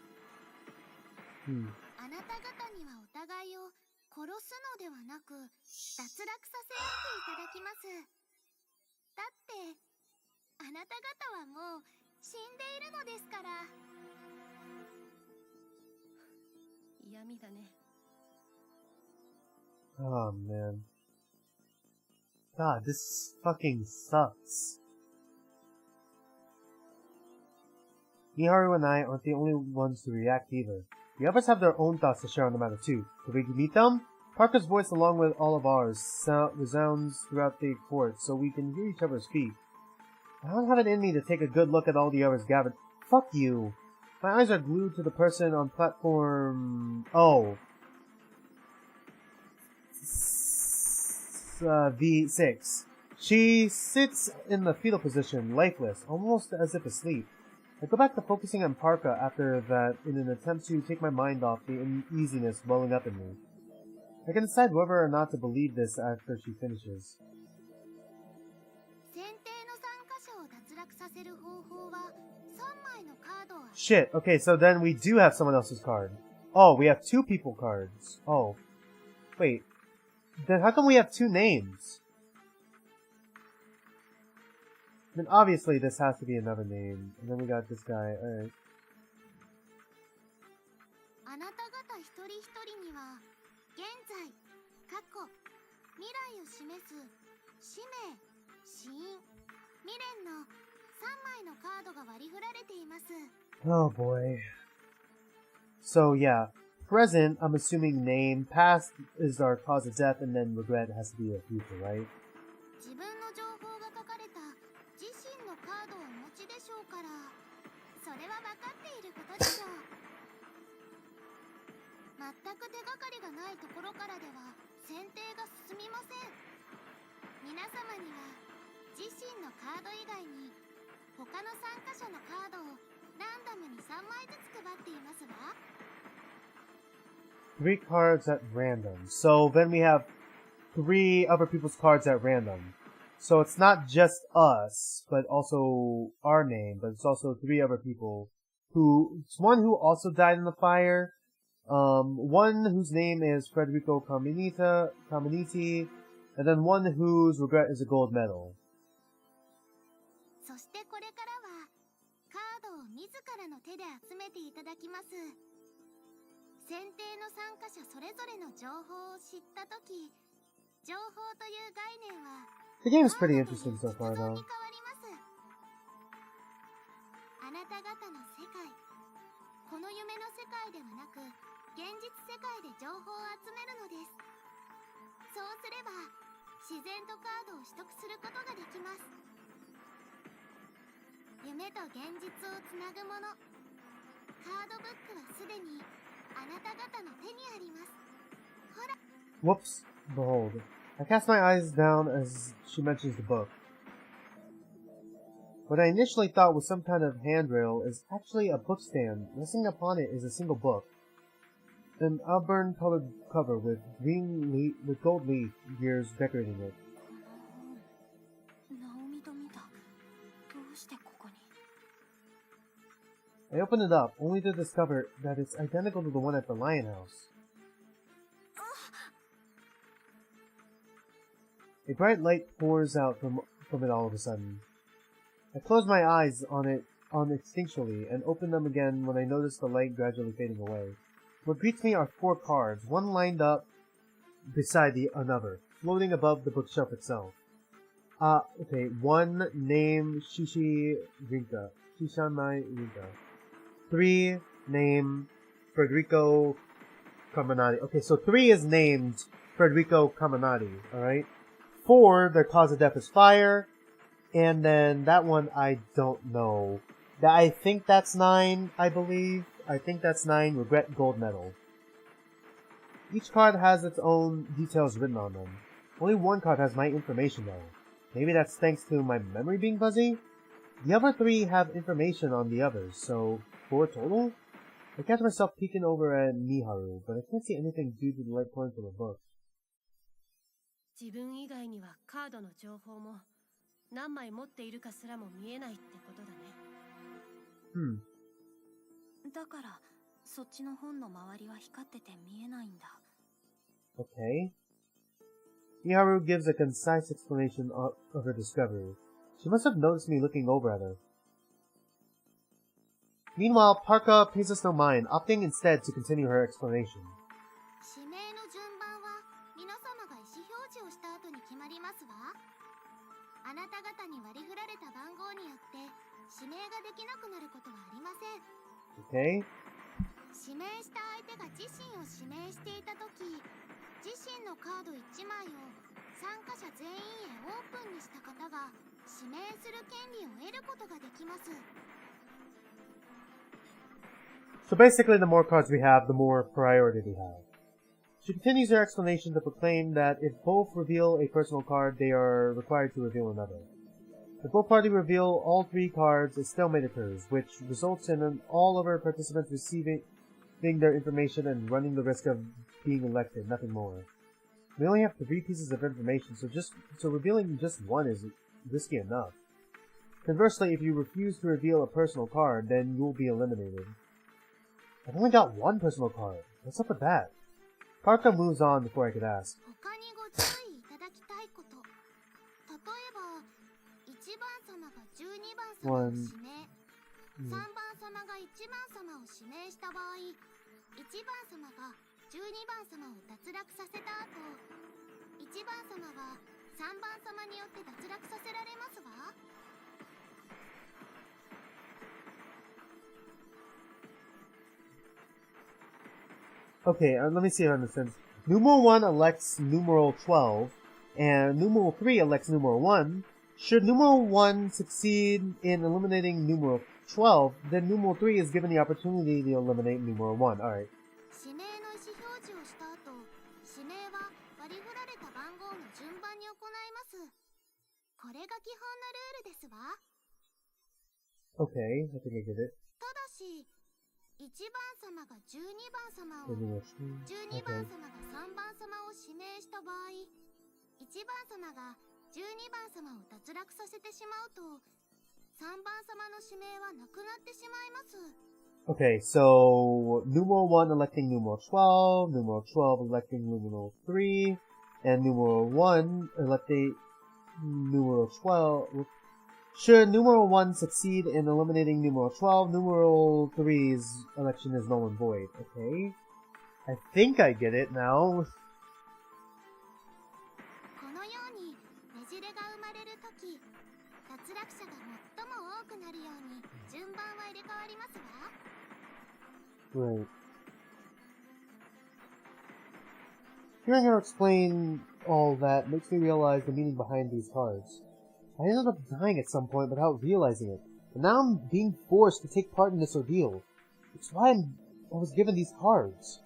あなた方にはお互いを殺すのではなく脱落させ合っていただきます。だってあなた方はもう死んでいるのですから。嫌味だね。 Oh, man. God, this fucking sucks. Miharu and I aren't the only ones to react either. The others have their own thoughts to share on the matter too. Could we meet them? Parker's voice, along with all of ours, resounds throughout the court, so we can hear each other speak. I don't have it in me to take a good look at all the others gathered. Fuck you! My eyes are glued to the person on platform... Oh. V6. She sits in the fetal position, lifeless, almost as if asleep. I go back to focusing on Parka after that in an attempt to take my mind off the uneasiness welling up in me. I can decide whether or not to believe this after she finishes. Shit, okay, so then we do have someone else's card. Oh, we have two people cards. Oh. Wait. Then how come we have two names? Then obviously this has to be another name. And then we got this guy. Alright. あなた方一人一人には現在、過去、未来を示す使命、死因、未練の3枚のカードが割り振られています。 Oh boy. So yeah, present, I'm assuming name, past is our cause of death, and then regret has to be a future, right? 自分の情報が書かれた自身のカードをお持ちでしょうから、それは分かっていることでしょう。全く手がかりがないところからでは選定が進みません。皆様には自身のカード以外に他の参加者のカードをランダムに3枚ずつ配っていますわ。 3 cards at random. So then we have 3 other people's cards at random. So it's not just us, but also our name, but it's also 3 other people who, it's one who also died in the fire, one whose name is Federico Caminiti, and then one whose regret is a gold medal. そしてこれからはカードを自らの手で集めていただきます。選定の参加者それぞれの情報を知ったとき、情報という概念は The game is pretty interesting so far, though. あなた方の世界、この夢の世界ではなく現実世界で情報を集めるのです。そうすれば自然とカードを取得することができます。夢と現実をつなぐもの、カードブックはすでにあなた方の手にあります。ほら。 Whoops. Behold. I cast my eyes down as she mentions the book. What I initially thought was some kind of handrail is actually a book stand. Resting upon it is a single book. An auburn-colored cover with gold leaf gears decorating it. I open it up, only to discover that it's identical to the one at the Lion House. A bright light pours out from it all of a sudden. I close my eyes on it instinctually and open them again when I notice the light gradually fading away. What greets me are 4 cards, one lined up beside another, floating above the bookshelf itself. Okay, 1 name Shishimai Rinka. 3 name Federico Caminati. Okay, so 3 is named Federico Caminati, alright? 4, their cause of death is fire, and then that one I don't know. I think that's 9, I believe. I think that's 9, regret gold medal. Each card has its own details written on them. Only 1 card has my information though. Maybe that's thanks to my memory being fuzzy? The other 3 have information on the others, so 4 total? I catch myself peeking over at Miharu, but I can't see anything due to the light pouring from the book. 自分以外にはカードの情報も何枚持っているかすらも見えないってことだね。だからそっちの本の周りは光ってて見えないんだ。Okay. Miharu gives a concise explanation of her discovery. She must have noticed me looking over at her. Meanwhile, Parka pays us no mind, opting instead to continue her explanation. 指名の順番は皆様が意思表示をした後に決まりますわ。あなた方に割り振られた番号によって指名ができなくなることはありません。 Okay. 指名した相手が自身を指名していたとき、自身のカード1枚を参加者全員へオープンにした方が指名する権利を得ることができます。 So basically, the more cards we have, the more priority we have. She continues her explanation to proclaim that if both reveal a personal card, they are required to reveal another. If both parties reveal all 3 cards, a stalemate occurs, which results in all of our participants receiving their information and running the risk of being elected, nothing more. We only have 3 pieces of information, so revealing just 1 is risky enough. Conversely, if you refuse to reveal a personal card, then you'll be eliminated. I've only got 1 personal card. What's up with that? Parka moves on before I could ask. 他にご注意いただきたいこと。例えば、1番様が12番様を指名、3番様が1番様を指名した場合、1番様が12番様を脱落させた後、1番様は3番様によって脱落させられますわ。Okay, let me see if I understand. Numeral 1 elects numeral 12, and numeral 3 elects numeral 1. Should numeral 1 succeed in eliminating numeral 12, then numeral 3 is given the opportunity to eliminate numeral 1. Alright. 指名の意思表示をした後、指名は割り振られた番号の順番に行います。これが基本のルールですわ。Okay, I think I get it. ただし、1番様が12番様を、12番様が3番様を指名した場合、1番様が12番様を脱落させてしまうと、3番様の指名はなくなってしまいます。Okay, so numeral 1 electing numeral 12, numeral 12 electing numeral 3, and numeral 1 electing numeral 12. Should numeral 1 succeed in eliminating numeral 12, numeral 3's election is null and void. Okay. I think I get it now. このようにねじれが生まれるとき、脱落者が最も多くなるように順番は入れ替わりますわ。Right. Hearing her explain all that makes me realize the meaning behind these cards. I ended up dying at some point without realizing it, and now I'm being forced to take part in this ordeal. It's why I was given these cards.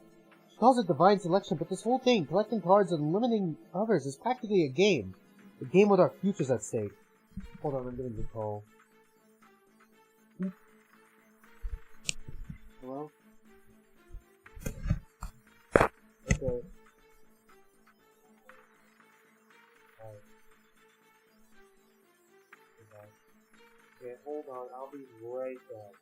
She calls it divine selection, but this whole thing, collecting cards and eliminating others, is practically a game. A game with our futures at stake. Hold on, I'm getting the call. Hello? Okay. Okay, hold on, I'll be right back.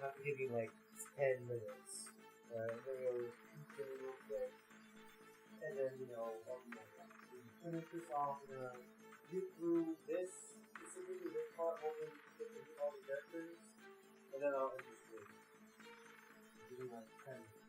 have to give you like 10 minutes. Alright, then you'll eat it real quick. And then, you know, finish this off, and get through this, specifically this part, hopefully get through all the characters, and then I'll end the stream. Give me like 10 minutes.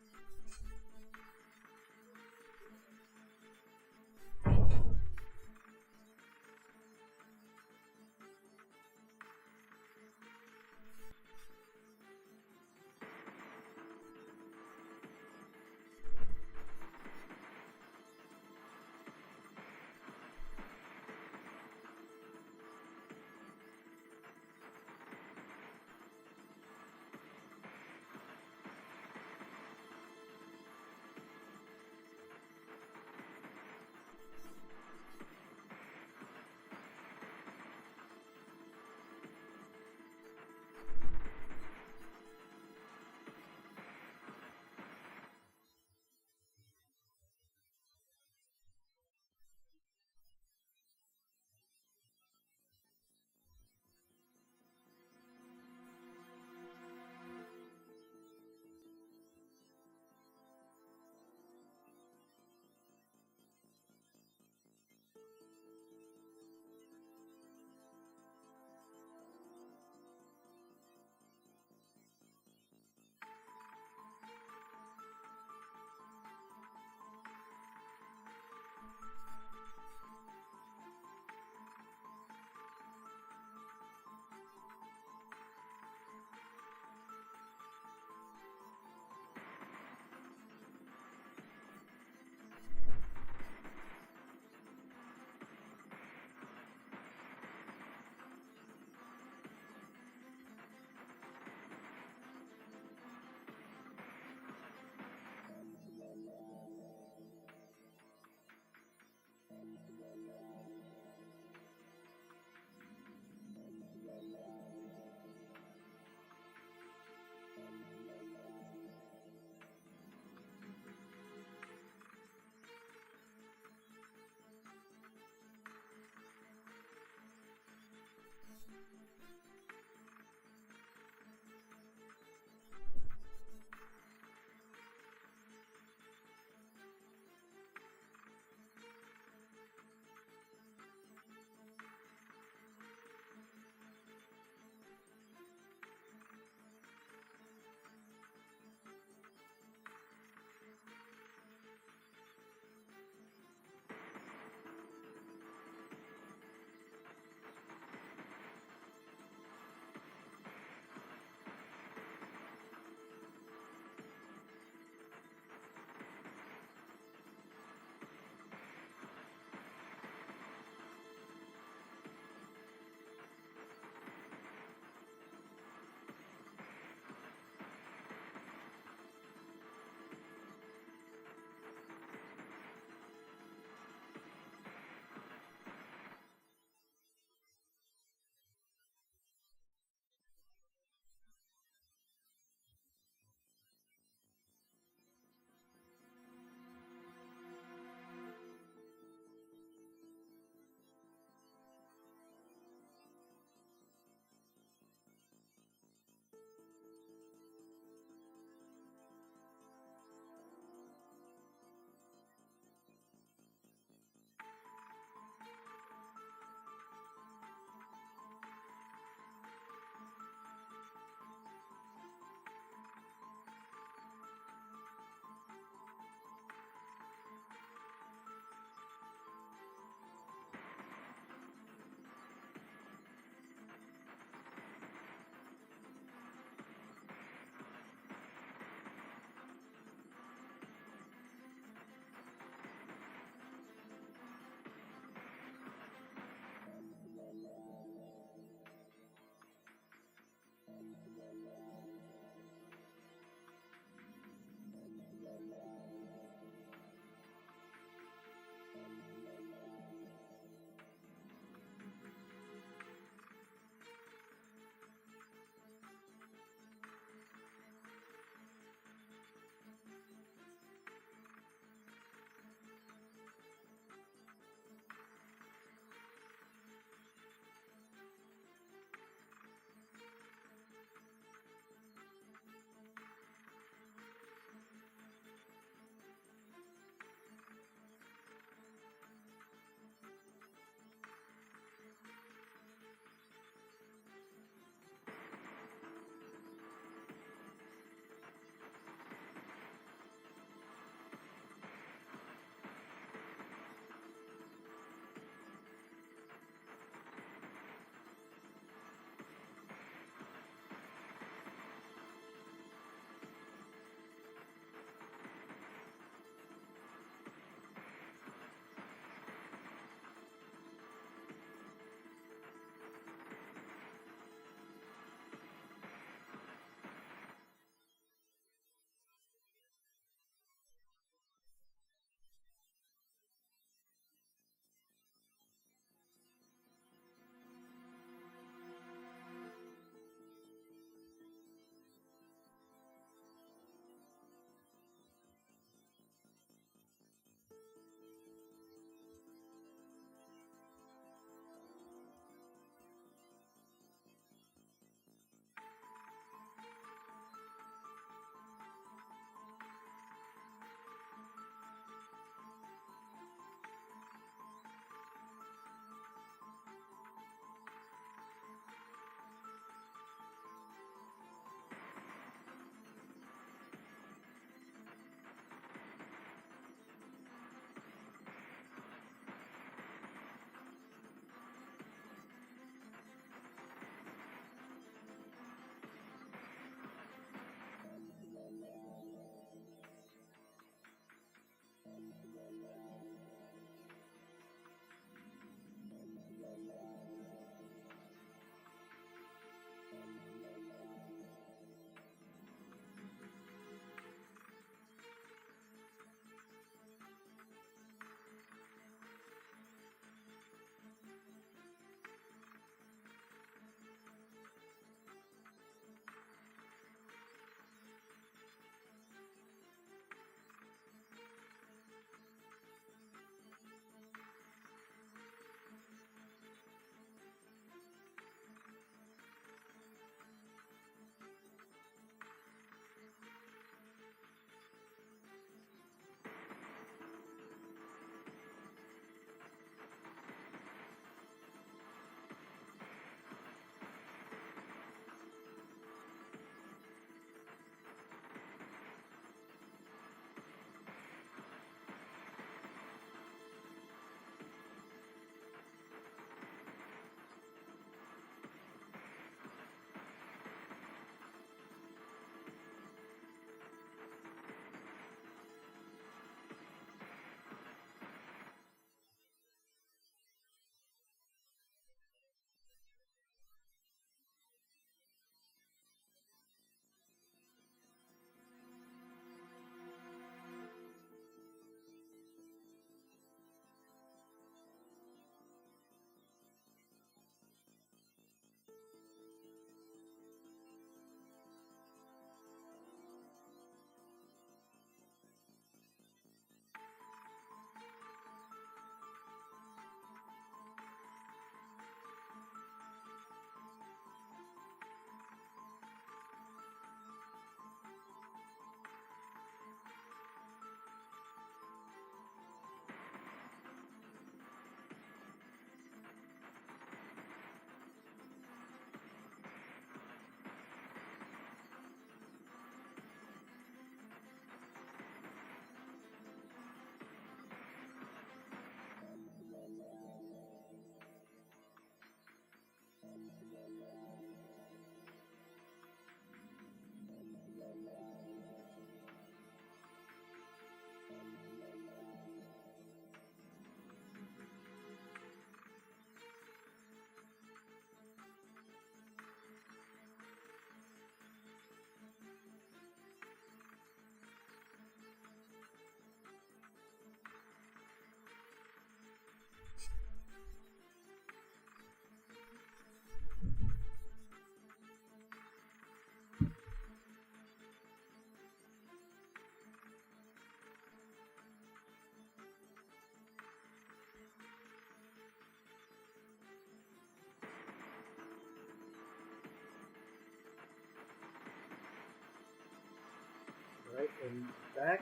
Right, and back.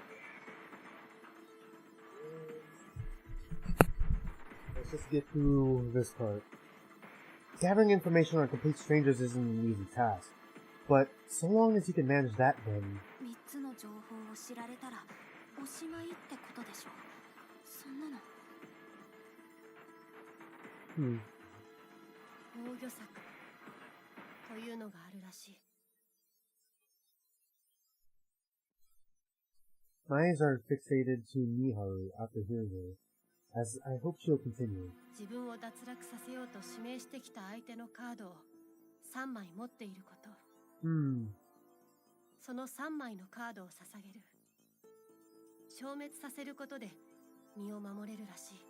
Let's just get through this part. Gathering information on complete strangers isn't an easy task. But so long as you can manage that, then... 3つの情報を知られたらおしまいってことでしょ。そんなの。防御策というのがあるらしい。My eyes are fixated to Miharu after hearing her, as I hope she'll continue. 自分を脱落させようと指名してきた相手のカードを3枚持っていること。その3枚のカードを捧げる。消滅させることで身を守れるらしい。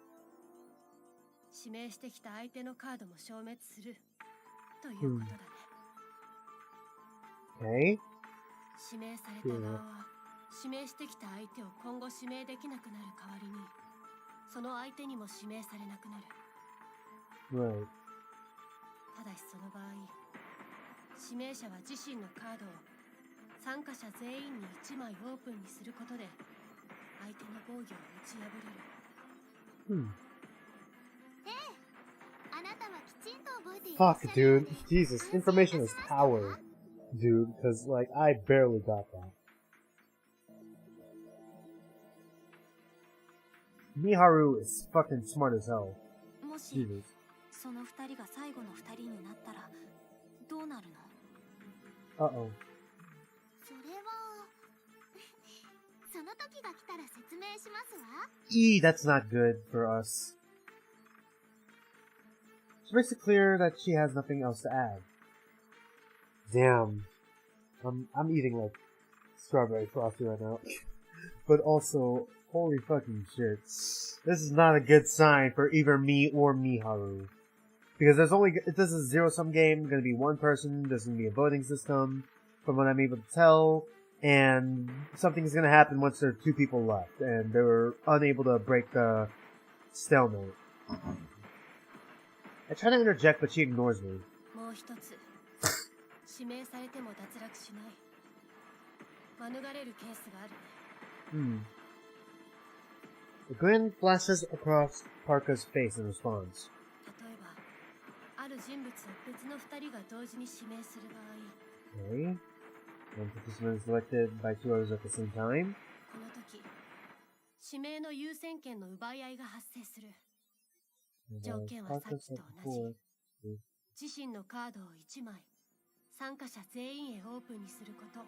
指名してきた相手のカードも消滅するということだね。指名された側は指名してきた相手を今後指名できなくなる代わりにその相手にも指名されなくなる。ただしその場合、指名者は自身のカードを参加者全員に1枚オープンにすることで相手の防御を打ち破れる。あなたはきちんと覚えている。 Fuck, dude. Jesus, information is power. Dude, because, like, I barely got that. Miharu is fucking smart as hell. もし Jesus. その2人が最後の2人になったらどうなるの？ Uh-oh. それはその時が来たら説明しますわ。That's not good for us. She makes it clear that she has nothing else to add. Damn. I'm eating like strawberry frosty right now. But also, holy fucking shit. This is not a good sign for either me or Miharu. Because this is a zero-sum game, gonna be one person, there's gonna be a voting system, from what I'm able to tell, and something's gonna happen once there are 2 people left, and they were unable to break the stalemate. I try to interject, but she ignores me. もう一つ、指名されても脱落しない。免れるケースがあるね。A grin flashes across Parka's face in response. 例えば、ある人物を別の2人が同時に指名する場合、 Okay. One participant is selected by 2 others at the same time. この時、指名の優先権の奪い合いが発生する。条件はさっきと同じ。自身のカードを1枚、参加者全員へオープンにすることで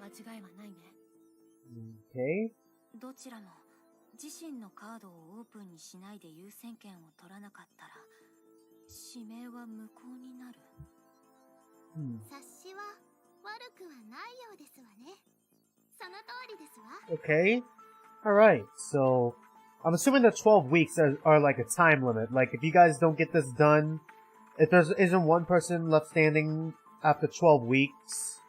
間違いはないね。Okay. どちらも自身のカードをオープンにしないで優先権を取らなかったら指名は無効になる。察しは悪くはないようですわね。その通りですわ。Okay. Alright, so I'm assuming that 12 weeks are like a time limit. Like, if you guys don't get this done, if there isn't one person left standing after 12 weeks,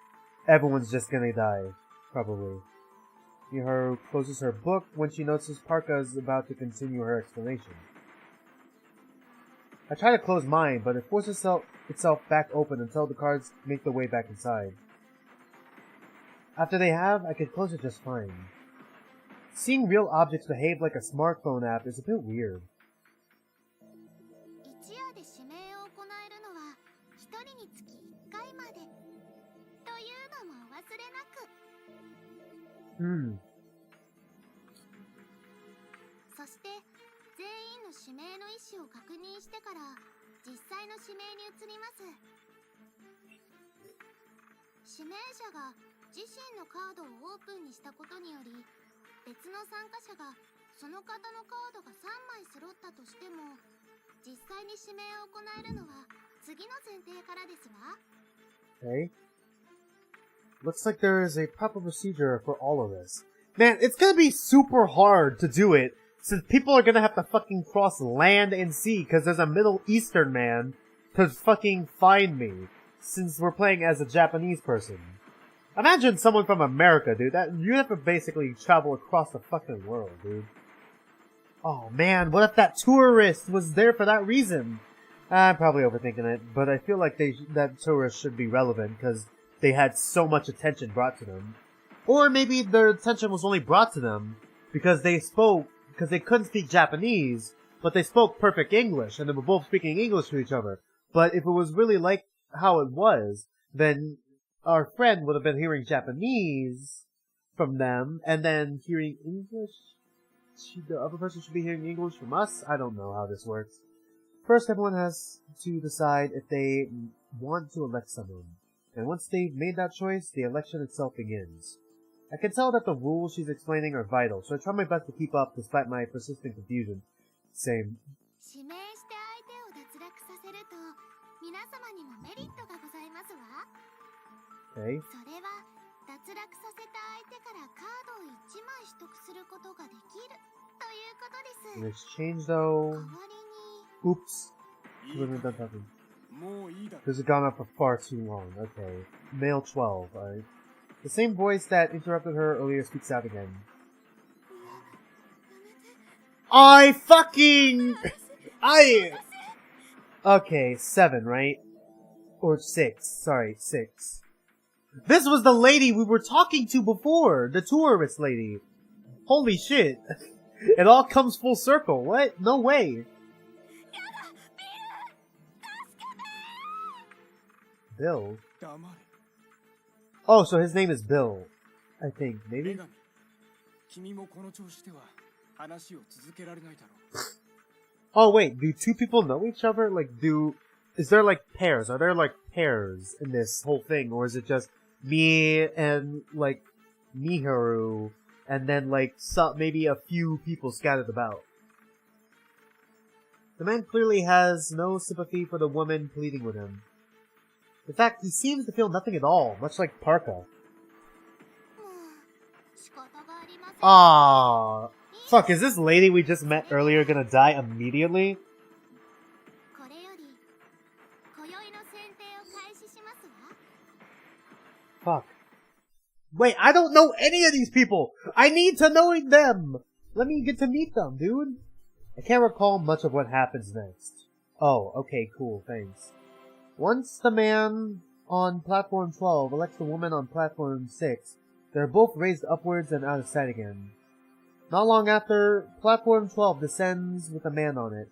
everyone's just gonna die. Probably. Miharu closes her book when she notices Parka is about to continue her explanation. I try to close mine, but it forces itself back open until the cards make their way back inside. After they have, I can close it just fine. Seeing real objects behave like a smartphone app is a bit weird. 一夜で指名を行えるのは1人につき1回までというのもお忘れなく。そして全員の指名の意思を確認してから実際の指名に移ります。指名者が自身のカードをオープンにしたことにより別の参加者がその方のカードが3枚揃ったとしても実際に指名を行えるのは次の前提からですわ。 Okay. Looks like there is a proper procedure for all of this. Man, it's gonna be super hard to do it since people are gonna have to fucking cross land and sea because there's a Middle Eastern man to fucking find me since we're playing as a Japanese person. Imagine someone from America, dude. You have to basically travel across the fucking world, dude. Oh man, what if that tourist was there for that reason? I'm probably overthinking it, but I feel like that tourist should be relevant because they had so much attention brought to them. Or maybe their attention was only brought to them because they couldn't speak Japanese, but they spoke perfect English, and they were both speaking English to each other. But if it was really like how it was, then our friend would have been hearing Japanese from them, and then hearing English? The other person should be hearing English from us? I don't know how this works. First, everyone has to decide if they want to elect someone. And once they've made that choice, the election itself begins. I can tell that the rules she's explaining are vital, so I try my best to keep up despite my persistent confusion. Same. 指名して相手を脱落させると皆様にもメリットがございますわ。 Okay. それは脱落させた相手からカードを1枚取得することができるということです。 In exchange, though... 代わりに Oops. いい We're done talking. もういいだろ This has gone on for far too long. Okay. Male 12, alright. The same voice that interrupted her earlier speaks out again. I fucking... Okay, 7, right? Or 6. Sorry, 6. This was the lady we were talking to before! The tourist lady! Holy shit! It all comes full circle. What? No way! Bill? 黙れ Oh, so his name is Bill. I think, 女 maybe? 神君もこの調子では話を続けられないだろう Oh, wait, do two people know each other? Like, is there like pairs? Are there like pairs in this whole thing? Or is it just me and like Miharu and then like maybe a few people scattered about? The man clearly has no sympathy for the woman pleading with him. In fact, he seems to feel nothing at all, much like Parka. もう仕方がありません。 Ah, fuck, is this lady we just met earlier gonna die immediately? これより今宵の選定を開始しますわ。 Fuck. Wait, I don't know any of these people! I need to know them! Let me get to meet them, dude! I can't recall much of what happens next. Oh, okay, cool, thanks. Once the man on platform 12 elects the woman on platform 6, they're both raised upwards and out of sight again. Not long after, platform 12 descends with a man on it.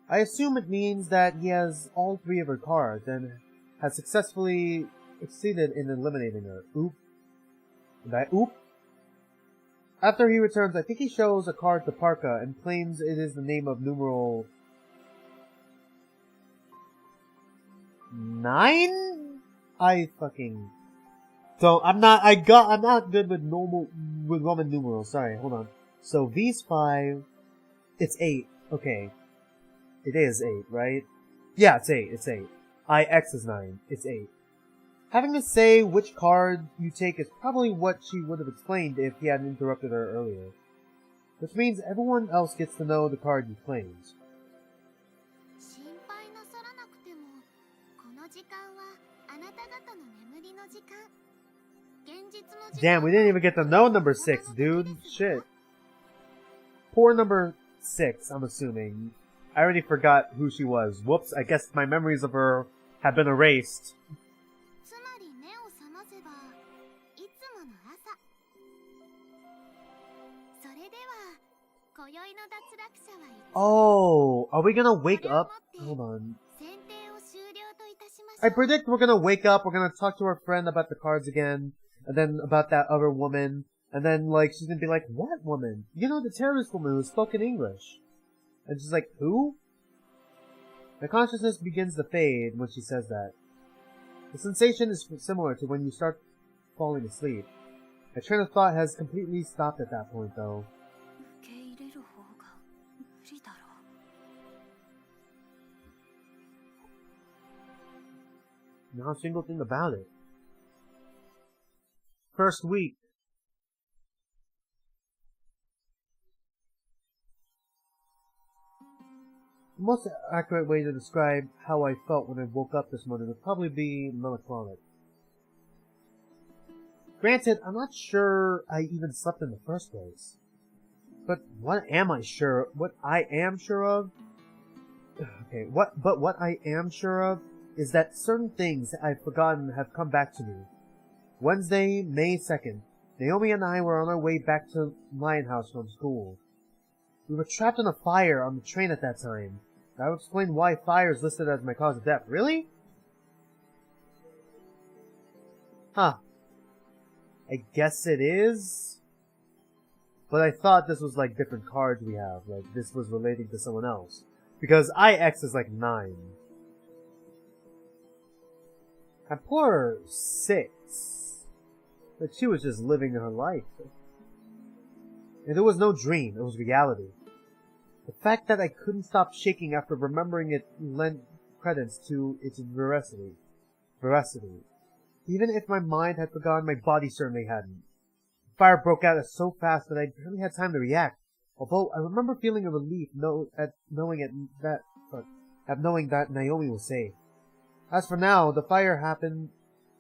I assume it means that he has all 3 of her cards and has successfully succeeded in eliminating her. Oop. Did I oop? After he returns, I think he shows a card to Parka and claims it is the name of numeral 9? I fucking don't. I'm not good with Roman numerals. Sorry, hold on. So V's 5. It's 8. Okay. It is 8, right? Yeah, it's 8. It's 8. IX is 9. It's 8. Having to say which card you take is probably what she would have explained if he hadn't interrupted her earlier. Which means everyone else gets to know the card you claimed. 心配なさらなくても、この時間はあなた方の眠りの時間。現実の時間 Damn, we didn't even get to know number 6, dude. Shit. Poor number 6, I'm assuming. I already forgot who she was. Whoops, I guess my memories of her have been erased. つまり目を覚ませばいつもの朝。それでは今宵の脱落者は Oh, are we gonna wake up? Hold on. 選定を終了といたしましょ I う。 predict we're gonna wake up, we're gonna talk to our friend about the cards again, and then about that other woman, and then like she's gonna be like, what woman? You know, the terrorist woman who spoke in English. And she's like, who? My consciousness begins to fade when she says that. The sensation is similar to when you start falling asleep. My train of thought has completely stopped at that point, though. 受け入れる方が無理だろう。 Not a single thing about it. First week. The most accurate way to describe how I felt when I woke up this morning would probably be melancholic. Granted, I'm not sure I even slept in the first place. But what am I sure? What I am sure of? Okay, what I am sure of is that certain things that I've forgotten have come back to me. Wednesday, May 2nd. Naomi and I were on our way back to Lionhouse from school. We were trapped in a fire on the train at that time. That would explain why fire is listed as my cause of death. Really? Huh. I guess it is? But I thought this was like different cards we have. Like this was relating to someone else. Because IX is like 9. And poor 6. Like she was just living her life. And it was no dream, it was reality. The fact that I couldn't stop shaking after remembering it lent credence to its veracity. Even if my mind had forgotten, my body certainly hadn't. The fire broke out so fast that I barely had time to react. Although I remember feeling a relief at knowing that Naomi was safe. As for how the fire happened,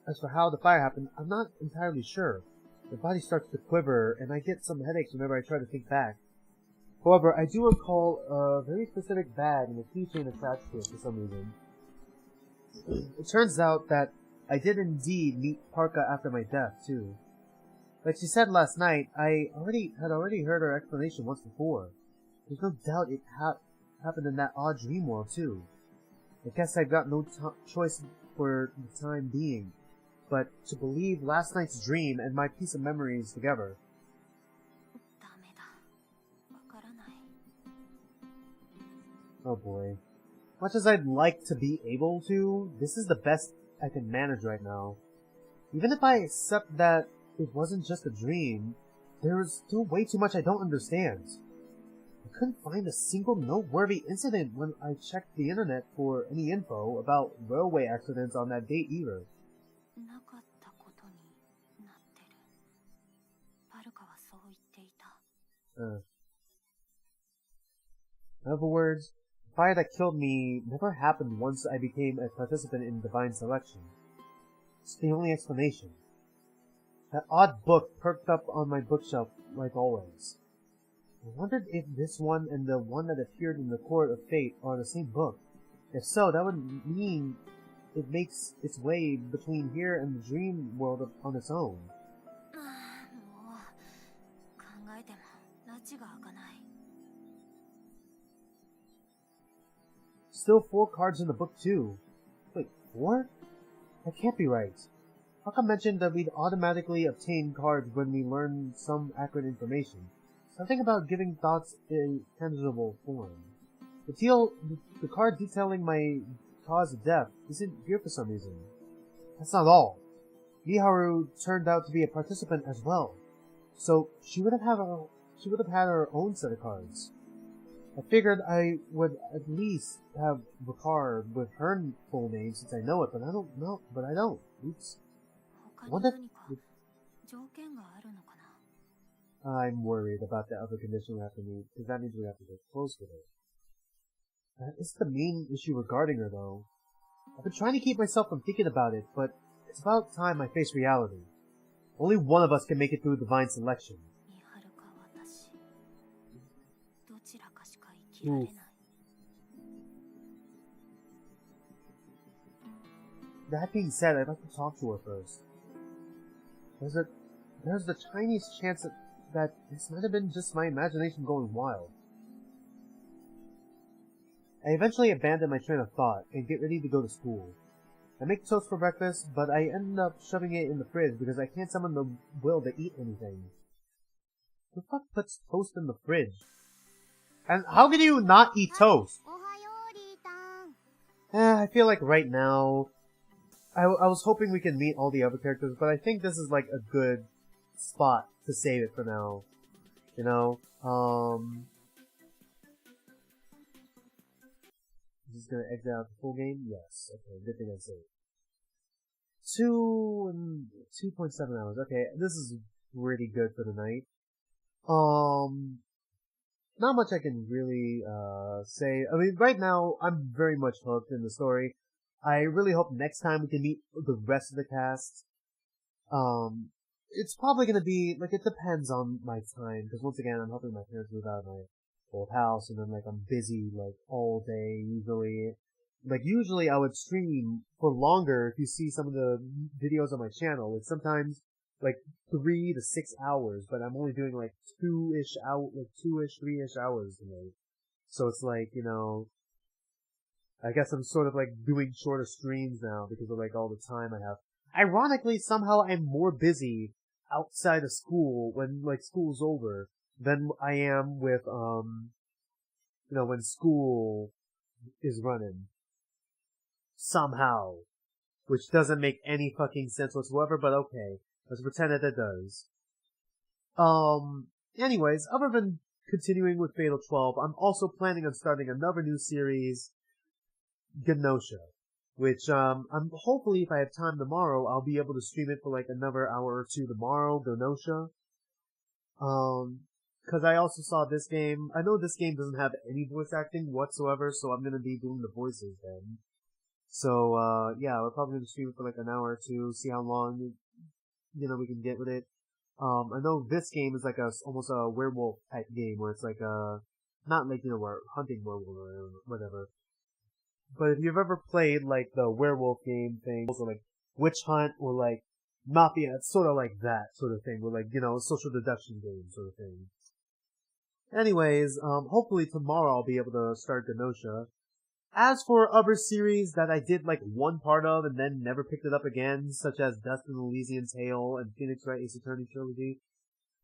I'm not entirely sure. My body starts to quiver, and I get some headaches whenever I try to think back. However, I do recall a very specific bag and a keychain attached to it for some reason. It turns out that I did indeed meet Parka after my death, too. Like she said last night, I had already heard her explanation once before. There's no doubt it happened in that odd dream world, too. I guess I've got no choice for the time being, but to believe last night's dream and my piece of memories together. Oh boy. Much as I'd like to be able to, this is the best I can manage right now. Even if I accept that it wasn't just a dream, there is still way too much I don't understand. I couldn't find a single noteworthy incident when I checked the internet for any info about railway accidents on that date either. In other words, the fire that killed me never happened once I became a participant in Divine Selection. It's the only explanation. That odd book perked up on my bookshelf like always. I wondered if this one and the one that appeared in the Court of Fate are the same book. If so, that would mean it makes its way between here and the dream world on its own. Still 4 cards in the book too. Wait, 4? That can't be right. Haka mentioned that we'd automatically obtain cards when we learn some accurate information. Something about giving thoughts a tangible form. The card detailing my cause of death isn't here for some reason. That's not all. Miharu turned out to be a participant as well. So she would have had her own set of cards. I figured I would at least have the card with her full name since I know it, but I don't. Oops. I'm worried about the other condition we have to meet, because that means we have to get close to her. That is the main issue regarding her, though. I've been trying to keep myself from thinking about it, but it's about time I face reality. Only one of us can make it through Divine Selection. Oof. That being said, I'd like to talk to her first. There's the tiniest chance that this might have been just my imagination going wild. I eventually abandon my train of thought and get ready to go to school. I make toast for breakfast, but I end up shoving it in the fridge because I can't summon the will to eat anything. Who the fuck puts toast in the fridge? And how can you not eat toast? I feel like right now, I was hoping we could meet all the other characters, but I think this is like a good spot to save it for now. You know? Is this gonna exit out the full game? Yes. Okay, good thing I saved. 2.7 hours. Okay, this is pretty good for the night. Not much I can really, say. I mean, right now, I'm very much hooked in the story. I really hope next time we can meet the rest of the cast. It's probably gonna be, like, it depends on my time, because once again, I'm helping my parents move out of my old house, and then, like, I'm busy, like, all day, usually. Like, usually I would stream for longer if you see some of the videos on my channel. Like, sometimes, like 3 to 6 hours, but I'm only doing like 2-ish, 3-ish hours tonight. So it's like, you know, I guess I'm sort of like doing shorter streams now because of like all the time I have. Ironically, somehow I'm more busy outside of school when like school's over than I am with, you know, when school is running. Somehow. Which doesn't make any fucking sense whatsoever, but okay. Let's pretend that it does. Anyways, other than continuing with Fatal 12, I'm also planning on starting another new series, Genosha. Which, I'm hopefully if I have time tomorrow, I'll be able to stream it for like another hour or two tomorrow, Genosha. Cause I also saw this game. I know this game doesn't have any voice acting whatsoever, so I'm gonna be doing the voices then. So, yeah, we're probably gonna stream it for like an hour or two, see how long, you know, we can get with it. I know this game is like almost a werewolf type game where it's like not like, you know, we're hunting werewolf or whatever. But if you've ever played like the werewolf game thing, also like witch hunt or like mafia, it's sort of like that sort of thing, where like, you know, social deduction game sort of thing. Anyways, hopefully tomorrow I'll be able to start Genosha. As for other series that I did like one part of and then never picked it up again, such as Dust and Elysian Tale and Phoenix Wright Ace Attorney Trilogy,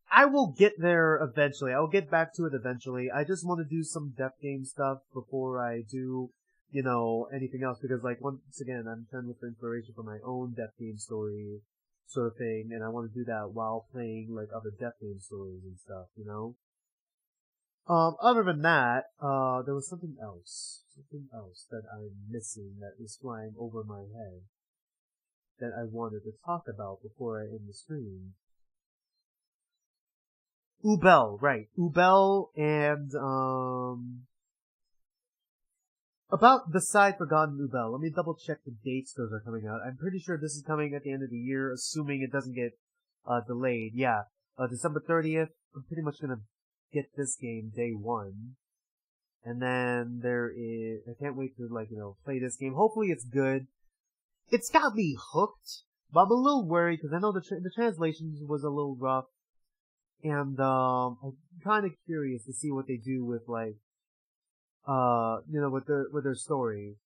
I will get there eventually. I will get back to it eventually. I just want to do some Death Game stuff before I do, you know, anything else, because like once again, I'm trying to look for inspiration for my own Death Game story sort of thing, and I want to do that while playing like other Death Game stories and stuff, you know? Other than that, there was something else that I'm missing that is flying over my head that I wanted to talk about before I end the stream. Ubel, right. Ubel and, about Decide Forgotten Ubel. Let me double check the dates those are coming out. I'm pretty sure this is coming at the end of the year, assuming it doesn't get, delayed. Yeah. December 30th, I'm pretty much gonna get this game day one. And then there is, I can't wait to like, you know, play this game. Hopefully it's good. It's got me hooked, but I'm a little worried because I know the translations was a little rough. And, I'm kind of curious to see what they do with like, you know, with their story.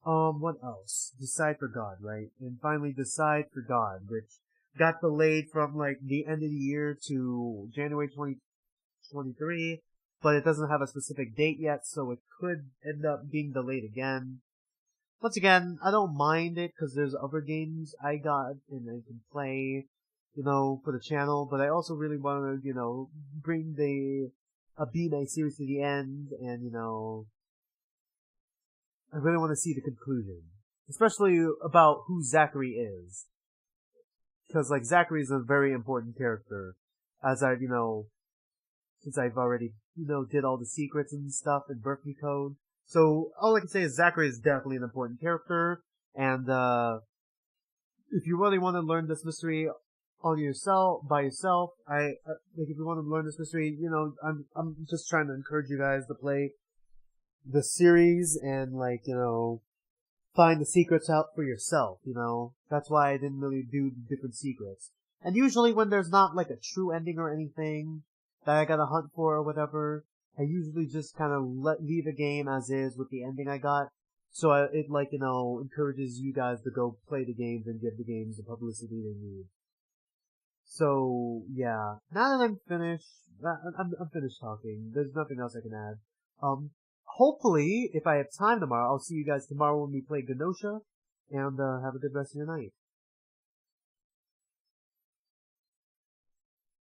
What else? Decide for God, right? And finally Decide for God, which got delayed from like the end of the year to January 2023, but it doesn't have a specific date yet, so it could end up being delayed again. Once again, I don't mind it because there's other games I got and I can play, you know, for the channel, but I also really want to, you know, bring a B-Night series to the end, and, you know, I really want to see the conclusion. Especially about who Zachary is. Because, like, Zachary is a very important character. As I've, you know, since I've already, you know, did all the secrets and stuff in Berkeley Code. So, all I can say is Zachary is definitely an important character, and, if you really want to learn this mystery by yourself, like, if you want to learn this mystery, you know, I'm just trying to encourage you guys to play the series and, like, you know, find the secrets out for yourself, you know? That's why I didn't really do different secrets. And usually when there's not, like, a true ending or anything that I gotta hunt for or whatever, I usually just kind of leave a game as is with the ending I got. So it, like, you know, encourages you guys to go play the games and give the games the publicity they need. So, yeah. Now that I'm finished, I'm finished talking. There's nothing else I can add. Hopefully, if I have time tomorrow, I'll see you guys tomorrow when we play Genosha, and, have a good rest of your night.